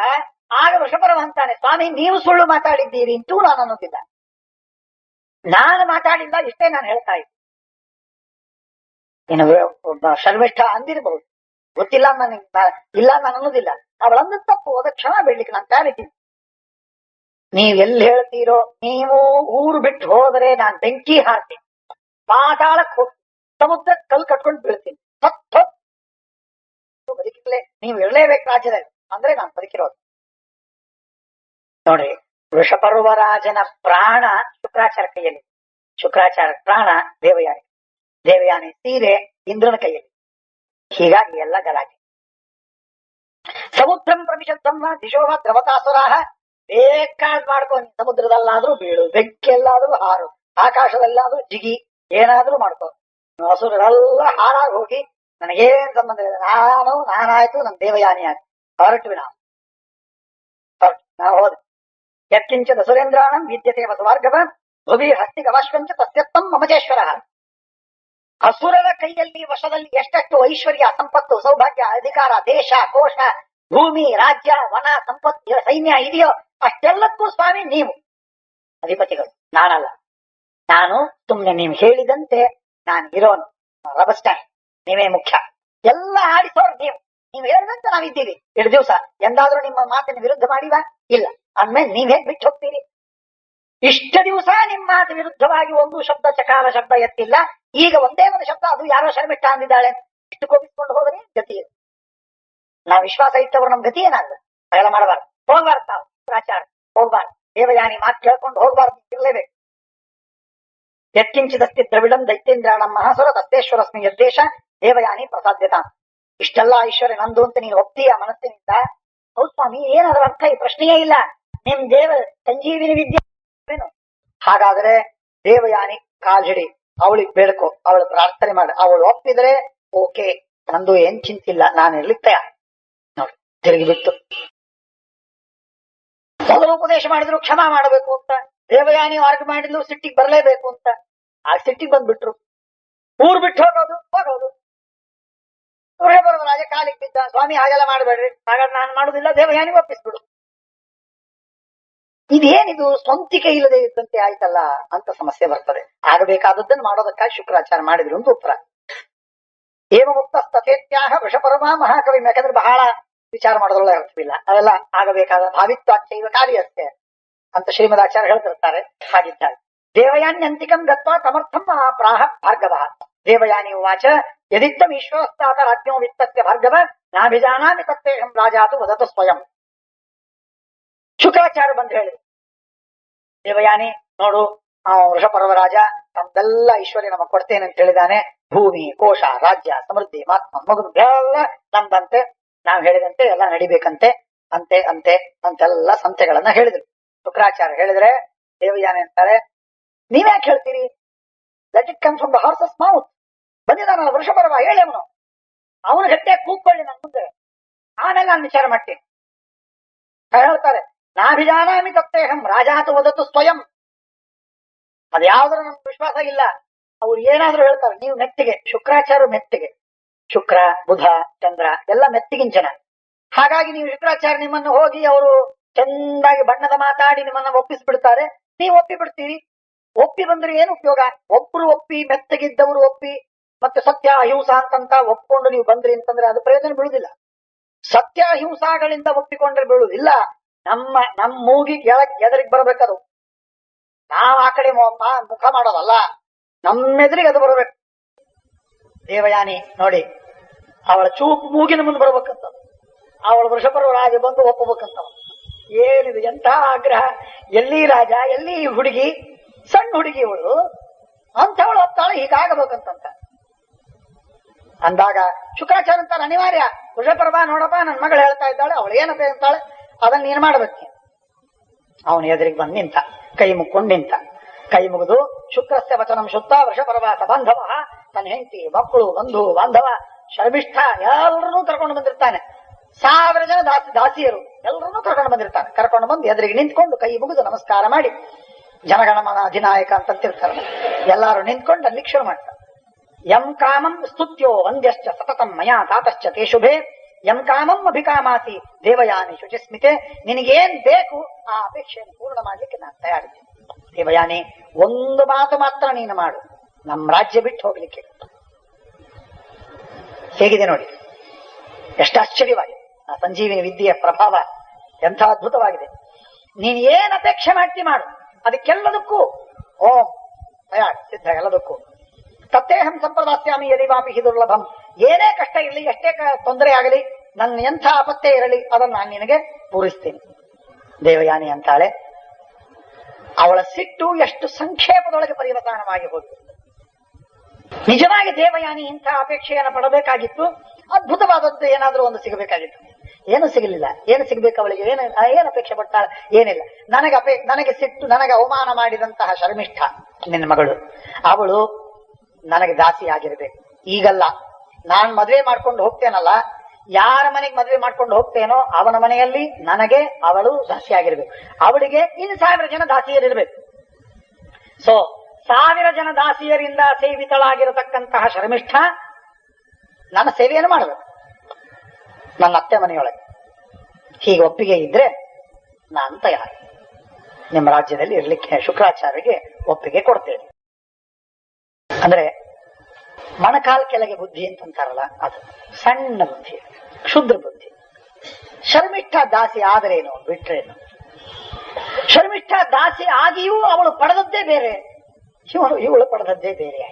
ಆಗ ವೃಷಪರ್ವ ಅಂತಾನೆ, ಸ್ವಾಮಿ ನೀವು ಸುಳ್ಳು ಮಾತಾಡಿದ್ದೀರಿ ಅಂತೂ ನಾನು ಅನ್ನೋದಿಲ್ಲ, ನಾನು ಮಾತಾಡಿಲ್ಲ, ಇಷ್ಟೇ ನಾನು ಹೇಳ್ತಾ ಇದ್ದೆ. ಇನ್ನು ಒಬ್ಬ ಶರ್ಮಿಷ್ಠ ಅಂದಿರಬಹುದು, ಗೊತ್ತಿಲ್ಲ ನನಗೆ, ಇಲ್ಲ ನಾನು ಅನ್ನೋದಿಲ್ಲ. ಅವಳಂದ ತಪ್ಪು ಹೋದ ಕ್ಷಣ ಬಿಡ್ಲಿಕ್ಕೆ ನಾನು ತಯಾರಿದ್ದೀನಿ. ನೀವ್ ಎಲ್ಲಿ ಹೇಳ್ತೀರೋ, ನೀವು ಊರು ಬಿಟ್ಟು ಹೋದರೆ ನಾನು ಬೆಂಕಿ ಹಾರ್ತೀನಿ, ಪಾತಾಳಕ್ಕೆ ಹೋಗ್ತೀನಿ, ಸಮುದ್ರ ಕಲ್ ಕಟ್ಕೊಂಡು ಬೀಳ್ತೀನಿ. ಬದುಕಿರ್ಲೇ ನೀವು ಇರಲೇಬೇಕು ರಾಜ್ಯದಲ್ಲಿ ಅಂದ್ರೆ ನಾನು ಬದುಕಿರೋದು. ನೋಡಿ, ವೃಷಪರ್ವರಾಜನ ಪ್ರಾಣ ಶುಕ್ರಾಚಾರ್ಯ ಕೈಯಲ್ಲಿ, ಶುಕ್ರಾಚಾರ್ಯ ಪ್ರಾಣ ದೇವಯಾನಿ, ದೇವಯಾನಿ ಸೀರೆ ಇಂದ್ರನ ಕೈಯಲ್ಲಿ. ಹೀಗಾಗಿ ಎಲ್ಲ ಗಲಾಟೆ. ಸಮುದ್ರಂ ಪ್ರವಿಶಬ್ದಮ್ಮ ದಿಶೋಹ ದ್ರವತಾಸುರಾಹ. ಬೇಕಾದ್ ಮಾಡ್ಕೊಂಡು ಸಮುದ್ರದಲ್ಲಾದ್ರೂ ಬೀಳು, ಬೆಂಕಿಯಲ್ಲಾದ್ರೂ ಹಾರು, ಆಕಾಶದಲ್ಲಾದ್ರೂ ಜಿಗಿ, ಏನಾದ್ರೂ ಮಾಡ್ಕೋ. ಹಸುರೆಲ್ಲ ಹಾಳಾಗಿ ಹೋಗಿ ನನಗೇನ್ ಸಂಬಂಧ ಇಲ್ಲ. ನಾನಾಯ್ತು, ನನ್ ದೇವಯಾನಿ ಆಯ್ತು. ಹೊರಟು ನಾವು ಹೋದ ಯತ್ಕಿಂಚ ದಸುರೇಂದ್ರಾಣಂ ವಿದ್ಯತೆ ವಸುವಾರ್ಗವ ಭುವಿ ಹಸ್ತಿಗವಾಶ್ವಂಚ ತಸ್ಯತ್ತಂ ಮಮಜೇಶ್ವರ. ಹಸುರರ ಕೈಯಲ್ಲಿ ವಶದಲ್ಲಿ ಎಷ್ಟೆಷ್ಟು ಐಶ್ವರ್ಯ, ಸಂಪತ್ತು, ಸೌಭಾಗ್ಯ, ಅಧಿಕಾರ, ದೇಶ, ಕೋಶ, ಭೂಮಿ, ರಾಜ್ಯ, ವನ, ಸಂಪತ್ತು, ಸೈನ್ಯ ಇದೆಯೋ ಅಷ್ಟೆಲ್ಲಕ್ಕೂ ಸ್ವಾಮಿ ನೀವು ಅಧಿಪತಿಗಳು, ನಾನಲ್ಲ. ನಾನು ಸುಮ್ನೆ ನೀವು ಹೇಳಿದಂತೆ ನಾನು ಇರೋನು, ರಬಸ್ಟ್ಯಾಂಡ್, ನೀವೇ ಮುಖ್ಯ. ಎಲ್ಲ ಆಡಿಸೋರು ನೀವು, ನೀವು ಹೇಳಿದಂತೆ ನಾವಿದ್ದೀವಿ. 2 ದಿವಸ ಎಂದಾದ್ರೂ ನಿಮ್ಮ ಮಾತಿನ ವಿರುದ್ಧ ಮಾಡಿವಾ? ಇಲ್ಲ. ಅಂದ್ಮೇಲೆ ನೀವ್ ಹೇಗ್ ಬಿಟ್ಟು ಹೋಗ್ತೀರಿ? ಇಷ್ಟ ದಿವಸ ನಿಮ್ಮ ಮಾತು ವಿರುದ್ಧವಾಗಿ ಒಂದು ಶಬ್ದ, ಚಕಾರ ಶಬ್ದ ಎತ್ತಿಲ್ಲ. ಈಗ ಒಂದೇ ಒಂದು ಶಬ್ದ, ಅದು ಯಾರೋ ಶರ್ಮಿಷ್ಠ ಅಂದಿದ್ದಾಳೆ, ಇಷ್ಟು ಕೋಪಿಸ್ಕೊಂಡು ಹೋದ್ರೆ ಗತಿ ಇದೆ. ನಾವು ವಿಶ್ವಾಸ ಇಟ್ಟವರು ನಮ್ ಗತಿ ಏನಾದ್ರು ಅವೆಲ್ಲ ಮಾಡಬಾರ್ದು. ಹೋಗ್ಬಾರ್ದು, ನಾವು ಪ್ರಾಚಾರ ಹೋಗ್ಬಾರ್ದು, ದೇವಯಾನಿ ಮಾತು ಕೇಳ್ಕೊಂಡು ಹೋಗ್ಬಾರ್ದು, ಇರಲೇಬೇಕು. ಯತ್ಕಿಂಚಿದಸ್ತಿ ದ್ರವಿಡಂ ದೈತ್ಯೇಂದ್ರಾಣಂ ಮಹಾಸುರ ತತ್ತೇಶ್ವರಸ್ಮಿ ಯದ್ದೇಶ ದೇವಯಾನಿ ಪ್ರಸಾದ್ಯತಾ. ಇಷ್ಟೆಲ್ಲ ಐಶ್ವರ್ಯ ನಂದು ಅಂತ ನೀನು ಒಪ್ತೀಯ ಮನಸ್ಸಿನಿಂದ? ಹೌದು ಸ್ವಾಮಿ, ಏನದರ ಅರ್ಥ? ಈ ಪ್ರಶ್ನೆಯೇ ಇಲ್ಲ. ನಿಮ್ ದೇವ ಸಂಜೀವಿನಿ ವಿದ್ಯೆ ಹಾಗಾದ್ರೆ ದೇವಯಾನಿ ಕಾಲ್ ಹಿಡಿ, ಅವಳಿಗೆ ಬೇಡ್ಕೊ, ಅವಳು ಪ್ರಾರ್ಥನೆ ಮಾಡಿ, ಅವಳು ಒಪ್ಪಿದ್ರೆ ಓಕೆ, ನಂದು ಏನ್ ಚಿಂತಿಲ್ಲ, ನಾನು ಇರ್ಲಿಕ್ಕೆ ತಯಾರ. ನೋಡಿ, ತಿರುಗಿಬಿಟ್ಟು ಮೊದಲು ಉಪದೇಶ ಮಾಡಿದ್ರು ಕ್ಷಮಾ ಮಾಡಬೇಕು ಅಂತ, ದೇವಯಾನಿ ವಾರ್ಗ ಮಾಡಿದ್ಲು ಸಿಟ್ಟಿಗೆ ಬರಲೇಬೇಕು ಅಂತ. ಆ ಸಿಟ್ಟಿಗೆ ಬಂದ್ಬಿಟ್ರು. ಊರ್ ಬಿಟ್ಟು ಹೋಗೋದು ರಾಜ ಕಾಲಿಗೆ ಬಿದ್ದ, ಸ್ವಾಮಿ ಹಾಗೆಲ್ಲ ಮಾಡಬೇಡ್ರಿ, ಹಾಗಾದ್ರೆ ನಾನು ಮಾಡುದಿಲ್ಲ, ದೇವಯಾನಿ ಒಪ್ಪಿಸ್ಬಿಡು. ಇದೇನಿದು ಸ್ವಂತಿಕೆ ಇಲ್ಲದೆ ಇದ್ದಂತೆ ಆಯ್ತಲ್ಲ ಅಂತ ಸಮಸ್ಯೆ ಬರ್ತದೆ. ಆಗಬೇಕಾದದ್ದನ್ನು ಮಾಡೋದಕ್ಕಾಗಿ ಶುಕ್ರಾಚಾರ್ಯ ಮಾಡಿದ್ರು ಅಂತ ಉತ್ತರ. ಏವ ಮುಕ್ತ ತಥೇತ್ಯಾಹ ವೃಷಪರಮ ಮಹಾಕವಿ. ಯಾಕಂದ್ರೆ ಬಹಳ ವಿಚಾರ ಮಾಡೋದ್ರೊಳ ಅರ್ಥವಿಲ್ಲ, ಅವೆಲ್ಲ ಆಗಬೇಕಾದ ಭಾವಿತ್ವಾಚೈವ ಕಾರ್ಯಸ್ಥೆ ಅಂತ ಶ್ರೀಮದಾಚಾರ್ಯ ಹೇಳ್ತಿರ್ತಾರೆ. ಹಾಗಿದ್ದಾರೆ ದೇವಯಾನ್ಯಂತಿಕಂ ಗತ್ವಾ ಸಮರ್ಥಂ ಪ್ರಾಹ ಭಾರ್ಗವ. ದೇವಯಾನಿ ಉವಾಚ ಯದಿತ್ತಂ ಈಶ್ವರಸ್ತಾತ ರಾಜ್ಞೋ ವಿತ್ತಸ್ಯ ಭಾರ್ಗವ ನಾಭಿಜಾನಾಮಿ ತತ್ತೇಹಂ ರಾಜಾತು ವದತು ಸ್ವಯಂ. ಶುಕ್ರಾಚಾರ್ಯ ಬಂದು ಹೇಳಿದ್ರು, ದೇವಯಾನಿ ನೋಡು, ವೃಷಪರ್ವ ರಾಜ ತಮ್ದೆಲ್ಲ ಐಶ್ವರ್ಯ ನಮಗ್ ಕೊಡ್ತೇನೆ ಅಂತ ಹೇಳಿದಾನೆ. ಭೂಮಿ, ಕೋಶ, ರಾಜ್ಯ, ಸಮೃದ್ಧಿ, ಮಾತ್ಮ, ಮಗನು ಎಲ್ಲ ನಮ್ದಂತೆ, ನಾವ್ ಹೇಳಿದಂತೆ ಎಲ್ಲ ನಡಿಬೇಕಂತೆ, ಅಂತೆ ಅಂತೆ ಅಂತೆಲ್ಲ ಸಂತೆಗಳನ್ನ ಹೇಳಿದ್ರು. ಶುಕ್ರಾಚಾರ್ಯ ಹೇಳಿದ್ರೆ ದೇವಯಾನಿ ಅಂತಾರೆ, ನೀವ್ಯಾಕೆ ಹೇಳ್ತೀರಿ? Let it come from the horse's mouth. ಬಂದಿದ್ದಾನಲ್ಲ ವೃಷಪರ್ವ, ಹೇಳಿ ಅವನು ಗಟ್ಟಿಯಾಗಿ ಕೂತ್ಕೊಳ್ಳಿ ನನ್ನ ಮುಂದೆ, ಆಮೇಲೆ ನಾನು ವಿಚಾರ ಮಾಡ್ತೀನಿ. ಹೇಳ್ತಾರೆ, ನಾಭಿಜಾನಾಮಿ ತತ್ತೇಹಂ ರಾಜಾತು ವದತು ಸ್ವಯಂ. ಅದ್ಯಾವ್ದ್ರ ನಮ್ಗೆ ವಿಶ್ವಾಸ ಇಲ್ಲ. ಅವ್ರು ಏನಾದ್ರೂ ಹೇಳ್ತಾರೆ, ನೀವು ಮೆತ್ತಿಗೆ. ಶುಕ್ರಾಚಾರ್ಯ ಮೆತ್ತಿಗೆ, ಶುಕ್ರ ಬುಧ ಚಂದ್ರ ಎಲ್ಲ ಮೆತ್ತಿಗಿನ ಜನ. ಹಾಗಾಗಿ ನೀವು ಶುಕ್ರಾಚಾರ್ಯ ನಿಮ್ಮನ್ನು ಹೋಗಿ ಅವರು ಚಂದಾಗಿ ಬಣ್ಣದ ಮಾತಾಡಿ ನಿಮ್ಮನ್ನ ಒಪ್ಪಿಸ್ಬಿಡ್ತಾರೆ, ನೀವು ಒಪ್ಪಿ ಬಿಡ್ತೀರಿ. ಒಪ್ಪಿ ಬಂದ್ರೆ ಏನು ಉಪಯೋಗ? ಒಬ್ರು ಒಪ್ಪಿ, ಮೆತ್ತಗಿದ್ದವರು ಒಪ್ಪಿ, ಮತ್ತೆ ಸತ್ಯ ಅಹಿಂಸ ಅಂತಂತ ಒಪ್ಕೊಂಡು ನೀವು ಬಂದ್ರಿ ಅಂತಂದ್ರೆ ಅದು ಪ್ರಯೋಜನ ಬೀಳುದಿಲ್ಲ. ಸತ್ಯ ಅಹಿಂಸಾಗಳಿಂದ ಒಪ್ಪಿಕೊಂಡ್ರೆ ಬೀಳುವುದಿಲ್ಲ. ನಮ್ಮ ಮೂಗಿಗೆ ಎದರಿಗೆ ಬರಬೇಕದು. ನಾವ್ ಆ ಕಡೆ ಮುಖ ಮಾಡೋದಲ್ಲ, ನಮ್ಮೆದುರಿಗೆ ಅದು ಬರಬೇಕು. ದೇವಯಾನಿ ನೋಡಿ, ಅವಳ ಚೂಪು ಮೂಗಿನ ಮುಂದೆ ಬರ್ಬೇಕಂತ, ಅವಳ ವೃಷಪರ್ವ ರಾಜ ಬಂದು ಒಪ್ಪಬೇಕಂತ. ಏನಿದು ಎಂಥ ಆಗ್ರಹ! ಎಲ್ಲಿ ರಾಜ, ಎಲ್ಲಿ ಹುಡುಗಿ, ಸಣ್ಣ ಹುಡುಗಿ ಇವಳು, ಅಂಥವಳು ಒಪ್ತಾಳೆ, ಹೀಗಾಗಬೇಕಂತ ಅಂದಾಗ ಶುಕ್ರಾಚಾರ್ಯ ಅಂತಾರೆ, ಅನಿವಾರ್ಯ. ವೃಷಪರ್ವ ನೋಡಪ್ಪ, ನನ್ನ ಮಗಳು ಹೇಳ್ತಾ ಇದ್ದಾಳೆ, ಅವಳು ಏನಂತ ಅಂತಾಳೆ, ಅದನ್ನ ನೀನ್ ಮಾಡ್ಬೇಕು. ಅವನು ಎದುರಿಗೆ ಬಂದು ನಿಂತ, ಕೈ ಮುಕ್ಕೊಂಡು ನಿಂತ. ಕೈ ಮುಗಿದು ಶುಕ್ರಸ್ಯ ವಚನಂ ಶುದ್ಧ ವೃಷಪರ್ವಾಸ ಬಾಂಧವ, ತನ್ನ ಹೆಂಡತಿ, ಮಕ್ಕಳು, ಬಂಧು ಬಾಂಧವ, ಶರ್ಮಿಷ್ಠ ಎಲ್ಲರನ್ನೂ ಕರ್ಕೊಂಡು ಬಂದಿರ್ತಾನೆ. 1000 ಜನ ದಾಸಿಯರು ಎಲ್ಲರನ್ನೂ ಕರ್ಕೊಂಡು ಬಂದಿರ್ತಾನೆ. ಕರ್ಕೊಂಡು ಬಂದು ಎದುರಿಗೆ ನಿಂತ್ಕೊಂಡು ಕೈ ಮುಗಿದು ನಮಸ್ಕಾರ ಮಾಡಿ, ಜನಗಣಮನ ಅಧಿನಾಯಕ ಅಂತಂತಿರ್ತಾರೆ, ಎಲ್ಲಾರು ನಿಂತ್ಕೊಂಡು ಅಲ್ಲಿ ಶುರು ಮಾಡ್ತಾರೆ. ಯಂ ಕಾಮಂ ಸ್ತುತ್ಯೋ ವಂದ್ಯಶ್ಚ ಸತತಂ ಮಯಾ ತಾತಶ್ಚ ತೇ ಶುಭೆ ಯಂ ಕಾಮಂ ಅಭಿಕಾಮಾಸಿ ದೇವಯಾನಿ ಶುಚಿಸ್ಮಿತೆ. ನಿನಗೇನ್ ಬೇಕು ಆ ಅಪೇಕ್ಷೆಯನ್ನು ಪೂರ್ಣ ಮಾಡ್ಲಿಕ್ಕೆ ನಾನು ತಯಾರಿದ್ದೇನೆ. ದೇವಯಾನಿ, ಒಂದು ಮಾತು ಮಾತ್ರ ನೀನು ಮಾಡು, ನಮ್ಮ ರಾಜ್ಯ ಬಿಟ್ಟು ಹೋಗ್ಲಿಕ್ಕೆ. ಹೇಗಿದೆ ನೋಡಿ, ಎಷ್ಟು ಆಶ್ಚರ್ಯವಾಗಿದೆ ಆ ಸಂಜೀವಿನಿ ವಿದ್ಯೆಯ ಪ್ರಭಾವ, ಎಂಥ ಅದ್ಭುತವಾಗಿದೆ. ನೀನ್ ಏನ್ ಅಪೇಕ್ಷೆ ಮಾಡ್ತಿ ಮಾಡು, ಅದಕ್ಕೆಲ್ಲದಕ್ಕೂ ಓಂ ತಯಾರು, ಸಿದ್ಧ ಎಲ್ಲದಕ್ಕೂ. ತತ್ತೇಹಂ ಸಂಪ್ರದಾಸ್ಯಾಮಿ ಯದಿವಾಪಿ ಹಿ ದುರ್ಲಭಂ. ಏನೇ ಕಷ್ಟ ಇರಲಿ, ಎಷ್ಟೇ ತೊಂದರೆ ಆಗಲಿ, ನನ್ನ ಎಂಥ ಆಪತ್ತೇ ಇರಲಿ, ಅದನ್ನು ನಾನು ನಿನಗೆ ಪೂರೈಸ್ತೇನೆ. ದೇವಯಾನಿ ಅಂತಾಳೆ. ಅವಳ ಸಿಟ್ಟು ಎಷ್ಟು ಸಂಕ್ಷೇಪದೊಳಗೆ ಪರಿವರ್ತನವಾಗಿ ಹೋಗಿತ್ತು. ನಿಜವಾಗಿ ದೇವಯಾನಿ ಇಂಥ ಅಪೇಕ್ಷೆಯನ್ನು ಪಡಬೇಕಾಗಿತ್ತು. ಅದ್ಭುತವಾದದ್ದು ಏನಾದ್ರೂ ಒಂದು ಸಿಗಬೇಕಾಗಿತ್ತು. ಏನು ಸಿಗಲಿಲ್ಲ. ಏನು ಸಿಗ್ಬೇಕು ಅವಳಿಗೆ? ಏನು ಅಪೇಕ್ಷೆ ಪಡ್ತಾಳೆ? ಏನಿಲ್ಲ. ನನಗೆ ಸಿಟ್ಟು, ನನಗೆ ಅವಮಾನ ಮಾಡಿದಂತಹ ಶರ್ಮಿಷ್ಠ ನಿನ್ನ ಮಗಳು, ಅವಳು ನನಗೆ ದಾಸಿ ಆಗಿರ್ಬೇಕು. ಈಗಲ್ಲ, ನಾನ್ ಮದುವೆ ಮಾಡ್ಕೊಂಡು ಹೋಗ್ತೇನಲ್ಲ, ಯಾರ ಮನೆಗೆ ಮದುವೆ ಮಾಡ್ಕೊಂಡು ಹೋಗ್ತೇನೋ ಅವನ ಮನೆಯಲ್ಲಿ ನನಗೆ ಅವಳು ದಾಸಿ ಆಗಿರ್ಬೇಕು. ಅವಳಿಗೆ ಇನ್ನು 1000 ಜನ ದಾಸಿಯರಿರ್ಬೇಕು. ಸೊ 1000 ಜನ ದಾಸಿಯರಿಂದ ಸೇವಿತಳಾಗಿರತಕ್ಕಂತಹ ಶರ್ಮಿಷ್ಠ ನನ್ನ ಸೇವೆಯನ್ನು ಮಾಡಬೇಕು ನನ್ನ ಅತ್ತೆ ಮನೆಯೊಳಗೆ. ಹೀಗೆ ಒಪ್ಪಿಗೆ ಇದ್ರೆ ನಾನು ತಯಾರು, ನಿಮ್ಮ ರಾಜ್ಯದಲ್ಲಿ ಇರ್ಲಿಕ್ಕೆ ಶುಕ್ರಾಚಾರ್ಯರಿಗೆ ಒಪ್ಪಿಗೆ ಕೊಡ್ತೇನೆ. ಅಂದ್ರೆ ಮೊಣಕಾಲ್ ಕೆಳಗೆ ಬುದ್ಧಿ ಅಂತಂತಾರಲ್ಲ, ಅದು ಸಣ್ಣ ಬುದ್ಧಿ, ಕ್ಷುದ್ರ ಬುದ್ಧಿ. ಶರ್ಮಿಷ್ಠ ದಾಸಿ ಆದರೇನು, ಬಿಟ್ರೇನು? ಶರ್ಮಿಷ್ಠ ದಾಸಿ ಆಗಿಯೂ ಅವಳು ಪಡೆದದ್ದೇ ಬೇರೆ, ಇವಳು ಪಡೆದದ್ದೇ ಬೇರೆ.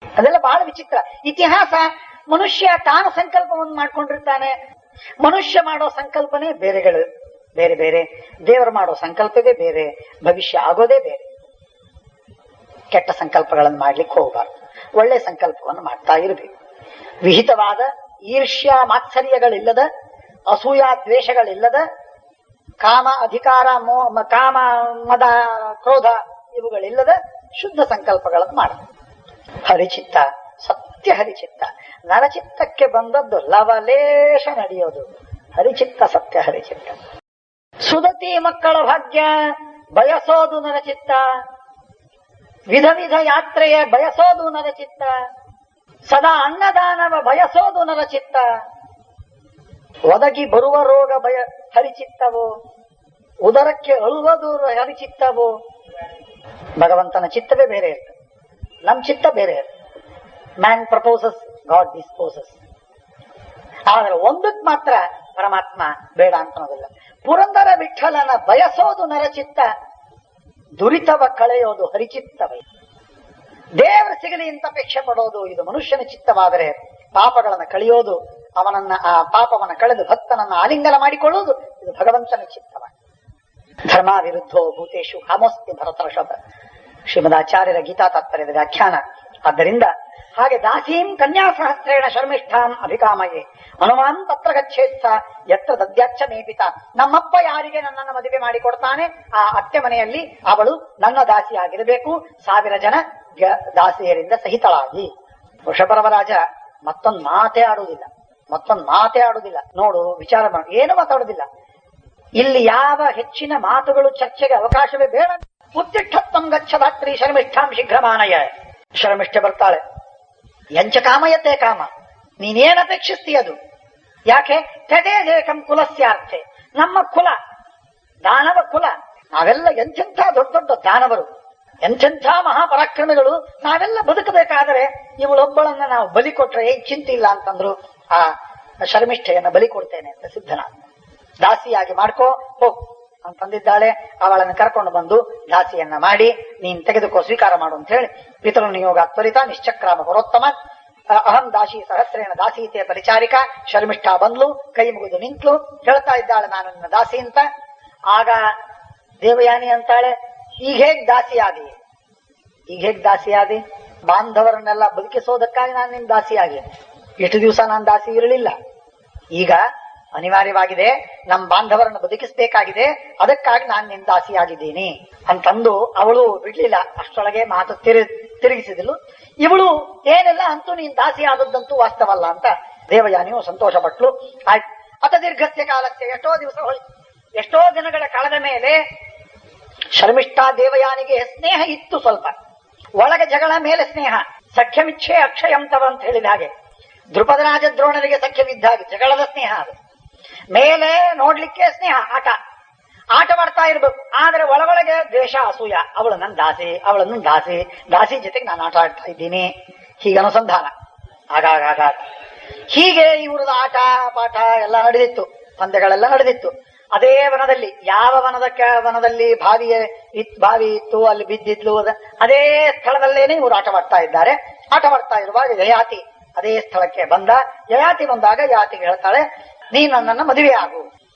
ಅದೆಲ್ಲ ಬಹಳ ವಿಚಿತ್ರ ಇತಿಹಾಸ. ಮನುಷ್ಯ ತಾನು ಸಂಕಲ್ಪವನ್ನು ಮಾಡ್ಕೊಂಡಿರ್ತಾನೆ. ಮನುಷ್ಯ ಮಾಡೋ ಸಂಕಲ್ಪನೆ ಬೇರೆಗಳು ಬೇರೆ ಬೇರೆ, ದೇವರು ಮಾಡೋ ಸಂಕಲ್ಪವೇ ಬೇರೆ, ಭವಿಷ್ಯ ಆಗೋದೇ ಬೇರೆ. ಕೆಟ್ಟ ಸಂಕಲ್ಪಗಳನ್ನು ಮಾಡ್ಲಿಕ್ಕೆ ಹೋಗಬಾರ್ದು, ಒಳ್ಳೆ ಸಂಕಲ್ಪವನ್ನು ಮಾಡ್ತಾ ಇರಬೇಕು. ವಿಹಿತವಾದ ಈರ್ಷ್ಯ ಮಾತ್ಸರ್ಯಗಳಿಲ್ಲದ, ಅಸೂಯ ದ್ವೇಷಗಳಿಲ್ಲದ, ಕಾಮ ಅಧಿಕಾರ ಕಾಮ ಮದ ಕ್ರೋಧ ಇವುಗಳಿಲ್ಲದ ಶುದ್ಧ ಸಂಕಲ್ಪಗಳನ್ನು ಮಾಡಬೇಕು. ಹರಿಚಿತ್ತ, ಸತ್ಯ ಹರಿಚಿತ್ತ. ನರಚಿತ್ತಕ್ಕೆ ಬಂದದ್ದು ಲವಲೇಶ ನಡೆಯೋದು. ಹರಿಚಿತ್ತ ಸತ್ಯ ಹರಿಚಿತ್ತ. ಸುದತಿ ಮಕ್ಕಳ ಭಾಗ್ಯ ಬಯಸೋದು ನರಚಿತ್ತ. ವಿಧ ವಿಧ ಯಾತ್ರೆಯ ಬಯಸೋದು ನರಚಿತ್ತ. ಸದಾ ಅನ್ನದಾನವ ಬಯಸೋದು ನರಚಿತ್ತ. ಒದಗಿ ಬರುವ ರೋಗ ಹರಿಚಿತ್ತವೋ, ಉದರಕ್ಕೆ ಅಳುವುದು ಹರಿಚಿತ್ತವೋ. ಭಗವಂತನ ಚಿತ್ತವೇ ಬೇರೆ ಇರ್ತದೆ, ನಮ್ ಚಿತ್ತ ಬೇರೆ ಇರ್ತದೆ. Man proposes, god disposes. ಆದರೆ ಒಂದಕ್ಕೆ ಮಾತ್ರ ಪರಮಾತ್ಮ ಬೇಡ ಅಂತ ಅನ್ನೋದಿಲ್ಲ. ಪುರಂದರ ವಿಠಲನ ಬಯಸೋದು ನರಚಿತ್ತ, ದುರಿತವ ಕಳೆಯೋದು ಹರಿಚಿತ್ತವೇ. ದೇವರ ಸಿಗಲಿ ಅಂತ ಅಪೇಕ್ಷೆ ಪಡೋದು ಇದು ಮನುಷ್ಯನ ಚಿತ್ತವಾದರೆ, ಪಾಪಗಳನ್ನು ಕಳೆಯೋದು, ಆ ಪಾಪವನ್ನು ಕಳೆದು ಭಕ್ತನನ್ನ ಆಲಿಂಗನ ಮಾಡಿಕೊಳ್ಳುವುದು ಇದು ಭಗವಂತನ ಚಿತ್ತವಾಗಿದೆ. ಧರ್ಮ ವಿರುದ್ಧೋ ಭೂತೇಶು ಕಾಮೋಸ್ತಿ ಭರತರ್ಷಭ, ಶ್ರೀಮದಾಚಾರ್ಯರ ಗೀತಾ ತಾತ್ಪರ್ಯದ ವ್ಯಾಖ್ಯಾನ. ಆದ್ದರಿಂದ ಹಾಗೆ ದಾಸೀಂ ಕನ್ಯಾ ಸಹಸ್ರೇಣ ಶರ್ಮಿಷ್ಠಾಂ ಅಭಿಕಾಮಯೇ ಹನುಮಾನ್ ತತ್ರ ಗಚ್ಚೇತ್ಸ ಯತ್ರ ದದ್ಯಾಚ್ಚ ಮೇಪಿತ. ನಮ್ಮಪ್ಪ ಯಾರಿಗೆ ನನ್ನನ್ನು ಮದುವೆ ಮಾಡಿಕೊಡ್ತಾನೆ ಆ ಅತ್ತೆ ಮನೆಯಲ್ಲಿ ಅವಳು ನನ್ನ ದಾಸಿಯಾಗಿರಬೇಕು, 1000 ಜನ ದಾಸಿಯರಿಂದ ಸಹಿತಳಾಗಿ. ವೃಷಪರವರಾಜ ಮತ್ತೊಂದು ಮಾತೇ ಆಡುವುದಿಲ್ಲ. ನೋಡು, ವಿಚಾರ ಮಾಡು, ಏನು ಮಾತಾಡುವುದಿಲ್ಲ. ಇಲ್ಲಿ ಯಾವ ಹೆಚ್ಚಿನ ಮಾತುಗಳು ಚರ್ಚೆಗೆ ಅವಕಾಶವೇ ಬೇಡ. ಉತ್ತಿಷ್ಠತ್ವಂ ಗಚ್ಚದಾತ್ರಿ ಶರ್ಮಿಷ್ಠಾಂ ಶೀಘ್ರಮಾನಯ. ಶರ್ಮಿಷ್ಠೆ ಬರ್ತಾಳೆ. ಎಂಚ ಕಾಮಯತೆ ಕಾಮ, ನೀನೇನು ಅಪೇಕ್ಷಿಸ್ತೀಯದು? ಯಾಕೆ? ತದೇದೇಕಂ ಕುಲಸ್ಯಾರ್ಥೆ, ನಮ್ಮ ಕುಲ ದಾನವ ಕುಲ. ನಾವೆಲ್ಲ ಎಂಥೆಂಥ ದೊಡ್ಡ ದೊಡ್ಡ ದಾನವರು, ಎಂಥೆಂಥ ಮಹಾಪರಾಕ್ರಮಿಗಳು. ನಾವೆಲ್ಲ ಬದುಕಬೇಕಾದರೆ ಇವಳೊಬ್ಬಳನ್ನ ನಾವು ಬಲಿ ಕೊಟ್ರೆ ಏನ್ ಚಿಂತೆ ಇಲ್ಲ ಅಂತಂದ್ರು. ಆ ಶರ್ಮಿಷ್ಠೆಯನ್ನ ಬಲಿ ಕೊಡ್ತೇನೆ ಅಂತ ಸಿದ್ಧನಾದ. ದಾಸಿಯಾಗಿ ಮಾಡ್ಕೋ ಹೋಗು ಅಂತಂದಿದ್ದಾಳೆ. ಅವಳನ್ನು ಕರ್ಕೊಂಡು ಬಂದು ದಾಸಿಯನ್ನ ಮಾಡಿ ನೀನ್ ತೆಗೆದುಕೋ, ಸ್ವೀಕಾರ ಮಾಡು ಅಂತ ಹೇಳಿ ಪಿತೃ ನಿಯೋಗ ತ್ವರಿತ ನಿಶ್ಚಕ್ರಾಮ ಪರೋತ್ತಮ ಅಹಂ ದಾಸಿ ಸಹಸ್ರೇಣ ದಾಸೀತೆ ಪರಿಚಾರಿಕ. ಶರ್ಮಿಷ್ಠ ಬಂದ್ಲು, ಕೈ ಮುಗಿದು ನಿಂತ್ಲು, ಹೇಳ್ತಾ ಇದ್ದಾಳೆ ನಾನು ನಿನ್ನ ದಾಸಿ ಅಂತ. ಆಗ ದೇವಯಾನಿ ಅಂತಾಳೆ, ಈಗ ಹೇಗ್ ದಾಸಿಯಾದಿ? ಬಾಂಧವರನ್ನೆಲ್ಲ ಬದುಕಿಸೋದಕ್ಕಾಗಿ ನಾನು ನಿನ್ ದಾಸಿಯಾಗಿ, ಇಷ್ಟು ದಿವಸ ನಾನು ದಾಸಿ ಇರಲಿಲ್ಲ, ಈಗ ಅನಿವಾರ್ಯವಾಗಿದೆ, ನಮ್ಮ ಬಾಂಧವರನ್ನು ಬದುಕಿಸಬೇಕಾಗಿದೆ, ಅದಕ್ಕಾಗಿ ನಾನು ನಿನ್ ದಾಸಿಯಾಗಿದ್ದೀನಿ ಅಂತಂದು ಅವಳು ಬಿಡ್ಲಿಲ್ಲ. ಅಷ್ಟೊಳಗೆ ಮಾತು ತಿರುಗಿಸಿದಳು. ಇವಳು ಏನೆಲ್ಲ ಅಂತೂ ನೀನ್ ದಾಸಿ ಆದದ್ದಂತೂ ವಾಸ್ತವಲ್ಲ ಅಂತ ದೇವಯಾನಿಯು ಸಂತೋಷ ಪಟ್ಲು. ಆಯ್ತು. ಅತ ದೀರ್ಘಸ್ಯ ಕಾಲಕ್ಕೆ ಎಷ್ಟೋ ದಿನಗಳ ಕಳೆದ ಮೇಲೆ ಶರ್ಮಿಷ್ಠ ದೇವಯಾನಿಗೆ ಸ್ನೇಹ ಇತ್ತು ಸ್ವಲ್ಪ. ಒಳಗೆ ಜಗಳ, ಮೇಲೆ ಸ್ನೇಹ. ಸಖ್ಯಮಿಚ್ಛೆ ಅಕ್ಷಯಂತವ ಅಂತ ಹೇಳಿದ ಹಾಗೆ ದ್ರುಪದರಾಜ ದ್ರೋಣರಿಗೆ ಸಖ್ಯವಿದ್ದ ಹಾಗೆ ಜಗಳದ ಸ್ನೇಹ ಅದು. ಮೇಲೆ ನೋಡ್ಲಿಕ್ಕೆ ಸ್ನೇಹ, ಆಟವಾಡ್ತಾ ಇರ್ಬೇಕು. ಆದ್ರೆ ಒಳಗೊಳಗೆ ದ್ವೇಷ, ಅಸೂಯ. ಅವಳು ನನ್ನ ದಾಸಿ ಜೊತೆಗೆ ನಾನು ಆಟ ಆಡ್ತಾ ಇದ್ದೀನಿ, ಹೀಗೆ ಅನುಸಂಧಾನ. ಆಗಾಗ ಹೀಗೆ ಇವ್ರದ್ದು ಆಟ ಪಾಠ ಎಲ್ಲ ನಡೆದಿತ್ತು, ಪಂದ್ಯಗಳೆಲ್ಲ ನಡೆದಿತ್ತು. ಅದೇ ವನದಲ್ಲಿ, ಯಾವ ವನದಲ್ಲಿ ಬಾವಿ ಇತ್ತು, ಅಲ್ಲಿ ಬಿದ್ದಿದ್ಲು, ಅದೇ ಸ್ಥಳದಲ್ಲೇನೆ ಇವರು ಆಟವಾಡ್ತಾ ಇದ್ದಾರೆ. ಆಟವಾಡ್ತಾ ಇರುವಾಗ ಯಯಾತಿ ಅದೇ ಸ್ಥಳಕ್ಕೆ ಬಂದ. ಯಯಾತಿ ಬಂದಾಗ ಯಯಾತಿಗೆ ಹೇಳ್ತಾಳೆ, ನೀನ್ ನನ್ನನ್ನು ಮದುವೆ ಆಗು,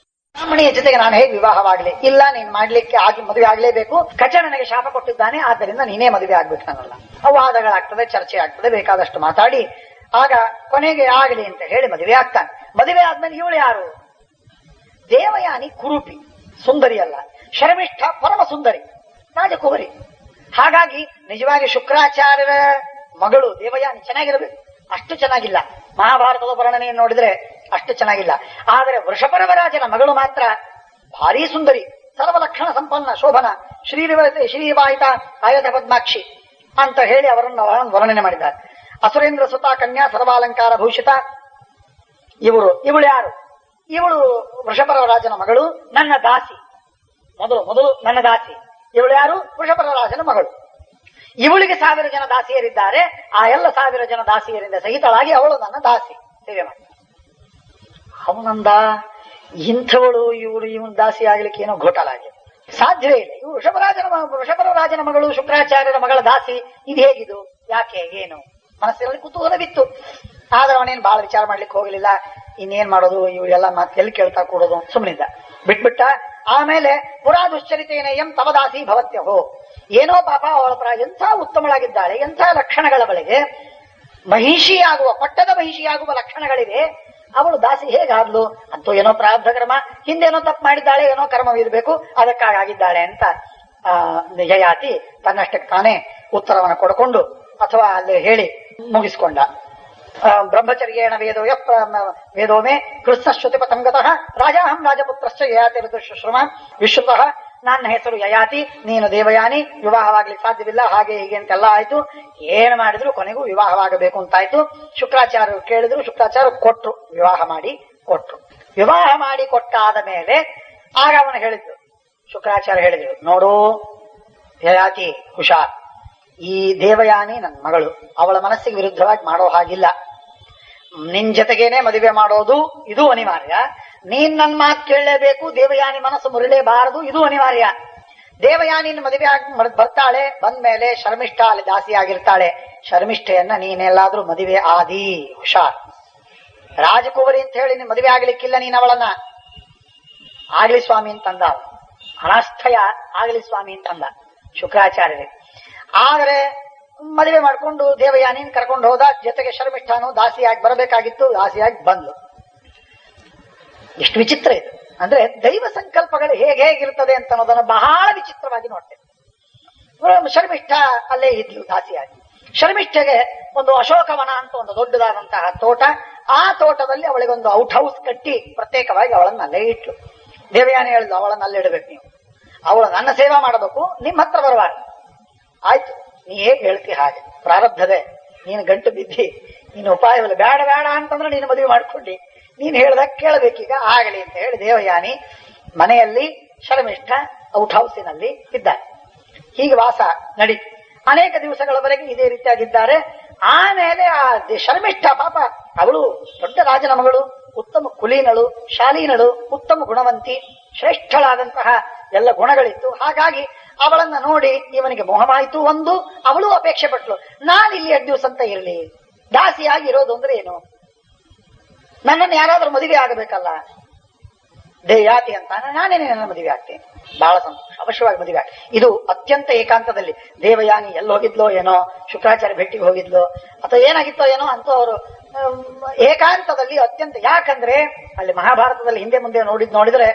ಬ್ರಾಹ್ಮಣಿಯ ಜೊತೆಗೆ ನಾನು ಹೇಗೆ ವಿವಾಹವಾಗಲಿ? ಇಲ್ಲ, ನೀನ್ ಮಾಡ್ಲಿಕ್ಕೆ ಮದುವೆ ಆಗ್ಲೇಬೇಕು. ಕಚ ನನಗೆ ಶಾಪ ಕೊಟ್ಟಿದ್ದಾನೆ, ಆದ್ದರಿಂದ ನೀನೇ ಮದುವೆ ಆಗ್ಬೇಕು ನನ್ನಲ್ಲ. ವಾದಗಳಾಗ್ತದೆ, ಚರ್ಚೆ ಆಗ್ತದೆ, ಬೇಕಾದಷ್ಟು ಮಾತಾಡಿ ಆಗ ಕೊನೆಗೆ ಆಗಲಿ ಅಂತ ಹೇಳಿ ಮದುವೆ ಆಗ್ತಾನೆ. ಮದುವೆ ಆದ್ಮೇಲೆ ಇವಳು ಯಾರು? ದೇವಯಾನಿ ಕುರೂಪಿ, ಸುಂದರಿ ಅಲ್ಲ. ಶರ್ಮಿಷ್ಠ ಪರಮ ಸುಂದರಿ, ರಾಜಕುಮಾರಿ. ಹಾಗಾಗಿ ನಿಜವಾಗಿ ಶುಕ್ರಾಚಾರ್ಯರ ಮಗಳು ದೇವಯಾನಿ ಚೆನ್ನಾಗಿರಬೇಕು. ಅಷ್ಟು ಚೆನ್ನಾಗಿಲ್ಲ, ಮಹಾಭಾರತದ ವರ್ಣನೆಯನ್ನು ನೋಡಿದ್ರೆ ಅಷ್ಟು ಚೆನ್ನಾಗಿಲ್ಲ. ಆದರೆ ವೃಷಪರವರಾಜನ ಮಗಳು ಮಾತ್ರ ಭಾರೀ ಸುಂದರಿ, ಸರ್ವಲಕ್ಷಣ ಸಂಪನ್ನ, ಶೋಭನ, ಶ್ರೀವಾಹಿತ ಆಯುಧ ಪದ್ಮಾಕ್ಷಿ ಅಂತ ಹೇಳಿ ಅವರನ್ನು ವರ್ಣನೆ ಮಾಡಿದ್ದಾರೆ. ಅಸುರೇಂದ್ರ ಸುತ ಕನ್ಯಾ ಸರ್ವಾಲಂಕಾರ ಭೂಷಿತ. ಇವಳು ಯಾರು? ಇವಳು ವೃಷಪರವರಾಜನ ಮಗಳು, ನನ್ನ ದಾಸಿ. ಮೊದಲು ನನ್ನ ದಾಸಿ. ಇವಳು ಯಾರು? ವೃಷಪರವರಾಜನ ಮಗಳು. ಇವಳಿಗೆ 1000 ಜನ ದಾಸಿಯರಿದ್ದಾರೆ. ಆ ಎಲ್ಲ 1000 ಜನ ದಾಸಿಯರಿಂದ ಸಹಿತಳಾಗಿ ಅವಳು ನನ್ನ ದಾಸಿ, ಸೇವೆ ಮಾಡಿ. ಅವನಂದ, ಇಂಥವಳು ಇವನ್ ದಾಸಿ ಆಗ್ಲಿಕ್ಕೆ ಏನೋ ಘೋಟಾಲಾಗಿ ಸಾಧ್ಯವೇ ಇಲ್ಲ. ಇವು ವೃಷಪರವರಾಜನ ಮಗಳು, ಶುಕ್ರಾಚಾರ್ಯರ ಮಗಳ ದಾಸಿ, ಇದು ಹೇಗಿದು? ಯಾಕೆ? ಏನು? ಮನಸ್ಸಿನಲ್ಲಿ ಕುತೂಹಲ ಬಿತ್ತು. ಆದ್ರೆ ಅವನೇನು ಬಹಳ ವಿಚಾರ ಮಾಡ್ಲಿಕ್ಕೆ ಹೋಗಲಿಲ್ಲ. ಇನ್ನೇನ್ ಮಾಡೋದು, ಇವಳೆಲ್ಲ ಮಾತು ಎಲ್ಲಿ ಕೇಳ್ತಾ ಕೂಡೋದು, ಸುಮ್ಮನಿದ್ದ, ಬಿಟ್ಬಿಟ್ಟ. ಆಮೇಲೆ ಪುರಾ ದುಶ್ಚರಿತೇನೇಯಂ ತವ ದಾಸಿ ಭವತ್ಯಹೋ. ಏನೋ ಪಾಪ ಅವಳ ಎಂಥ ಉತ್ತಮಳಾಗಿದ್ದಾಳೆ, ಎಂಥ ಲಕ್ಷಣಗಳವಳಿಗೆ, ಪಟ್ಟದ ಮಹಿಷಿಯಾಗುವ ಲಕ್ಷಣಗಳಿವೆ. ಅವಳು ದಾಸಿ ಹೇಗಾದ್ಲು? ಅಂತೂ ಏನೋ ಪ್ರಾರಬ್ಧ ಕರ್ಮ, ಹಿಂದೇನೋ ತಪ್ಪು ಮಾಡಿದ್ದಾಳೆ, ಏನೋ ಕರ್ಮವಿರಬೇಕು, ಅದಕ್ಕಾಗಿದ್ದಾಳೆ ಅಂತ ಯಯಾತಿ ತನ್ನಷ್ಟಕ್ಕೆ ತಾನೇ ಉತ್ತರವನ್ನು ಕೊಡ್ಕೊಂಡು ಅಥವಾ ಅಲ್ಲಿ ಹೇಳಿ ಮುಗಿಸ್ಕೊಂಡ. ಬ್ರಹ್ಮಚರ್ಯೇಣ ವೇದೋ ಮೇ ಕೃಷ್ಣ ಶ್ರುತಿ ಪತಂಗತಃ ರಾಜಾಹಂ ರಾಜಪುತ್ರಶ್ಚ ಯಯಾತಿ ಋತುಶ್ರಮ ವಿಶ್ರುತಃ. ನನ್ನ ಹೆಸರು ಯಯಾತಿ, ನೀನು ದೇವಯಾನಿ, ವಿವಾಹವಾಗ್ಲಿಕ್ಕೆ ಸಾಧ್ಯವಿಲ್ಲ, ಹಾಗೆ ಹೀಗೆ ಅಂತೆಲ್ಲ ಆಯ್ತು. ಏನು ಮಾಡಿದ್ರು ಕೊನೆಗೂ ವಿವಾಹವಾಗಬೇಕು ಅಂತಾಯ್ತು. ಶುಕ್ರಾಚಾರ್ಯರು ಕೇಳಿದ್ರು, ಶುಕ್ರಾಚಾರ್ಯ ಕೊಟ್ರು, ವಿವಾಹ ಮಾಡಿ ಕೊಟ್ರು. ವಿವಾಹ ಮಾಡಿ ಕೊಟ್ಟಾದ ಮೇಲೆ ಆಗ ಅವನು ಹೇಳಿದ್ರು, ಶುಕ್ರಾಚಾರ್ಯ ಹೇಳಿದ್ರು, ನೋಡು ಯಯಾತಿ ಹುಷಾರ್, ಈ ದೇವಯಾನಿ ನನ್ನ ಮಗಳು, ಅವಳ ಮನಸ್ಸಿಗೆ ವಿರುದ್ಧವಾಗಿ ಮಾಡೋ ಹಾಗಿಲ್ಲ. ನಿನ್ ಜೊತೆಗೇನೆ ಮದುವೆ ಮಾಡೋದು ಇದು ಅನಿವಾರ್ಯ. ನೀನ್ ನನ್ ಮಾತು ಕೇಳಲೇಬೇಕು, ದೇವಯಾನಿ ಮನಸ್ಸು ಮುರಿಲೇಬಾರದು, ಇದು ಅನಿವಾರ್ಯ. ದೇವಯಾನಿನ ಮದುವೆ ಬರ್ತಾಳೆ, ಬಂದ್ಮೇಲೆ ಶರ್ಮಿಷ್ಠ ಅಲ್ಲಿ ದಾಸಿ ಆಗಿರ್ತಾಳೆ. ಶರ್ಮಿಷ್ಠೆಯನ್ನ ನೀನೆಲ್ಲಾದ್ರೂ ಮದುವೆ ಆದಿ, ಹುಷಾರ್. ರಾಜಕುವರಿ ಅಂತ ಹೇಳಿ ನೀನ್ ಮದುವೆ ಆಗ್ಲಿಕ್ಕಿಲ್ಲ, ನೀನ್ ಅವಳನ್ನ ಆಗ್ಲಿ ಸ್ವಾಮಿ ಅಂತಂದ. ಅನಾಸ್ಥಯ ಆಗ್ಲಿ ಸ್ವಾಮಿ ಅಂತಂದ ಶುಕ್ರಾಚಾರ್ಯರೇ. ಆದರೆ ಮದುವೆ ಮಾಡ್ಕೊಂಡು ದೇವಯಾನಿನ್ ಕರ್ಕೊಂಡು ಹೋದ. ಜೊತೆಗೆ ಶರ್ಮಿಷ್ಠಾನು ದಾಸಿಯಾಗಿ ಬರಬೇಕಾಗಿತ್ತು, ದಾಸಿಯಾಗಿ ಬಂದ್ಲು. ಎಷ್ಟು ವಿಚಿತ್ರ ಇದು ಅಂದ್ರೆ, ದೈವ ಸಂಕಲ್ಪಗಳು ಹೇಗಿರ್ತದೆ ಅಂತ ಅನ್ನೋದನ್ನ ಬಹಳ ವಿಚಿತ್ರವಾಗಿ ನೋಡ್ತೇವೆ. ಶರ್ಮಿಷ್ಠ ಅಲ್ಲೇ ಇದ್ಲು ದಾಸಿಯಾಗಿ. ಶರ್ಮಿಷ್ಠೆಗೆ ಒಂದು ಅಶೋಕವನ ಅಂತ ಒಂದು ದೊಡ್ಡದಾದಂತಹ ತೋಟ, ಆ ತೋಟದಲ್ಲಿ ಅವಳಿಗೊಂದು ಔಟ್ ಹೌಸ್ ಕಟ್ಟಿ ಪ್ರತ್ಯೇಕವಾಗಿ ಅವಳನ್ನ ಅಲ್ಲೇ ಇಟ್ಲು. ದೇವಯಾನಿ ಹೇಳಿದ್ಲು, ಅವಳನ್ನ ಅಲ್ಲೇ ಇಡಬೇಕು, ನೀವು ಅವಳು ನನ್ನ ಸೇವಾ ಮಾಡಬೇಕು, ನಿಮ್ಮ ಹತ್ರ ಬರಬಾರ್ದು. ಆಯ್ತು, ನೀ ಹೇಗೆ ಹೇಳ್ತಿ ಹಾಗೆ, ಪ್ರಾರಬ್ಧದೆ, ನೀನು ಗಂಟು ಬಿದ್ದಿ, ನೀನು ಉಪಾಯವಿಲ್ಲ, ಬೇಡ ಬೇಡ ಅಂತಂದ್ರೆ ನೀನು ಮದುವೆ ಮಾಡ್ಕೊಂಡಿ, ನೀನು ಹೇಳ್ದಾಗ ಕೇಳಬೇಕೀಗ, ಆಗಲಿ ಅಂತ ಹೇಳಿ ದೇವಯಾನಿ ಮನೆಯಲ್ಲಿ, ಶರ್ಮಿಷ್ಠ ಔಟ್ ಹೌಸಿನಲ್ಲಿ ಇದ್ದಾರೆ. ಹೀಗೆ ವಾಸ ನಡೀತು. ಅನೇಕ ದಿವಸಗಳವರೆಗೆ ಇದೇ ರೀತಿಯಾಗಿದ್ದಾರೆ. ಆಮೇಲೆ ಆ ಶರ್ಮಿಷ್ಠ ಪಾಪ, ಅವಳು ದೊಡ್ಡ ರಾಜನ ಮಗಳು, ಉತ್ತಮ ಕುಲೀನಳು, ಶಾಲೀನಳು, ಉತ್ತಮ ಗುಣವಂತಿ, ಶ್ರೇಷ್ಠಳಾದಂತಹ ಎಲ್ಲ ಗುಣಗಳಿತ್ತು. ಹಾಗಾಗಿ ಅವಳನ್ನ ನೋಡಿ ಇವನಿಗೆ ಮೋಹವಾಯಿತು. ಒಂದು, ಅವಳು ಅಪೇಕ್ಷೆ ಪಟ್ಲು, ನಾನಿಲ್ಲಿ 2 ದಿವಸ ಅಂತ ಇರಲಿ, ದಾಸಿಯಾಗಿ ಇರೋದು ಅಂದ್ರೆ ಏನು, ನನ್ನನ್ನು ಯಾರಾದ್ರೂ ಮದುವೆ ಆಗಬೇಕಲ್ಲ, ದೇಯಾತಿ ಅಂತ ನಾನೇನೇ ನನ್ನ ಮದುವೆ ಆಗ್ತೇನೆ, ಬಹಳ ಸಂತೋಷ, ಅವಶ್ಯವಾಗಿ ಮದುವೆ ಆಗ್ತೇನೆ. ಇದು ಅತ್ಯಂತ ಏಕಾಂತದಲ್ಲಿ. ದೇವಯಾನಿ ಎಲ್ಲಿ ಹೋಗಿದ್ಲೋ ಏನೋ, ಶುಕ್ರಾಚಾರ್ಯ ಭೇಟಿಗೆ ಹೋಗಿದ್ಲೋ ಅಥವಾ ಏನಾಗಿತ್ತೋ ಏನೋ ಅಂತೂ ಅವರು ಏಕಾಂತದಲ್ಲಿ ಅತ್ಯಂತ. ಯಾಕಂದ್ರೆ ಅಲ್ಲಿ ಮಹಾಭಾರತದಲ್ಲಿ ಹಿಂದೆ ಮುಂದೆ ನೋಡಿದ್ರೆ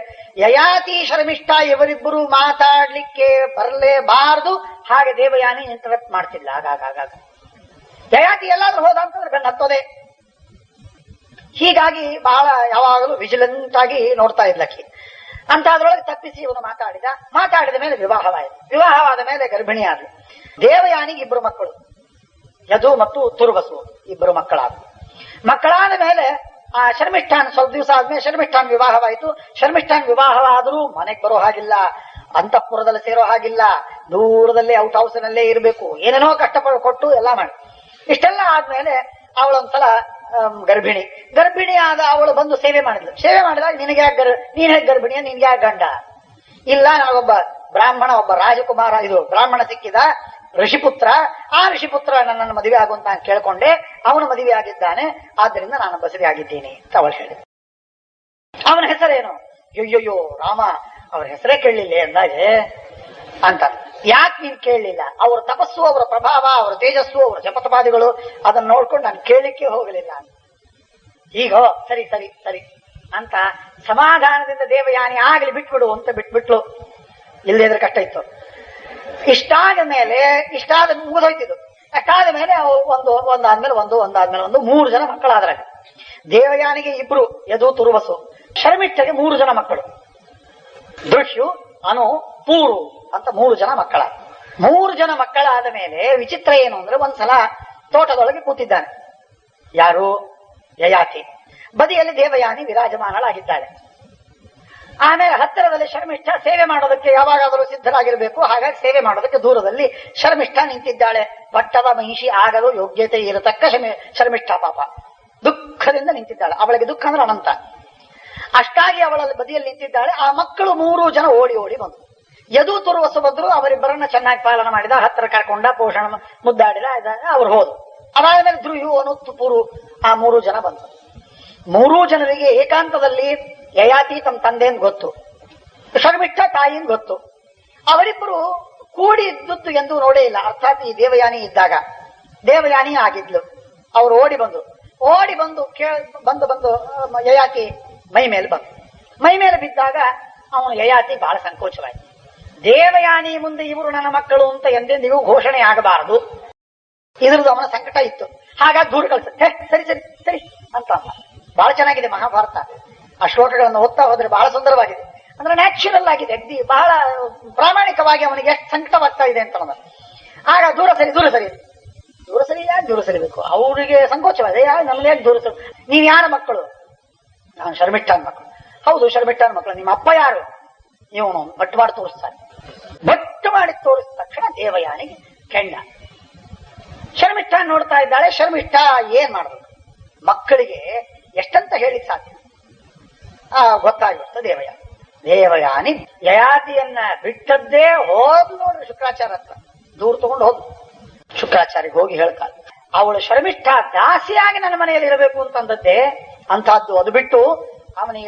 ಯಯಾತಿ ಶರ್ಮಿಷ್ಠ ಇವರಿಬ್ಬರು ಮಾತಾಡ್ಲಿಕ್ಕೆ ಬರಲೇಬಾರದು, ಹಾಗೆ ದೇವಯಾನಿ ಇಂಟರಪ್ಟ್ ಮಾಡ್ತಿಲ್ಲ. ಆಗಾಗ ಯಯಾತಿ ಎಲ್ಲಾದ್ರೂ ಹೋದ ಅಂತಂದ್ರೆ ಬೆನ್ನ ಹತ್ತೋದೆ. ಹೀಗಾಗಿ ಬಹಳ ಯಾವಾಗಲೂ ವಿಜಿಲೆಂಟ್ ಆಗಿ ನೋಡ್ತಾ ಇದ್ಲಕ್ಕಿ. ಅಂತ ಅದ್ರೊಳಗೆ ತಪ್ಪಿಸಿ ಇವನು ಮಾತಾಡಿದ ಮೇಲೆ ವಿವಾಹವಾಯಿತು. ವಿವಾಹವಾದ ಮೇಲೆ ಗರ್ಭಿಣಿಯಾದ್ಲು. ದೇವಯಾನಿಗೆ 2 ಮಕ್ಕಳು, ಯದು ಮತ್ತು ತುರ್ವಸು, 2 ಮಕ್ಕಳಾದ ಮೇಲೆ ಆ ಶರ್ಮಿಷ್ಠಾನ್ ಸ್ವಲ್ಪ ದಿವಸ ಆದ್ಮೇಲೆ ಶರ್ಮಿಷ್ಠಾನ್ ವಿವಾಹವಾಯಿತು. ಶರ್ಮಿಷ್ಠಾನ್ ವಿವಾಹವಾದರೂ ಮನೆಗೆ ಬರೋ ಹಾಗಿಲ್ಲ, ಅಂತಃಪುರದಲ್ಲಿ ಸೇರೋ ಹಾಗಿಲ್ಲ, ದೂರದಲ್ಲಿ ಔಟ್ ಹೌಸ್ನಲ್ಲೇ ಇರಬೇಕು, ಏನೇನೋ ಕಷ್ಟಪಟ್ಟು ಎಲ್ಲ ಮಾಡಿ. ಇಷ್ಟೆಲ್ಲ ಆದ್ಮೇಲೆ ಅವಳೊಂದ್ಸಲ ಗರ್ಭಿಣಿ ಆದ ಅವಳು ಬಂದು ಸೇವೆ ಮಾಡಿದಾಗ ನೀನ್ ಹೇಗೆ ಗರ್ಭಿಣಿಯ, ನಿನ್ಗೆ ಯಾಕೆ ಗಂಡ ಇಲ್ಲ, ನಾವೊಬ್ಬ ಬ್ರಾಹ್ಮಣ, ಒಬ್ಬ ರಾಜಕುಮಾರ, ಇದು ಬ್ರಾಹ್ಮಣ ಸಿಕ್ಕಿದ ಋಷಿಪುತ್ರ, ಆ ಋಷಿಪುತ್ರ ನನ್ನನ್ನು ಮದುವೆ ಆಗುವಂತ ಕೇಳ್ಕೊಂಡೆ, ಅವನು ಮದುವೆ ಆಗಿದ್ದಾನೆ, ಆದ್ದರಿಂದ ನಾನು ಬಸರಿ ಆಗಿದ್ದೀನಿ ಅಂತ ಅವಳು ಹೇಳಿದ. ಅವನ ಹೆಸರೇನು? ಅಯ್ಯೋಯ್ಯೋ ರಾಮ, ಅವರ ಹೆಸರೇ ಕೇಳಲಿಲ್ಲ ಅಂದಾಗೆ ಅಂತ. ಯಾಕೆ ನೀನ್ ಕೇಳಲಿಲ್ಲ? ಅವರ ತಪಸ್ಸು, ಅವರ ಪ್ರಭಾವ, ಅವರ ತೇಜಸ್ಸು, ಅವರ ಜಪತಪಾದಿಗಳು, ಅದನ್ನ ನೋಡ್ಕೊಂಡು ನಾನು ಕೇಳಲಿಕ್ಕೆ ಹೋಗಲಿಲ್ಲ. ಈಗ ಸರಿ ಸರಿ ಸರಿ ಅಂತ ಸಮಾಧಾನದಿಂದ ದೇವಯಾನಿ ಆಗಲಿ ಬಿಟ್ಬಿಡು ಅಂತ ಬಿಟ್ಬಿಟ್ಲು. ಇಲ್ಲದಿದ್ರೆ ಕಷ್ಟ ಇತ್ತು. ಇಷ್ಟಾದ ಮುಗಿದೋಯ್ತಿದ್ದು. ಅಷ್ಟಾದ ಮೇಲೆ ಒಂದಾದ್ಮೇಲೆ ಒಂದು 3 ಜನ ಮಕ್ಕಳಾದ್ರಾಗ. ದೇವಯಾನಿಗೆ 2, ಯದು ತುರ್ವಸು. ಶರ್ಮಿಷ್ಠಗೆ 3 ಜನ ಮಕ್ಕಳು, ದೃಶ್ಯು, ಅನು, ಪೂರು ಅಂತ 3 ಜನ ಮಕ್ಕಳ. 3 ಜನ ಮಕ್ಕಳಾದ ಮೇಲೆ ವಿಚಿತ್ರ ಏನು ಅಂದ್ರೆ, ಒಂದ್ಸಲ ತೋಟದೊಳಗೆ ಕೂತಿದ್ದಾನೆ ಯಾರು? ಯಯಾತಿ. ಬದಿಯಲ್ಲಿ ದೇವಯಾನಿ ವಿರಾಜಮಾನಳಾಗಿದ್ದಾಳೆ. ಆಮೇಲೆ ಹತ್ತಿರದಲ್ಲಿ ಶರ್ಮಿಷ್ಠ ಸೇವೆ ಮಾಡೋದಕ್ಕೆ ಯಾವಾಗಾದರೂ ಸಿದ್ಧರಾಗಿರ್ಬೇಕು, ಹಾಗಾಗಿ ಸೇವೆ ಮಾಡೋದಕ್ಕೆ ದೂರದಲ್ಲಿ ಶರ್ಮಿಷ್ಠ ನಿಂತಿದ್ದಾಳೆ. ಪಟ್ಟದ ಮಹಿಷಿ ಆಗಲು ಯೋಗ್ಯತೆ ಇರತಕ್ಕ ಶರ್ಮಿಷ್ಠ ಪಾಪ ದುಃಖದಿಂದ ನಿಂತಿದ್ದಾಳೆ. ಅವಳಿಗೆ ದುಃಖ ಅಂದ್ರೆ ಅನಂತ. ಅಷ್ಟಾಗಿ ಅವಳ ಬದಿಯಲ್ಲಿ ನಿಂತಿದ್ದಾಳೆ. ಆ ಮಕ್ಕಳು 3 ಜನ ಓಡಿ ಬಂದರು. ಯದು ತುರ್ವಸು ಬಂದ್ರು, ಅವರಿಬ್ಬರನ್ನ ಚೆನ್ನಾಗಿ ಪಾಲನೆ ಮಾಡಿದ, ಹತ್ತಿರ ಕರ್ಕೊಂಡ, ಪೋಷಣ ಮುದ್ದಾಡಿದ, ಅವ್ರು ಹೋದ್ರು. ಅದಾದ್ಮೇಲೆ ಧ್ರುಯು, ಅನು, ಪುರು, ಆ 3 ಜನ ಬಂದರು. 3 ಜನರಿಗೆ ಏಕಾಂತದಲ್ಲಿ ಯಯಾತಿ ತಮ್ಮ ತಂದೆಯಿಂದ ಗೊತ್ತು, ಶರ್ಮಿಷ್ಠ ತಾಯಿಯಿಂದ ಗೊತ್ತು. ಅವರಿಬ್ಬರು ಕೂಡಿ ಇದ್ದದ್ದು ಎಂದು ನೋಡೇ ಇಲ್ಲ. ಅರ್ಥಾತ್ ಈ ದೇವಯಾನಿ ಇದ್ದಾಗ ದೇವಯಾನಿ ಆಗಿದ್ಲು. ಅವರು ಓಡಿ ಬಂದು ಯಯಾತಿ ಮೈ ಮೇಲೆ ಬಿದ್ದಾಗ ಅವನು ಯಯಾತಿ ಬಹಳ ಸಂಕೋಚವಾಯಿತು. ದೇವಯಾನಿ ಮುಂದೆ ಇವರು ನನ್ನ ಮಕ್ಕಳು ಅಂತ ಎಂದೆಂದಿಗೂ ಘೋಷಣೆ ಆಗಬಾರದು. ಇದ್ರದ್ದು ಅವನ ಸಂಕಟ ಇತ್ತು. ಹಾಗಾಗಿ ದೂರ ಕಳ್ಸುತ್ತೆ. ಸರಿ ಸರಿ ಸರಿ ಅಂತ ಅಲ್ಲ. ಬಹಳ ಚೆನ್ನಾಗಿದೆ ಮಹಾಭಾರತ. ಆ ಶ್ಲೋಕಗಳನ್ನು ಓದ್ತಾ ಹೋದ್ರೆ ಬಹಳ ಸುಂದರವಾಗಿದೆ. ಅಂದ್ರೆ ನ್ಯಾಚುರಲ್ ಆಗಿದೆ, ಅಗ್ದಿ ಬಹಳ ಪ್ರಾಮಾಣಿಕವಾಗಿ ಅವನಿಗೆ ಎಷ್ಟು ಸಂಕಟವಾಗ್ತಾ ಇದೆ ಅಂತ ಅನ್ನೋದು. ಆಗ ದೂರ ಸರಿ ದೂರ ಸರಿ ದೂರ ಸರಿ ಯಾಕೆ ದೂರ ಸರಿಬೇಕು? ಅವರಿಗೆ ಸಂಕೋಚವಾಗಿದೆ. ಯಾಕೆ ನಮ್ಗೆ ಯಾಕೆ ದೂರ ಸರಿ? ನೀವ್ ಯಾರ ಮಕ್ಕಳು? ನಾನು ಶರ್ಮಿಷ್ಠಾನ್ ಮಕ್ಕಳು. ಹೌದು, ಶರ್ಮಿಷ್ಠಾನ್ ಮಕ್ಕಳು. ನಿಮ್ಮ ಅಪ್ಪ ಯಾರು? ಇವನು ಬಟ್ಟು ಮಾಡಿ ತೋರಿಸ್ತಾನೆ. ಬಟ್ಟು ಮಾಡಿ ತೋರಿಸಿದ ತಕ್ಷಣ ದೇವಯಾನಿಗೆ ಕೆಂಡ. ಶರ್ಮಿಷ್ಠ ನೋಡ್ತಾ ಇದ್ದಾಳೆ. ಶರ್ಮಿಷ್ಠ ಏನ್ ಮಾಡ್ಬೇಕು? ಮಕ್ಕಳಿಗೆ ಎಷ್ಟಂತ ಹೇಳಿಕ್ ಸಾಧ್ಯ? ಗೊತ್ತಾಗಿರುತ್ತೆ ದೇವಯಾನಿ ಯಯಾತಿಯನ್ನ ಬಿಟ್ಟದ್ದೇ ಹೋದ್ ನೋಡ್ರಿ ಶುಕ್ರಾಚಾರ್ಯ ಹತ್ರ. ದೂರ ತಗೊಂಡು ಹೋದ್. ಶುಕ್ರಾಚಾರ್ಯಗೆ ಹೋಗಿ ಹೇಳ್ತಾಳೆ, ಅವಳು ಶರ್ಮಿಷ್ಠ ದಾಸಿಯಾಗಿ ನನ್ನ ಮನೆಯಲ್ಲಿ ಇರಬೇಕು ಅಂತಂದದ್ದೇ ಅಂತಹದ್ದು. ಅದು ಬಿಟ್ಟು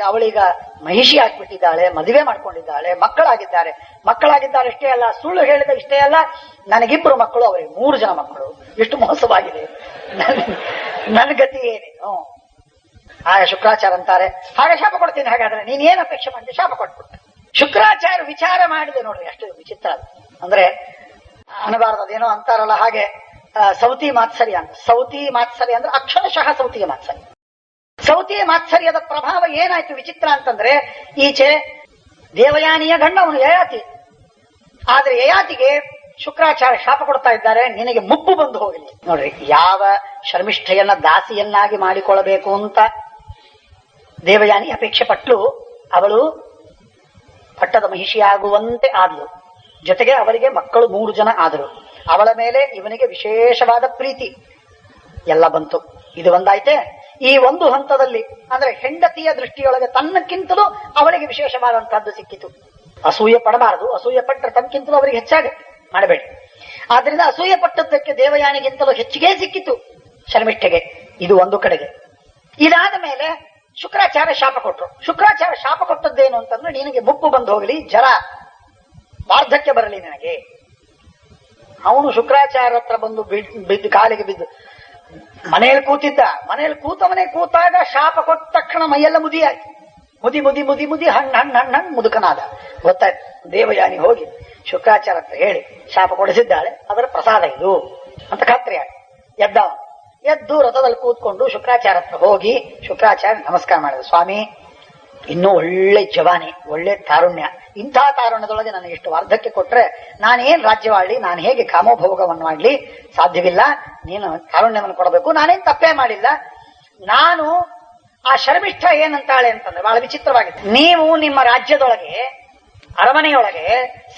ಅವಳೀಗ ಮಹಿಷಿ ಆಗ್ಬಿಟ್ಟಿದ್ದಾಳೆ, ಮದುವೆ ಮಾಡ್ಕೊಂಡಿದ್ದಾಳೆ, ಮಕ್ಕಳಾಗಿದ್ದಾರೆ ಅಷ್ಟೇ ಅಲ್ಲ, ಸುಳ್ಳು ಹೇಳಿದ ಇಷ್ಟೇ ಅಲ್ಲ, ನನಗಿಬ್ರು ಮಕ್ಕಳು, ಅವರಿಗೆ 3 ಜನ ಮಕ್ಕಳು. ಎಷ್ಟು ಮೋಸವಾಗಿದೆ, ನನ್ನ ಗತಿ ಏನೇನು? ಆಗ ಶುಕ್ರಾಚಾರ್ಯ ಅಂತಾರೆ, ಹಾಗೆ ಶಾಪ ಕೊಡ್ತೀನಿ. ಹಾಗಾದ್ರೆ ನೀನ್ ಏನ್ ಅಪೇಕ್ಷೆ ಮಾಡಿದೆ? ಶಾಪ ಕೊಟ್ಬಿಟ್ಟೆ. ಶುಕ್ರಾಚಾರ್ಯ ವಿಚಾರ ಮಾಡಿದೆ ನೋಡ್ರಿ, ಅಷ್ಟು ವಿಚಿತ್ರ. ಅಂದ್ರೆ ಅನ್ನಬಾರದೇನೋ ಅಂತಾರಲ್ಲ, ಹಾಗೆ ಸೌತಿ ಮಾತ್ಸರ್ಯ ಅಂತ. ಸೌತಿ ಮಾತ್ಸರ್ಯ ಅಂದ್ರೆ ಅಕ್ಷರಶಃ ಸೌತಿಯ ಮಾತ್ಸರ್ಯ. ಸೌತಿಯ ಮಾತ್ಸರ್ಯದ ಪ್ರಭಾವ ಏನಾಯ್ತು ವಿಚಿತ್ರ ಅಂತಂದ್ರೆ, ಈಚೆ ದೇವಯಾನಿಯ ಗಂಡ ಅವನು ಯಯಾತಿ. ಆದ್ರೆ ಯಯಾತಿಗೆ ಶುಕ್ರಾಚಾರ್ಯ ಶಾಪ ಕೊಡ್ತಾ ಇದ್ದಾರೆ, ನಿನಗೆ ಮುಪ್ಪು ಬಂದು ಹೋಗಲಿ. ನೋಡ್ರಿ, ಯಾವ ಶರ್ಮಿಷ್ಠೆಯನ್ನ ದಾಸಿಯನ್ನಾಗಿ ಮಾಡಿಕೊಳ್ಳಬೇಕು ಅಂತ ದೇವಯಾನಿ ಅಪೇಕ್ಷೆ ಪಟ್ಲು, ಅವಳು ಪಟ್ಟದ ಮಹಿಷಿಯಾಗುವಂತೆ ಆದ್ಲು. ಜೊತೆಗೆ ಅವರಿಗೆ ಮಕ್ಕಳು 3 ಜನ ಆದರು. ಅವಳ ಮೇಲೆ ಇವನಿಗೆ ವಿಶೇಷವಾದ ಪ್ರೀತಿ ಎಲ್ಲ ಬಂತು. ಇದು ಒಂದಾಯ್ತೆ. ಈ ಒಂದು ಹಂತದಲ್ಲಿ ಅಂದ್ರೆ ಹೆಂಡತಿಯ ದೃಷ್ಟಿಯೊಳಗೆ ತನ್ನಕ್ಕಿಂತಲೂ ಅವಳಿಗೆ ವಿಶೇಷವಾದಂತಹದ್ದು ಸಿಕ್ಕಿತು. ಅಸೂಯೆ ಪಡಬಾರದು. ಅಸೂಯೆ ಪಟ್ಟರೆ ತನ್ನಕ್ಕಿಂತಲೂ ಅವರಿಗೆ ಹೆಚ್ಚಾಗಿ ಮಾಡಬೇಡಿ. ಆದ್ರಿಂದ ಅಸೂಯೆ ಪಟ್ಟದ್ದಕ್ಕೆ ದೇವಯಾನಿಗಿಂತಲೂ ಹೆಚ್ಚಿಗೆ ಸಿಕ್ಕಿತು ಶರ್ಮಿಷ್ಠೆಗೆ. ಇದು ಒಂದು ಕಡೆಗೆ. ಇದಾದ ಮೇಲೆ ಶುಕ್ರಾಚಾರ್ಯ ಶಾಪ ಕೊಟ್ರು. ಶುಕ್ರಾಚಾರ್ಯ ಶಾಪ ಕೊಟ್ಟದ್ದೇನು ಅಂತಂದ್ರೆ, ನಿನಗೆ ಮುಪ್ಪು ಬಂದು ಹೋಗಲಿ, ಜರ ವಾರ್ಧಕ್ಯ ಬರಲಿ ನಿನಗೆ. ಅವನು ಶುಕ್ರಾಚಾರ್ಯ ಹತ್ರ ಬಂದು ಬಿದ್ದು ಕಾಲಿಗೆ ಬಿದ್ದು ಮನೆಯಲ್ಲಿ ಕೂತಿದ್ದ. ಮನೆಯಲ್ಲಿ ಕೂತಾಗ ಶಾಪ ಕೊಟ್ಟ ತಕ್ಷಣ ಮೈಯೆಲ್ಲ ಮುದಿಯಾಯ್ತು. ಮುದಿ ಹಣ್ಣು ಮುದುಕನಾದ. ಗೊತ್ತಾಯ್ತು. ದೇವಯಾನಿ ಹೋಗಿ ಶುಕ್ರಾಚಾರ್ಯ ಹತ್ರ ಹೇಳಿ ಶಾಪ ಕೊಡಿಸಿದ್ದಾಳೆ, ಅದರ ಪ್ರಸಾದ ಇದು ಅಂತ ಖಾತ್ರಿ ಆಗಿ ಎದ್ದು ರಥದಲ್ಲಿ ಕೂತ್ಕೊಂಡು ಶುಕ್ರಾಚಾರ್ಯ ಹತ್ರ ಹೋಗಿ ಶುಕ್ರಾಚಾರ್ಯ ನಮಸ್ಕಾರ ಮಾಡಿದ. ಸ್ವಾಮಿ, ಇನ್ನೂ ಒಳ್ಳೆ ಜವಾನಿ, ಒಳ್ಳೆ ತಾರುಣ್ಯ. ಇಂಥ ತಾರುಣ್ಯದೊಳಗೆ ನನಗೆ ಇಷ್ಟು ವಾರ್ಧಕ್ಯ ಕೊಟ್ರೆ ನಾನೇನ್ ರಾಜ್ಯವಾಳ್ಲಿ, ನಾನು ಹೇಗೆ ಕಾಮೋಭೋಗವನ್ನು ಮಾಡ್ಲಿ? ಸಾಧ್ಯವಿಲ್ಲ. ನೀನು ತಾರುಣ್ಯವನ್ನು ಕೊಡಬೇಕು. ನಾನೇನ್ ತಪ್ಪೇ ಮಾಡಿಲ್ಲ. ನಾನು ಆ ಶರ್ಮಿಷ್ಠ ಏನಂತಾಳೆ ಅಂತಂದ್ರೆ ಬಹಳ ವಿಚಿತ್ರವಾಗಿದೆ. ನೀವು ನಿಮ್ಮ ರಾಜ್ಯದೊಳಗೆ, ಅರಮನೆಯೊಳಗೆ,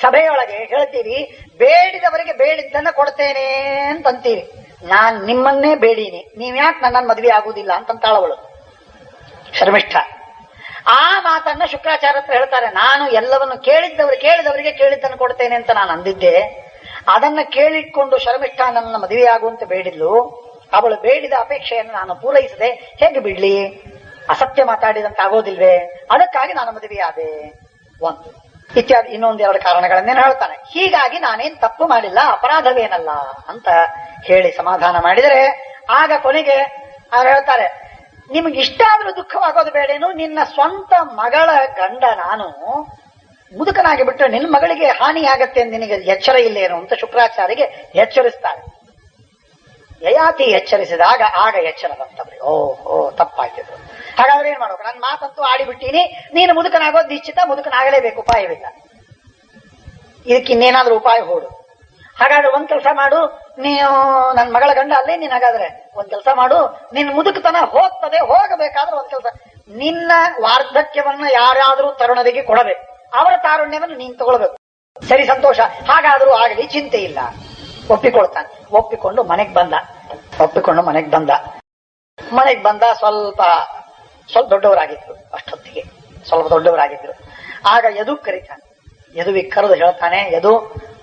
ಸಭೆಯೊಳಗೆ ಹೇಳ್ತೀರಿ, ಬೇಡಿದವರಿಗೆ ಬೇಡಿದ್ದನ್ನ ಕೊಡ್ತೇನೆ ಅಂತಂತೀರಿ. ನಾನ್ ನಿಮ್ಮನ್ನೇ ಬೇಡೀನಿ, ನೀವ್ ಯಾಕೆ ನನ್ನನ್ನು ಮದುವೆ ಆಗುವುದಿಲ್ಲ ಅಂತಂತಾಳವಳು ಶರ್ಮಿಷ್ಠ. ಆ ಮಾತನ್ನ ಶುಕ್ರಾಚಾರ್ಯ ಹತ್ರ ಹೇಳ್ತಾರೆ. ನಾನು ಎಲ್ಲವನ್ನು ಕೇಳಿದವರಿಗೆ ಕೇಳಿದ್ದನ್ನು ಕೊಡ್ತೇನೆ ಅಂತ ನಾನು ಅಂದಿದ್ದೆ. ಅದನ್ನ ಕೇಳಿಟ್ಕೊಂಡು ಶರ್ಮಿಷ್ಠ ನನ್ನ ಮದುವೆಯಾಗುವಂತೆ ಬೇಡಿದ್ಲು. ಅವಳು ಬೇಡಿದ ಅಪೇಕ್ಷೆಯನ್ನು ನಾನು ಪೂರೈಸದೆ ಹೇಗೆ ಬಿಡ್ಲಿ? ಅಸತ್ಯ ಮಾತಾಡಿದಂತ ಆಗೋದಿಲ್ವೇ? ಅದಕ್ಕಾಗಿ ನಾನು ಮದುವೆಯಾದೆ ಒಂದು ಇತ್ಯಾದಿ ಇನ್ನೊಂದೆರಡು ಕಾರಣಗಳನ್ನೇನು ಹೇಳ್ತಾನೆ. ಹೀಗಾಗಿ ನಾನೇನ್ ತಪ್ಪು ಮಾಡಿಲ್ಲ, ಅಪರಾಧವೇನಲ್ಲ ಅಂತ ಹೇಳಿ ಸಮಾಧಾನ ಮಾಡಿದರೆ, ಆಗ ಕೊನೆಗೆ ಅವ್ರು ಹೇಳ್ತಾರೆ, ನಿಮ್ಗೆ ಇಷ್ಟ ಆದ್ರೂ ದುಃಖವಾಗೋದು ಬೇಡೇನು? ನಿನ್ನ ಸ್ವಂತ ಮಗಳ ಗಂಡ ನಾನು ಮುದುಕನಾಗಿ ಬಿಟ್ಟರೆ ನಿನ್ನ ಮಗಳಿಗೆ ಹಾನಿಯಾಗತ್ತೆ ಅಂತ ನಿನಗೆ ಎಚ್ಚರ ಇಲ್ಲೇನು ಅಂತ ಶುಕ್ರಾಚಾರ್ಯಗೆ ಎಚ್ಚರಿಸ್ತಾರೆ. ಯಯಾತಿ ಎಚ್ಚರಿಸಿದಾಗ ಆಗ ಎಚ್ಚರ ಬಂತವ್ರಿ. ಓ ತಪ್ಪಾಯ್ತಿದ್ರು. ಹಾಗಾದ್ರೆ ಏನ್ ಮಾಡ್ಬೇಕು? ನನ್ನ ಮಾತಂತೂ ಆಡಿಬಿಟ್ಟೀನಿ, ನೀನು ಮುದುಕನಾಗೋದು ನಿಶ್ಚಿತ, ಮುದುಕನಾಗಲೇಬೇಕು, ಉಪಾಯವಿಲ್ಲ. ಇದಕ್ಕಿನ್ನೇನಾದ್ರೂ ಉಪಾಯ ಹೂಡು. ಹಾಗಾದ್ರೆ ಒಂದ್ ಕೆಲಸ ಮಾಡು, ನೀವು ನನ್ನ ಮಗಳ ಗಂಡ ಅಲ್ಲೇ ನೀನ್. ಹಾಗಾದ್ರೆ ಒಂದ್ ಕೆಲಸ ಮಾಡು, ನಿನ್ ಮುದುಕತನ ಹೋಗಬೇಕಾದ್ರೆ ಒಂದ್ ಕೆಲಸ, ನಿನ್ನ ವಾರ್ಧಕ್ಯವನ್ನ ಯಾರಾದ್ರೂ ತರುಣರಿಗೆ ಕೊಡಬೇಕು, ಅವರ ತಾರುಣ್ಯವನ್ನು ನೀನ್ ತಗೊಳ್ಬೇಕು. ಸರಿ, ಸಂತೋಷ, ಹಾಗಾದ್ರೂ ಆಗಲಿ, ಚಿಂತೆ ಇಲ್ಲ. ಒಪ್ಪಿಕೊಳ್ತಾನೆ. ಒಪ್ಪಿಕೊಂಡು ಮನೆಗ್ ಬಂದ. ಮನೆಗ್ ಬಂದ. ಸ್ವಲ್ಪ ದೊಡ್ಡವರಾಗಿದ್ರು ಅಷ್ಟೊತ್ತಿಗೆ, ಸ್ವಲ್ಪ ದೊಡ್ಡವರಾಗಿದ್ರು. ಆಗ ಯದು ಕರೀತಾನೆ. ಯದುವಿಗೆ ಕರೆದು ಹೇಳ್ತಾನೆ, ಯದು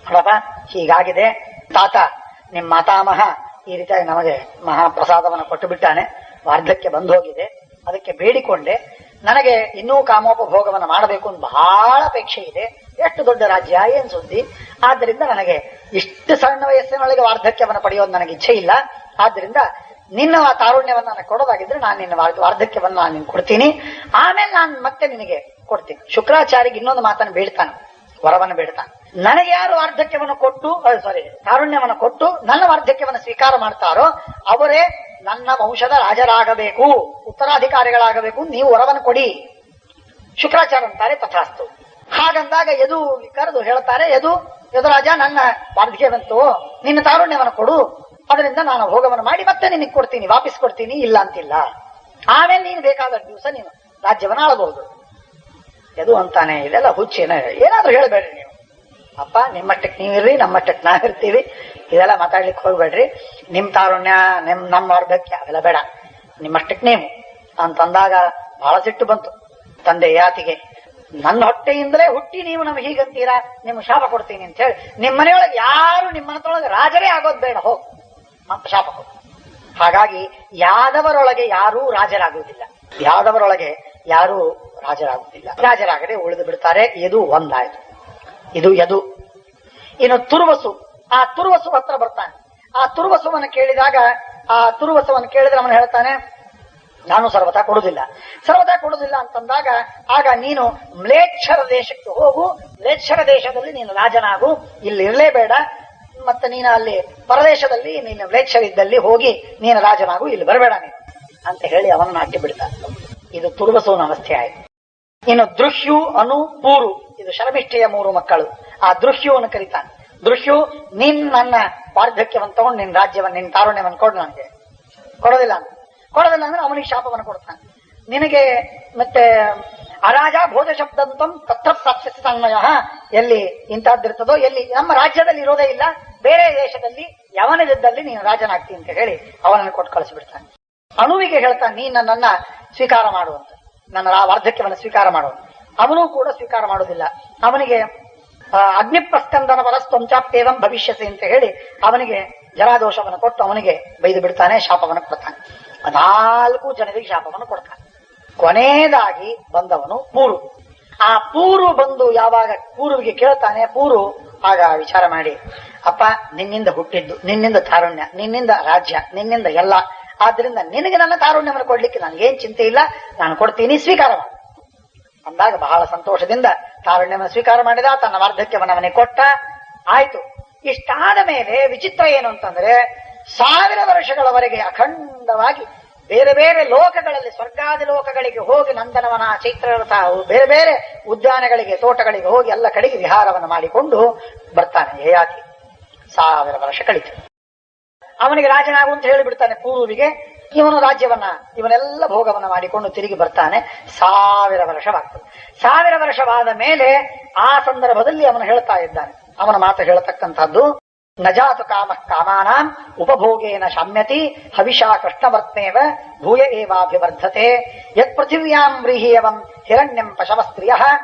ನೋಡಪ್ಪ, ಹೀಗಾಗಿದೆ, ತಾತ ನಿಮ್ಮ ಮಾತಾಮಹ ಈ ರೀತಿಯಾಗಿ ನಮಗೆ ಮಹಾಪ್ರಸಾದವನ್ನು ಕೊಟ್ಟು ಬಿಟ್ಟಾನೆ, ವಾರ್ಧಕ್ಯ ಬಂದು ಹೋಗಿದೆ, ಅದಕ್ಕೆ ಬೇಡಿಕೊಂಡೆ, ನನಗೆ ಇನ್ನೂ ಕಾಮೋಪಭೋಗವನ್ನು ಮಾಡಬೇಕು ಅಂತ ಬಹಳ ಅಪೇಕ್ಷೆ ಇದೆ. ಎಷ್ಟು ದೊಡ್ಡ ರಾಜ್ಯ, ಏನ್ ಸುದ್ದಿ. ಆದ್ದರಿಂದ ನನಗೆ ಇಷ್ಟು ಸಣ್ಣ ವಯಸ್ಸಿನೊಳಗೆ ವಾರ್ಧಕ್ಯವನ್ನು ಪಡೆಯೋದು ನನಗೆ ಇಚ್ಛೆ ಇಲ್ಲ. ಆದ್ರಿಂದ ನಿನ್ನ ತಾರುಣ್ಯವನ್ನು ನನಗೆ ಕೊಡೋದಾಗಿದ್ರೆ ನಾನು ನಿನ್ನ ವಾರ್ಧಕ್ಯವನ್ನು ನಾನು ನಿನ್ಗೆ ಕೊಡ್ತೀನಿ, ಆಮೇಲೆ ನಾನು ಮತ್ತೆ ನಿನಗೆ ಕೊಡ್ತೀನಿ. ಶುಕ್ರಾಚಾರ್ಯಗೆ ಇನ್ನೊಂದು ಮಾತನ್ನು ಬೇಡ್ತಾನೆ, ವರವನ್ನು ಬೇಡ್ತಾನೆ. ನನಗೆ ಯಾರು ವಾರ್ಧಕ್ಯವನ್ನು ಕೊಟ್ಟು ತಾರುಣ್ಯವನ್ನು ಕೊಟ್ಟು ನನ್ನ ವಾರ್ಧಕ್ಯವನ್ನು ಸ್ವೀಕಾರ ಮಾಡ್ತಾರೋ ಅವರೇ ನನ್ನ ವಂಶದ ರಾಜರಾಗಬೇಕು, ಉತ್ತರಾಧಿಕಾರಿಗಳಾಗಬೇಕು, ನೀವು ವರವನ್ನು ಕೊಡಿ. ಶುಕ್ರಾಚಾರ್ಯ ಅಂತಾರೆ ತಥಾಸ್ತು. ಹಾಗಂದಾಗ ಯದು ಕರೆದು ಹೇಳ್ತಾರೆ, ಯದುರಾಜ ನನ್ನ ವಾರ್ಧಕ್ಯ ಬಂತು, ನಿನ್ನ ತಾರುಣ್ಯವನ್ನು ಕೊಡು, ಅದರಿಂದ ನಾನು ಭೋಗವನ್ನು ಮಾಡಿ ಮತ್ತೆ ನಿನಗೆ ಕೊಡ್ತೀನಿ, ವಾಪಸ್ ಕೊಡ್ತೀನಿ, ಇಲ್ಲ ಅಂತಿಲ್ಲ. ಆಮೇಲೆ ನೀನು ಬೇಕಾದ ದಿವಸ ನೀನು ರಾಜ್ಯವನ್ನು ಆಳಬಹುದು. ಯದು ಅಂತಾನೆ, ಇದೆಲ್ಲ ಹುಚ್ಚೇನ, ಏನಾದ್ರೂ ಹೇಳಬೇಡ್ರಿ ನೀವು. ಅಪ್ಪ ನಿಮ್ಮಷ್ಟಕ್ಕೆ ನೀವಿರ್ರಿ, ನಮ್ಮಷ್ಟಕ್ಕೆ ನಾವಿರ್ತೀವಿ, ಇದೆಲ್ಲ ಮಾತಾಡ್ಲಿಕ್ಕೆ ಹೋಗ್ಬೇಡ್ರಿ. ನಿಮ್ ತಾರುಣ್ಯ, ನಮ್ಮ ವಾರ್ಧಕ್ಯ ಅವೆಲ್ಲ ಬೇಡ, ನಿಮ್ಮಷ್ಟಕ್ಕೆ ನೀವು ಅಂತಂದಾಗ ಬಹಳ ಸಿಟ್ಟು ಬಂತು ತಂದೆ ಯಾತಿಗೆ. ನನ್ನ ಹೊಟ್ಟೆಯಿಂದಲೇ ಹುಟ್ಟಿ ನೀವು ನಮ್ಗೆ ಹೀಗಂತೀರಾ, ನಿಮ್ಗೆ ಶಾಪ ಕೊಡ್ತೀನಿ ಅಂತ ಹೇಳಿ ನಿಮ್ಮ ಮನೆಯೊಳಗೆ ಯಾರು ನಿಮ್ಮ ಮನತೊಳಗೆ ರಾಜರೇ ಆಗೋದು ಬೇಡ, ಹೋಗ್ ಅಂತ ಶಾಪ ಕೊಡು. ಹಾಗಾಗಿ ಯಾದವರೊಳಗೆ ಯಾರೂ ರಾಜರಾಗುವುದಿಲ್ಲ, ಯಾದವರೊಳಗೆ ಯಾರೂ ರಾಜರಾಗುವುದಿಲ್ಲ, ರಾಜರಾಗದೆ ಉಳಿದು ಬಿಡ್ತಾರೆ. ಇದು ಒಂದಾಯ್ತು. ಇದು ಯದು. ಇನ್ನು ತುರ್ವಸು, ಆ ತುರ್ವಸು ಹತ್ರ ಬರ್ತಾನೆ. ಆ ತುರ್ವಸುವನ್ನು ಕೇಳಿದಾಗ, ಅವನು ಹೇಳ್ತಾನೆ, ನಾನು ಸರ್ವತಾ ಕೊಡುದಿಲ್ಲ ಅಂತಂದಾಗ, ಆಗ ನೀನು ಮ್ಲೇಚ್ಛರ ದೇಶಕ್ಕೆ ಹೋಗು, ಮ್ಲೇಚ್ಛರ ದೇಶದಲ್ಲಿ ನೀನು ರಾಜನಾಗು, ಇಲ್ಲಿ ಇರಲೇಬೇಡ, ಮತ್ತೆ ನೀನು ಅಲ್ಲಿ ಪರದೇಶದಲ್ಲಿ ನೀನು ಮ್ಲೇಚ್ಛರಿದ್ದಲ್ಲಿ ಹೋಗಿ ನೀನು ರಾಜನಾಗು, ಇಲ್ಲಿ ಬರಬೇಡ ನೀನು ಅಂತ ಹೇಳಿ ಅವನನ್ನು ಹಾಕಿ ಬಿಡ್ತಾನೆ. ಇದು ತುರ್ವಸುವಿನ ಅವಸ್ಥೆ ಆಯಿತು. ಇನ್ನು ದೃಶ್ಯು, ಅನು, ಪೂರು, ಇದು ಶರಮಿಷ್ಠೆಯ 3 ಮಕ್ಕಳು. ಆ ದೃಶ್ಯುವನ್ನು ಕರೀತಾನೆ. ದೃಶ್ಯು, ನನ್ನ ವಾರ್ಧಕ್ಯವನ್ನು ತಗೊಂಡು ನಿನ್ನ ರಾಜ್ಯವನ್ನು, ನಿನ್ನ ತಾರುಣ್ಯವನ್ನು ಕೊಡು, ನನಗೆ ಕೊಡೋದಿಲ್ಲ ಅಂದ್ರೆ ಅವನಿಗೆ ಶಾಪವನ್ನು ಕೊಡ್ತಾನೆ. ನಿನಗೆ ಮತ್ತೆ ಅರಾಜ ಭೋಜ ಶಬ್ದಂತಂ ತತ್ರ ಸನ್ಮಯ, ಎಲ್ಲಿ ಇಂತಹದ್ದಿರ್ತದೋ, ಎಲ್ಲಿ ನಮ್ಮ ರಾಜ್ಯದಲ್ಲಿ ಇರೋದೇ ಇಲ್ಲ, ಬೇರೆ ದೇಶದಲ್ಲಿ ಯವನದಿದ್ದಲ್ಲಿ ನೀನು ರಾಜನಾಗ್ತಿ ಅಂತ ಹೇಳಿ ಅವನನ್ನು ಕೊಟ್ಟು ಕಳಿಸಿಬಿಡ್ತಾನೆ. ಅಣುವಿಗೆ ಹೇಳ್ತಾನೆ, ನೀ ನನ್ನನ್ನ ಸ್ವೀಕಾರ ಮಾಡುವಂತ, ನನ್ನ ವಾರ್ಧಕ್ಯವನ್ನು ಸ್ವೀಕಾರ ಮಾಡುವಂತ. ಅವನೂ ಕೂಡ ಸ್ವೀಕಾರ ಮಾಡುವುದಿಲ್ಲ. ಅವನಿಗೆ ಅಗ್ನಿಪ್ರಸ್ಕಂದನ ಪರಸ್ತಂಚಾಪ್ತೇವಂ ಭವಿಷ್ಯಸಿ ಅಂತ ಹೇಳಿ ಅವನಿಗೆ ಜರಾದೋಷವನ್ನು ಕೊಟ್ಟು ಅವನಿಗೆ ಬೈದು ಬಿಡ್ತಾನೆ, ಶಾಪವನ್ನು ಕೊಡ್ತಾನೆ. 4 ಜನರಿಗೆ ಶಾಪವನ್ನು ಕೊಡ್ತಾನೆ. ಕೊನೆಯದಾಗಿ ಬಂದವನು ಪೂರು. ಆ ಪೂರು ಬಂದು ಯಾವಾಗ ಪೂರುವಿಗೆ ಕೇಳ್ತಾನೆ, ಪೂರು ಆಗ ವಿಚಾರ ಮಾಡಿ, ಅಪ್ಪ ನಿನ್ನಿಂದ ಹುಟ್ಟಿದ್ದು, ನಿನ್ನಿಂದ ತಾರುಣ್ಯ, ನಿನ್ನಿಂದ ರಾಜ್ಯ, ನಿನ್ನಿಂದ ಎಲ್ಲ, ಆದ್ರಿಂದ ನಿನಗೆ ನನ್ನ ತಾರುಣ್ಯವನ್ನು ಕೊಡ್ಲಿಕ್ಕೆ ನನಗೇನ್ ಚಿಂತೆ ಇಲ್ಲ, ನಾನು ಕೊಡ್ತೀನಿ, ಸ್ವೀಕಾರ ಮಾಡು ಅಂದಾಗ ಬಹಳ ಸಂತೋಷದಿಂದ ತಾರುಣ್ಯವನ್ನು ಸ್ವೀಕಾರ ಮಾಡಿದ. ತನ್ನ ವಾರ್ಧಕ್ಯವನ್ನು ಅವನಿಗೆ ಕೊಟ್ಟ. ಆಯ್ತು. ಇಷ್ಟಾದ ಮೇಲೆ ವಿಚಿತ್ರ ಏನು ಅಂತಂದ್ರೆ, 1000 ವರ್ಷಗಳವರೆಗೆ ಅಖಂಡವಾಗಿ ಬೇರೆ ಬೇರೆ ಲೋಕಗಳಲ್ಲಿ, ಸ್ವರ್ಗಾದಿ ಲೋಕಗಳಿಗೆ ಹೋಗಿ, ನಂದನವನ, ಚೈತ್ರರಥ, ಬೇರೆ ಬೇರೆ ಉದ್ಯಾನಗಳಿಗೆ, ತೋಟಗಳಿಗೆ ಹೋಗಿ ಎಲ್ಲ ಕಡೆಗೆ ವಿಹಾರವನ್ನು ಮಾಡಿಕೊಂಡು ಬರ್ತಾನೆ ಯಯಾತಿ. 1000 ವರ್ಷ ಕಳೀತು. ಅವನಿಗೆ ರಾಜನಾಗು ಅಂತ ಹೇಳಿಬಿಡ್ತಾನೆ ಪೂರ್ವಿಗೆ. ಇವನು ರಾಜ್ಯವನ್ನ, ಇವನೆಲ್ಲ ಭೋಗವನ್ನ ಮಾಡಿಕೊಂಡು ತಿರುಗಿ ಬರ್ತಾನೆ. 1000 ವರ್ಷವಾಗ್ತದೆ. 1000 ವರ್ಷವಾದ ಮೇಲೆ ಆ ಸಂದರ್ಭದಲ್ಲಿ ಅವನು ಹೇಳ್ತಾ ಇದ್ದಾನೆ, ಅವನ ಮಾತು ಹೇಳತಕ್ಕಂಥದ್ದು, ನಜಾತು ಕಾಮ ಕಾಮಾನಾಂ ಉಪಭೋಗೇನ ಶಾಮ್ಯತಿ ಹವಿಷಾ ಕೃಷ್ಣವರ್ತ್ನೇವ ಭೂಯ ಏವಾಭಿವರ್ಧತೆ ಯತ್ ಪೃಥಿವ್ಯಾಂ ವ್ರೀಹೀಯವಂ ಹಿರಣ್ಯಂ ಪಶವಸ್ತ್ರಿಯ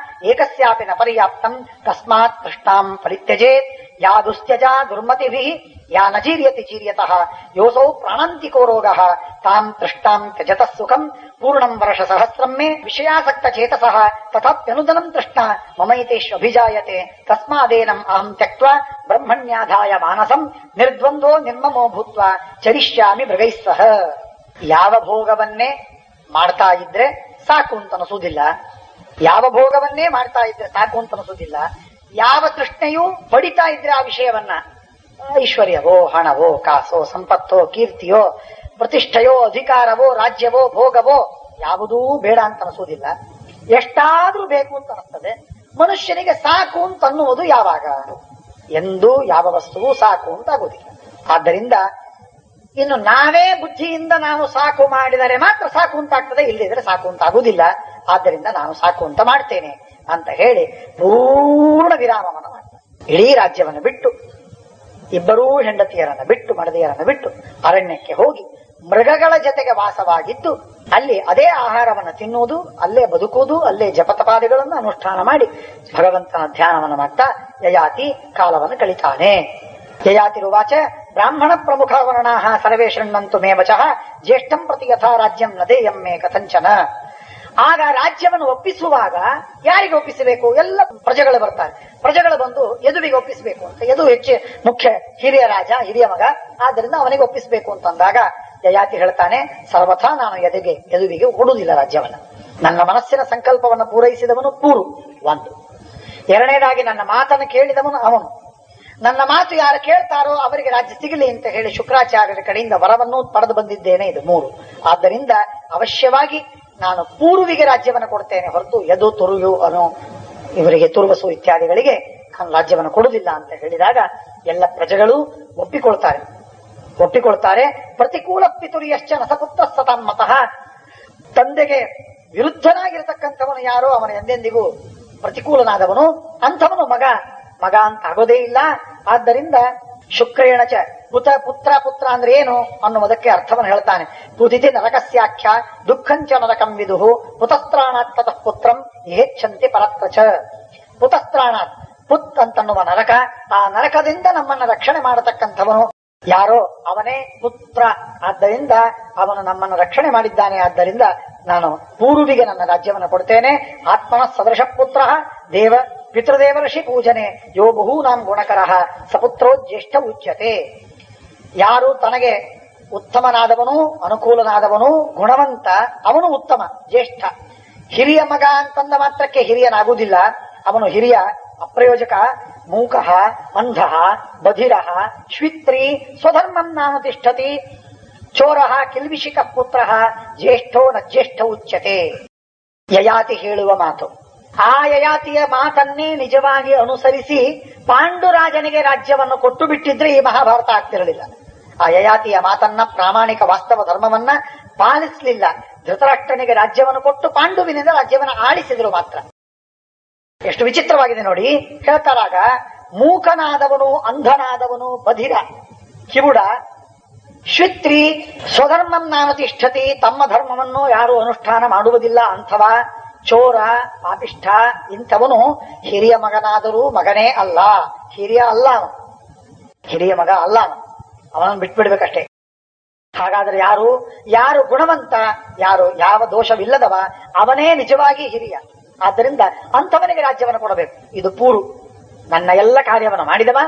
ಏಕಸ್ಯಾಪಿ ನ ಪರ್ಯಾಪ್ತಂ ತಸ್ಮಾತ್ ಕೃಷ್ಣಾಂ ಪರಿತ್ಯಜೇತ್ ಯಾ ದುಸ್ತ್ಯಜಾ ದುರ್ಮತಿಭಿಃ ಯಾ ನ ಜೀರ್ಯತಿ ಜೀರ್ಯತಃ ಯೋಸೌ ಪ್ರಾಣಾಂತಿಕೋ ರೋಗಃ ತಾಂ ತೃಷ್ಟಾಂ ತ್ಯಜತಃ ಸುಖಂ ಪೂರ್ಣಂ ವರ್ಷ ಸಹಸ್ರಂ ಮೇ ವಿಷಯಾಸಕ್ತ ಚೇತಸಃ ತಥಾಪ್ಯನುದನಂ ತೃಷ್ಣ ಮಮೈತೇಷ್ವಭಿಜಾಯತೆ ತಸ್ಮಾದೇನಂ ಅಹಂ ತ್ಯಕ್ತ್ವಾ ಬ್ರಹ್ಮಣ್ಯಾಧಾಯ ಮಾನಸಂ ನಿರ್ದ್ವಂದ್ವೋ ನಿರ್ಮಮೋ ಭೂತ್ವಾ ಚರಿಷ್ಯಾಮಿ ಮೃಗೈಃ ಸಹ. ಯಾವ ಭೋಗವನ್ನೇ ಮಾಡ್ತಾ ಇದ್ರೆ ಸಾಕು ಅಂತ ಅನಿಸುವುದಿಲ್ಲ, ಯಾವ ಭೋಗವನ್ನೇ ಮಾಡ್ತಾ ಇದ್ರೆ ಸಾಕು ಅಂತ ಅನಿಸುವುದಿಲ್ಲ, ಯಾವ ತೃಷ್ಣೆಯೂ ಪಡಿತಾ ಇದ್ರೆ ಆ ವಿಷಯವನ್ನ, ಐಶ್ವರ್ಯವೋ, ಹಣವೋ, ಕಾಸೋ, ಸಂಪತ್ತೋ, ಕೀರ್ತಿಯೋ, ಪ್ರತಿಷ್ಠೆಯೋ, ಅಧಿಕಾರವೋ, ರಾಜ್ಯವೋ, ಭೋಗವೋ ಯಾವುದೂ ಬೇಡ ಅಂತ ಅನಿಸುವುದಿಲ್ಲ, ಎಷ್ಟಾದ್ರೂ ಬೇಕು ಅಂತ ಅನಿಸ್ತದೆ. ಮನುಷ್ಯನಿಗೆ ಸಾಕು ಅಂತ ಅನ್ನುವುದು ಯಾವಾಗ? ಎಂದು ಯಾವ ವಸ್ತುವು ಸಾಕು ಅಂತ ಆಗುವುದಿಲ್ಲ. ಆದ್ದರಿಂದ ಇನ್ನು ನಾವೇ ಬುದ್ಧಿಯಿಂದ ನಾವು ಸಾಕು ಮಾಡಿದರೆ ಮಾತ್ರ ಸಾಕು ಅಂತ ಆಗ್ತದೆ, ಇಲ್ಲದಿದ್ರೆ ಸಾಕು ಅಂತ ಆಗುವುದಿಲ್ಲ. ಆದ್ದರಿಂದ ನಾನು ಸಾಕು ಅಂತ ಮಾಡ್ತೇನೆ ಅಂತ ಹೇಳಿ ಪೂರ್ಣ ವಿರಾಮವನ್ನು ಮಾಡ್ತಾರೆ. ಇಡೀ ರಾಜ್ಯವನ್ನು ಬಿಟ್ಟು, ಇಬ್ಬರೂ ಹೆಂಡತಿಯರನ್ನು ಬಿಟ್ಟು, ಮಡದಿಯರನ್ನು ಬಿಟ್ಟು ಅರಣ್ಯಕ್ಕೆ ಹೋಗಿ ಮೃಗಗಳ ಜೊತೆಗೆ ವಾಸವಾಗಿದ್ದು, ಅಲ್ಲಿ ಅದೇ ಆಹಾರವನ್ನು ತಿನ್ನುವುದು, ಅಲ್ಲೇ ಬದುಕುವುದು, ಅಲ್ಲೇ ಜಪತಪಾದಿಗಳನ್ನು ಅನುಷ್ಠಾನ ಮಾಡಿ ಭಗವಂತನ ಧ್ಯಾನವನ್ನು ಮಾಡ್ತಾ ಯಯಾತಿ ಕಾಲವನ್ನು ಕಳಿತಾನೆ. ಯಯಾತಿರುವಾಚ ಬ್ರಾಹ್ಮಣ ಪ್ರಮುಖ ವರ್ಣಾಃ ಸರ್ವೇ ಶೃಣ್ವಂತು ಮೇ ವಚಃ ಜ್ಯೇಷ್ಠಂ ಪ್ರತಿ ಯಥಾ ರಾಜ್ಯಂ ನದೇಯಂ ಮೇ ಕಥಂಚನ. ಆಗ ರಾಜ್ಯವನ್ನು ಒಪ್ಪಿಸುವಾಗ ಯಾರಿಗೆ ಒಪ್ಪಿಸಬೇಕು? ಎಲ್ಲ ಪ್ರಜೆಗಳು ಬರ್ತಾರೆ. ಪ್ರಜೆಗಳು ಬಂದು ಯದುವಿಗೆ ಒಪ್ಪಿಸಬೇಕು ಅಂತ. ಯದು ಹೆಚ್ಚು ಮುಖ್ಯ, ಹಿರಿಯ ರಾಜ, ಹಿರಿಯ ಮಗ, ಆದ್ದರಿಂದ ಅವನಿಗೆ ಒಪ್ಪಿಸಬೇಕು ಅಂತಂದಾಗ ಯಯಾತಿ ಹೇಳ್ತಾನೆ, ಸರ್ವಥಾ ನಾನು ಯದುವಿಗೆ ಕೊಡುವುದಿಲ್ಲ ರಾಜ್ಯವನ್ನ. ನನ್ನ ಮನಸ್ಸಿನ ಸಂಕಲ್ಪವನ್ನು ಪೂರೈಸಿದವನು ಪೂರು ಒಂದು. ಎರಡನೇದಾಗಿ ನನ್ನ ಮಾತನ್ನು ಕೇಳಿದವನು ಅವನು. ನನ್ನ ಮಾತು ಯಾರು ಕೇಳ್ತಾರೋ ಅವರಿಗೆ ರಾಜ್ಯ ಸಿಗಲಿ ಅಂತ ಹೇಳಿ ಶುಕ್ರಾಚಾರ್ಯರ ಕಡೆಯಿಂದ ವರವನ್ನು ಪಡೆದು ಬಂದಿದ್ದೇನೆ. ಇದು 3. ಆದ್ದರಿಂದ ಅವಶ್ಯವಾಗಿ ನಾನು ಪೂರ್ವಿಗೆ ರಾಜ್ಯವನ್ನು ಕೊಡ್ತೇನೆ ಹೊರತು ಯದು ತುರುಯು ಅನ್ನೋ ಇವರಿಗೆ ತುರುಬಸು ಇತ್ಯಾದಿಗಳಿಗೆ ನಾನು ರಾಜ್ಯವನ್ನು ಕೊಡುವುದಿಲ್ಲ ಅಂತ ಹೇಳಿದಾಗ ಎಲ್ಲ ಪ್ರಜೆಗಳು ಒಪ್ಪಿಕೊಳ್ತಾರೆ. ಪ್ರತಿಕೂಲ ಪಿತುರಿಯಶ್ಚ ನಸಪುತ್ರ ಸತಾನ್ಮತಃ. ತಂದೆಗೆ ವಿರುದ್ಧನಾಗಿರತಕ್ಕಂಥವನು ಯಾರೋ ಅವನ ಎಂದೆಂದಿಗೂ ಪ್ರತಿಕೂಲನಾದವನು, ಅಂಥವನು ಮಗ ಅಂತ ಆಗೋದೇ ಇಲ್ಲ. ಆದ್ದರಿಂದ ಶುಕ್ರೇಣ ಚ ಪುತ್ರ ಅಂದ್ರೆ ಏನು ಅನ್ನುವುದಕ್ಕೆ ಅರ್ಥವನ್ನು ಹೇಳ್ತಾನೆ. ಪುತಿಥಿ ನರಕಸ್ಯಾಖ್ಯ ದುಃಖಂಚ ನರಕಂ ವಿದುಹು ಪುತಸ್ತ್ರಾಣಾತ್ ತತಃ ಪುತ್ರಂ ಯೇಚ್ಛಂತಿ ಪರತ್ರ ಚ. ಪುತಸ್ತ್ರಾಣಾತ್, ಪುತ್ ಅಂತನ್ನುವ ನರಕ, ಆ ನರಕದಿಂದ ನಮ್ಮನ್ನ ರಕ್ಷಣೆ ಮಾಡತಕ್ಕಂಥವನು ಯಾರೋ ಅವನೇ ಪುತ್ರ. ಆದ್ದರಿಂದ ಅವನು ನಮ್ಮನ್ನು ರಕ್ಷಣೆ ಮಾಡಿದ್ದಾನೆ. ಆದ್ದರಿಂದ ನಾನು ಪೂರ್ವಿಗೆ ನನ್ನ ರಾಜ್ಯವನ್ನು ಕೊಡ್ತೇನೆ. ಆತ್ಮನ ಸದೃಶ ಪುತ್ರ ದೇವ ಪಿತೃದೇವಋಷಿ ಪೂಜನೆ ಯೋ ಬಹೂನಾಂ ಗುಣಕರಃ ಸಪುತ್ರೋ ಜ್ಯೇಷ್ಠ ಉಚ್ಯತೆ. ಯಾರು ತನಗೆ ಉತ್ತಮನಾದವನು, ಅನುಕೂಲನಾದವನು, ಗುಣವಂತ, ಅವನು ಉತ್ತಮ, ಜ್ಯೇಷ್ಠ. ಹಿರಿಯ ಮಗ ಅಂತಂದ ಮಾತ್ರಕ್ಕೆ ಹಿರಿಯನಾಗುವುದಿಲ್ಲ. ಅವನು ಹಿರಿಯ ಅಪ್ರಯೋಜಕ, ಮೂಕಃ, ಅಂಧಃ, ಬಧಿರಃ, ಶ್ವಿತ್ರಿ, ಸ್ವಧರ್ಮಂ ನಾಮ ತಿಷ್ಠತಿ, ಚೋರಃ, ಕಿಲ್ಬಿಷಿಕ ಪುತ್ರಃ ಜ್ಯೇಷ್ಠೋ ನ ಜ್ಯೇಷ್ಠ ಉಚ್ಯತೆ. ಯಯಾತಿ ಹೇಳುವ ಮಾತು. ಆ ಯಯಾತಿಯ ಮಾತನ್ನೇ ನಿಜವಾಗಿ ಅನುಸರಿಸಿ ಪಾಂಡುರಾಜನಿಗೆ ರಾಜ್ಯವನ್ನು ಕೊಟ್ಟು ಬಿಟ್ಟಿದ್ರೆ ಈ ಮಹಾಭಾರತ ಆಗ್ತಿರಲಿಲ್ಲ. ಆ ಯಯಾತಿಯ ಮಾತನ್ನ, ಪ್ರಾಮಾಣಿಕ ವಾಸ್ತವ ಧರ್ಮವನ್ನ ಪಾಲಿಸಲಿಲ್ಲ. ಧೃತರಾಷ್ಟ್ರನಿಗೆ ರಾಜ್ಯವನ್ನು ಕೊಟ್ಟು ಪಾಂಡುವಿನಿಂದ ರಾಜ್ಯವನ್ನು ಆಳಿಸಿದ್ರು ಮಾತ್ರ. ಎಷ್ಟು ವಿಚಿತ್ರವಾಗಿದೆ ನೋಡಿ. ಹೇಳ್ತಾರಾಗ ಮೂಕನಾದವನು, ಅಂಧನಾದವನು, ಬಧಿರ, ಕಿವುಡ, ಶ್ವಿತ್ರಿ, ಸ್ವಧರ್ಮಂ ನಾಮ ತಿಷ್ಠತಿ, ತಮ್ಮ ಧರ್ಮವನ್ನು ಯಾರು ಅನುಷ್ಠಾನ ಮಾಡುವುದಿಲ್ಲ ಅಂಥವ, ಚೋರ, ಪಾಪಿಷ್ಠ, ಇಂಥವನು ಹಿರಿಯ ಮಗನಾದರೂ ಮಗನೇ ಅಲ್ಲ, ಹಿರಿಯ ಮಗ ಅಲ್ಲ. ಅವನನ್ನು ಬಿಟ್ಬಿಡ್ಬೇಕಷ್ಟೇ. ಹಾಗಾದ್ರೆ ಯಾರು ಗುಣವಂತ, ಯಾವ ದೋಷವಿಲ್ಲದವ, ಅವನೇ ನಿಜವಾಗಿ ಹಿರಿಯ. ಆದ್ದರಿಂದ ಅಂಥವನಿಗೆ ರಾಜ್ಯವನ್ನು ಕೊಡಬೇಕು. ಇದು ಪೂರು. ನನ್ನ ಎಲ್ಲ ಕಾರ್ಯವನ್ನು ಮಾಡಿದವ,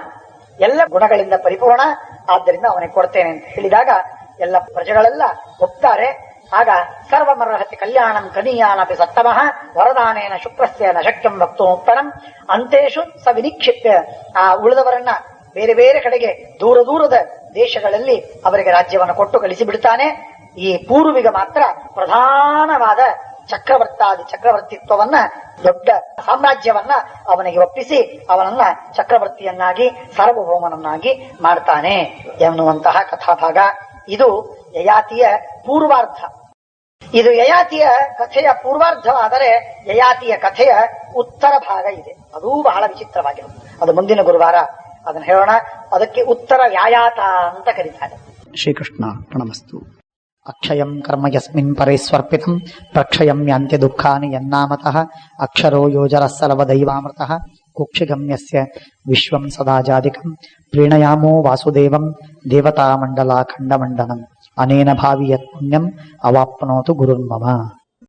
ಎಲ್ಲ ಗುಣಗಳಿಂದ ಪರಿಪೂರ್ಣ, ಆದ್ದರಿಂದ ಅವನಿಗೆ ಕೊಡ್ತೇನೆ ಅಂತ ಹೇಳಿದಾಗ ಎಲ್ಲ ಪ್ರಜೆಗಳೆಲ್ಲ ಒಪ್ತಾರೆ. ಆಗ ಸರ್ವಮರ್ಹತಿ ಕಲ್ಯಾಣಂ ಕನೀಯಾನಪಿ ಸತ್ತಮಃ ವರದಾನೇನ ಶುಕ್ರಸ್ಯ ನ ಶಕ್ಯಂ ವಕ್ತುಮುತ್ತರಂ ಅಂತೇಷು ಸ ವಿನಿಕ್ಷಿಪ್ಯ. ಆ ಉಳಿದವರನ್ನ ಬೇರೆ ಬೇರೆ ಕಡೆಗೆ ದೂರದ ದೇಶಗಳಲ್ಲಿ ಅವರಿಗೆ ರಾಜ್ಯವನ್ನು ಕೊಟ್ಟು ಕಳಿಸಿಬಿಡ್ತಾನೆ. ಈ ಪೂರ್ವಿಗೆ ಮಾತ್ರ ಪ್ರಧಾನವಾದ ಚಕ್ರವರ್ತಿತ್ವವನ್ನ, ದೊಡ್ಡ ಸಾಮ್ರಾಜ್ಯವನ್ನ ಅವನಿಗೆ ಒಪ್ಪಿಸಿ ಅವನನ್ನ ಚಕ್ರವರ್ತಿಯನ್ನಾಗಿ, ಸಾರ್ವಭೌಮನನ್ನಾಗಿ ಮಾಡ್ತಾನೆ ಎನ್ನುವಂತಹ ಕಥಾಭಾಗ. ಇದು ಯಯಾತಿಯ ಪೂರ್ವಾರ್ಧ. ಇದು ಯಯಾತಿಯ ಕಥೆಯ ಪೂರ್ವಾರ್ಧವಾದರೆ ಯಯಾತಿಯ ಕಥೆಯ ಉತ್ತರ ಭಾಗ ಇದೆ. ಅದೂ ಬಹಳ ವಿಚಿತ್ರವಾಗಿರುತ್ತೆ. ಅದು ಮುಂದಿನ ಗುರುವಾರ ಅದನ್ನು ಹೇಳೋಣ. ಅದಕ್ಕೆ ಉತ್ತರ ಯಾಯಾತ ಅಂತ ಕರೀತಾರೆ. ಶ್ರೀಕೃಷ್ಣ ಪ್ರಣಮಸ್ತು. ಅಕ್ಷಯಂ ಕರ್ಮ ಯಸ್ಮಿನ್ ಪರೇಸ್ವರ್ಪಿತಂ ಪ್ರಕ್ಷಯಂ ಯಾಂತ್ಯ ದುಃಖಾನಿ ಯನ್ನಾಮತಃ ಅಕ್ಷರೋ ಯೋಜರಃ ಸರ್ವದೈವಾಮೃತಃ ಕುಕ್ಷಿಗಮ್ಯಸ್ಯ ವಿಶ್ವಂ ಸದಾ ಜಾದಿಕಂ ಪ್ರೀಣಯಾಮೋ ವಾಸುದೇವಂ ದೇವತಾಮಂಡಲಾಖಂಡಮಂಡನಂ ಅನೇನ ಭಾವಿ ಯತ್ ಪುಣ್ಯಂ ಅವಾಪ್ನೋತು ಗುರುರ್ಮಮ.